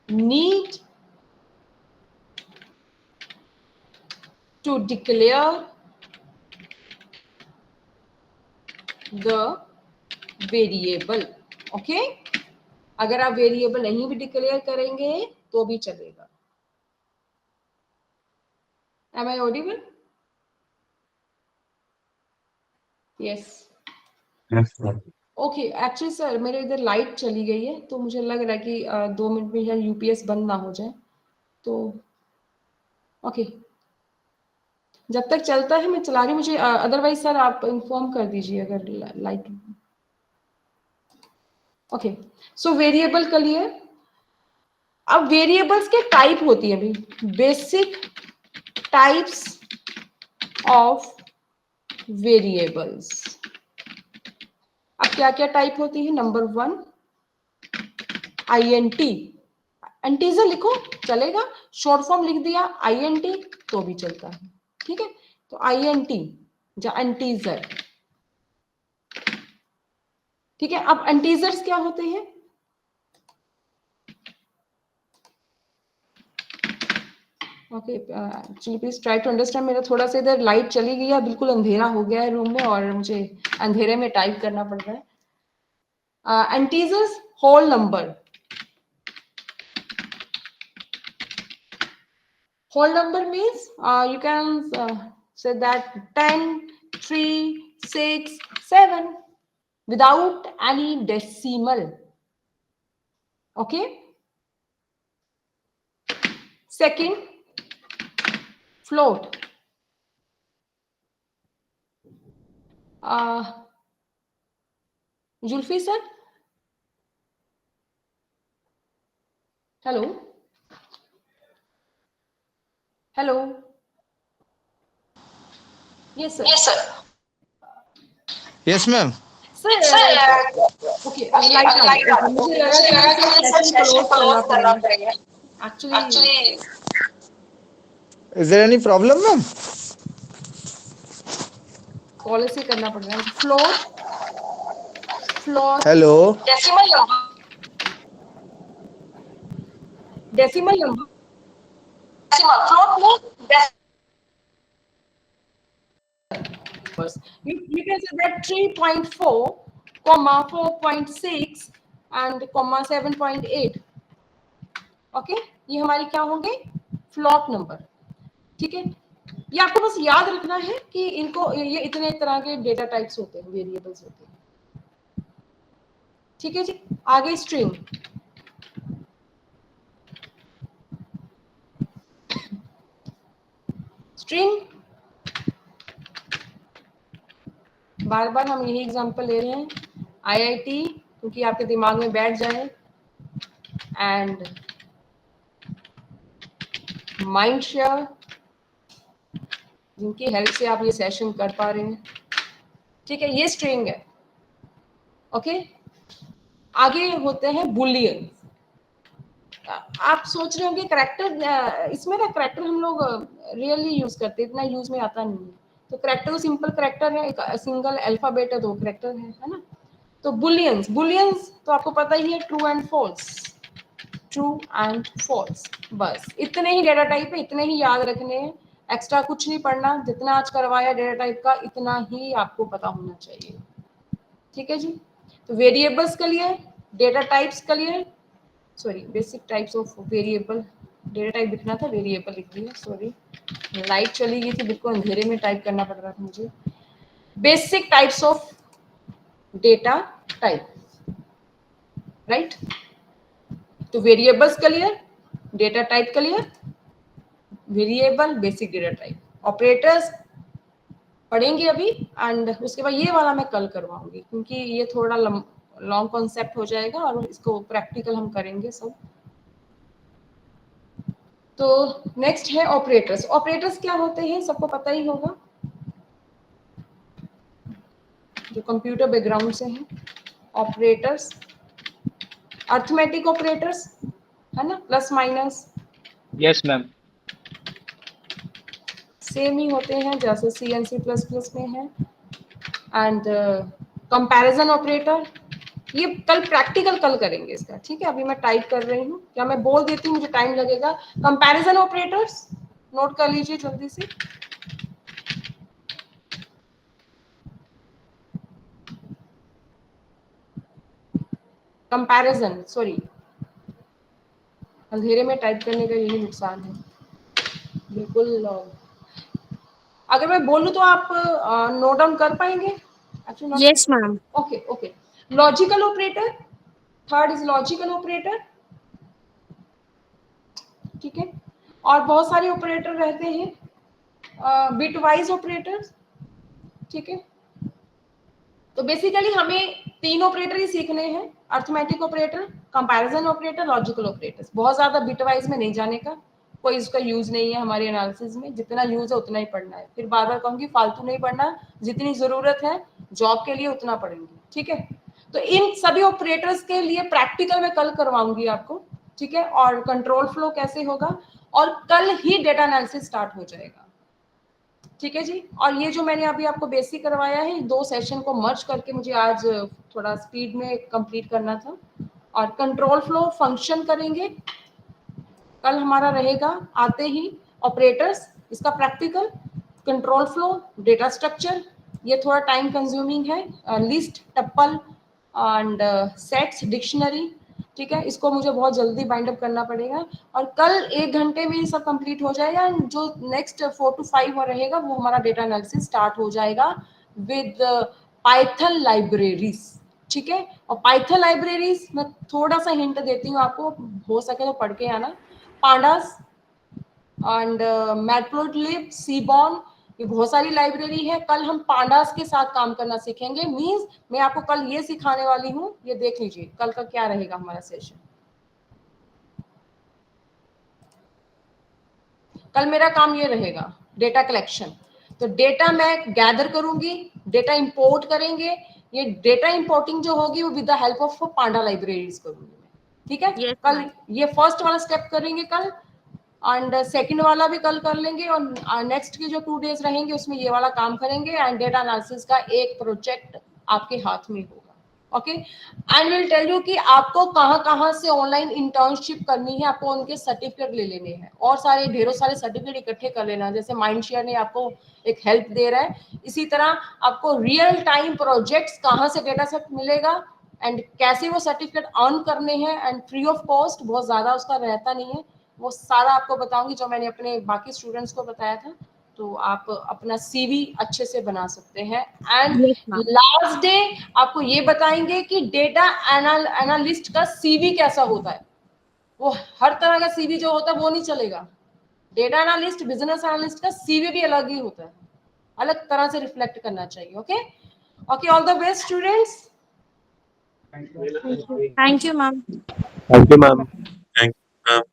need to declare the variable, okay। अगर आप वेरिएबल नहीं भी डिक्लेयर करेंगे तो भी चलेगा। Am I audible? Yes. Yes, ma'am. Okay, actually sir मेरे इधर लाइट चली गई है, तो मुझे लग रहा है कि 2 मिनट में या यूपीएस बंद ना हो जाए, तो ओके जब तक चलता है मैं चला रही हूँ, मुझे अदरवाइज सर आप इंफॉर्म कर दीजिए अगर लाइट। ओके, सो वेरिएबल का लिए, अब वेरिएबल्स के टाइप होती है अभी, बेसिक टाइप्स ऑफ वेरिएबल्स। अब क्या क्या टाइप होती है, नंबर 1 INT, इंटीजर लिखो चलेगा, शॉर्ट फॉर्म लिख दिया INT तो भी चलता है, ठीक है। तो INT या इंटीजर, ठीक है। अब इंटीजर्स क्या होते हैं, okay actually please try to understand. मेरा थोड़ा सा इधर लाइट चली गई है, बिल्कुल अंधेरा हो गया है रूम में और मुझे अंधेरे में टाइप करना पड़ रहा है। Integers whole number, whole number means you can say that 10, 3, 6, 7 without any decimal, okay। Second, float, Julfi sir, hello, hello, yes sir, yes sir, yes ma'am, sir okay light आ गई, मुझे लगा कि सेशन क्लोज करना पड़ेगा actually is there any problem ma'am? Call से करना पड़ रहा है। Float, float, hello, decimal number, decimal number, decimal float में you can say that 3.4 comma 4.6 and comma 7.8, okay ये हमारी क्या होंगे, फ्लोट नंबर, ठीक है। ये आपको बस याद रखना है कि इनको ये इतने तरह के डेटा टाइप्स होते हैं, वेरिएबल्स होते हैं, ठीक है जी। आगे स्ट्रिंग, स्ट्रिंग बार बार हम यही एग्जांपल ले रहे हैं, आईआईटी, क्योंकि आपके दिमाग में बैठ जाए, एंड माइंडशेयर, जिनकी हेल्प से आप ये सेशन कर पा रहे हैं, ठीक है, ये स्ट्रिंग है। ओके, आगे होते हैं बुलियन। आप सोच रहे होंगे करैक्टर, इसमें ना करैक्टर हम लोग रियली यूज करते हैं, इतना यूज में आता नहीं है। तो करैक्टर सिंपल करैक्टर है, एक सिंगल अल्फाबेट है, 2 करैक्टर है ना। तो बुलियंस, बुलियंस तो आपको पता ही है, true and false, true and false, बस इतने ही डेटा टाइप है, इतने ही याद रखने हैं, एक्स्ट्रा कुछ नहीं पढ़ना। जितना आज करवाया डेटा टाइप का, इतना ही आपको पता होना चाहिए, ठीक है जी। तो वेरिएबल्स के लिए, डेटा टाइप्स के लिए, sorry basic types of variable, data type लिखना था, वेरिएबल लिख दिया, सॉरी लाइट चली गई थी, बिल्कुल अंधेरे में टाइप करना पड़ रहा था मुझे। Basic types of data type, right. तो वेरिएबल्स के लिए, डेटा टाइप के लिए, variable, basic data type, operators पढ़ेंगे अभी, एंड उसके बाद ये वाला मैं कल करवाऊंगी, क्योंकि ये थोड़ा लॉन्ग कॉन्सेप्ट हो जाएगा और इसको प्रैक्टिकल हम करेंगे सब। तो नेक्स्ट है ऑपरेटर्स। ऑपरेटर्स क्या होते हैं सबको पता ही होगा, जो कंप्यूटर बैकग्राउंड से हैं। ऑपरेटर्स, अर्थमेटिक ऑपरेटर्स है ना, plus minus, yes ma'am. Same ही होते हैं जैसे C and C plus plus में है। एंड कंपैरिजन ऑपरेटर, ये कल प्रैक्टिकल कल करेंगे इसका, ठीक है। अभी मैं टाइप कर रही हूँ, क्या मैं बोल देती हूँ, मुझे टाइम लगेगा। कंपैरिजन ऑपरेटर्स नोट कर लीजिए जल्दी से। कंपैरिजन, सॉरी अंधेरे में टाइप करने का यही नुकसान है, बिल्कुल। अगर मैं बोलूँ तो आप नोट डाउन कर पाएंगे? Yes ma'am. Okay okay. Logical operator, third is logical operator, ठीक है। और बहुत सारे ऑपरेटर रहते हैं, बिट वाइज ऑपरेटर्स, ठीक है। तो बेसिकली हमें 3 ऑपरेटर ही सीखने हैं, arithmetic operator, comparison operator, logical operators. बहुत ज्यादा बिट वाइज में नहीं जाने का, कोई इसका यूज नहीं है हमारे एनालिसिस में, जितना यूज है उतना ही पढ़ना है। फिर बार बार कहूंगी फालतू नहीं पढ़ना, जितनी जरूरत है जॉब के लिए उतना पढ़ेंगे, ठीक है। तो इन सभी ऑपरेटर्स के लिए प्रैक्टिकल मैं कल करवाऊंगी आपको, ठीक है। और कंट्रोल फ्लो कैसे होगा, और कल ही डेटा एनालिसिस स्टार्ट हो जाएगा, ठीक है जी। और ये जो मैंने अभी आपको बेसिक करवाया है, 2 सेशन को मर्ज करके मुझे आज थोड़ा स्पीड में कंप्लीट करना था। और कंट्रोल फ्लो फंक्शन करेंगे कल हमारा रहेगा आते ही, ऑपरेटर्स इसका practical, control flow, data structure, ये थोड़ा टाइम कंज्यूमिंग है, list, tuple and sets, dictionary, ठीक है। इसको मुझे बहुत जल्दी बाइंड अप करना पड़ेगा, और कल 1 घंटे में ये सब कंप्लीट हो जाएगा। जो नेक्स्ट 4 to 5 और रहेगा वो हमारा डेटा एनालिसिस स्टार्ट हो जाएगा विद पाइथन लाइब्रेरीज, ठीक है। और पाइथन लाइब्रेरीज मैं थोड़ा सा हिंट देती हूँ आपको, हो सके तो पढ़ के आना। पांडास एंड मैटप्लोट्लिब, सीबॉर्न, ये बहुत सारी लाइब्रेरी है। कल हम पांडास के साथ काम करना सीखेंगे, मींस मैं आपको कल ये सिखाने वाली हूँ, ये देख लीजिए कल का क्या रहेगा हमारा सेशन। कल मेरा काम ये रहेगा, डेटा कलेक्शन। तो डेटा मैं गैदर करूंगी, डेटा इंपोर्ट करेंगे, ये डेटा इंपोर्टिंग जो होगी वो with the help of Panda libraries करूंगी मैं, ठीक है। Yes, कल ma'am. ये फर्स्ट वाला स्टेप करेंगे कल, एंड सेकंड वाला भी कल कर लेंगे, और नेक्स्ट के जो 2 डेज रहेंगे उसमें ये वाला काम करेंगे, एंड डेटा एनालिसिस का एक प्रोजेक्ट आपके हाथ में होगा, okay. And will tell you कि आपको कहाँ से ऑनलाइन इंटर्नशिप करनी है, आपको उनके सर्टिफिकेट ले लेने हैं, और सारे ढेरों सारे सर्टिफिकेट इकट्ठे कर लेना। जैसे माइंडशेयर ने आपको एक हेल्प दे रहा है, इसी तरह आपको रियल टाइम प्रोजेक्ट्स कहाँ से डेटा सेट मिलेगा, एंड कैसे वो सर्टिफिकेट अर्न करने हैं, एंड फ्री ऑफ कॉस्ट, बहुत ज्यादा उसका रहता नहीं है, वो सारा आपको बताऊंगी जो मैंने अपने बाकी स्टूडेंट्स को बताया था। तो आप अपना सीवी अच्छे से बना सकते हैं। And Yes, ma'am. Last day आपको ये बताएंगे कि डेटा एनालिस्ट का सीवी कैसा होता है। वो हर तरह का सीवी जो होता है वो नहीं चलेगा। डेटा एनालिस्ट, बिजनेस एनालिस्ट का सीवी भी अलग ही होता है, अलग तरह से रिफ्लेक्ट करना चाहिए। Okay okay, all the best students. Thank you. Thank you, ma'am. Thank you, ma'am. Thank you, ma'am.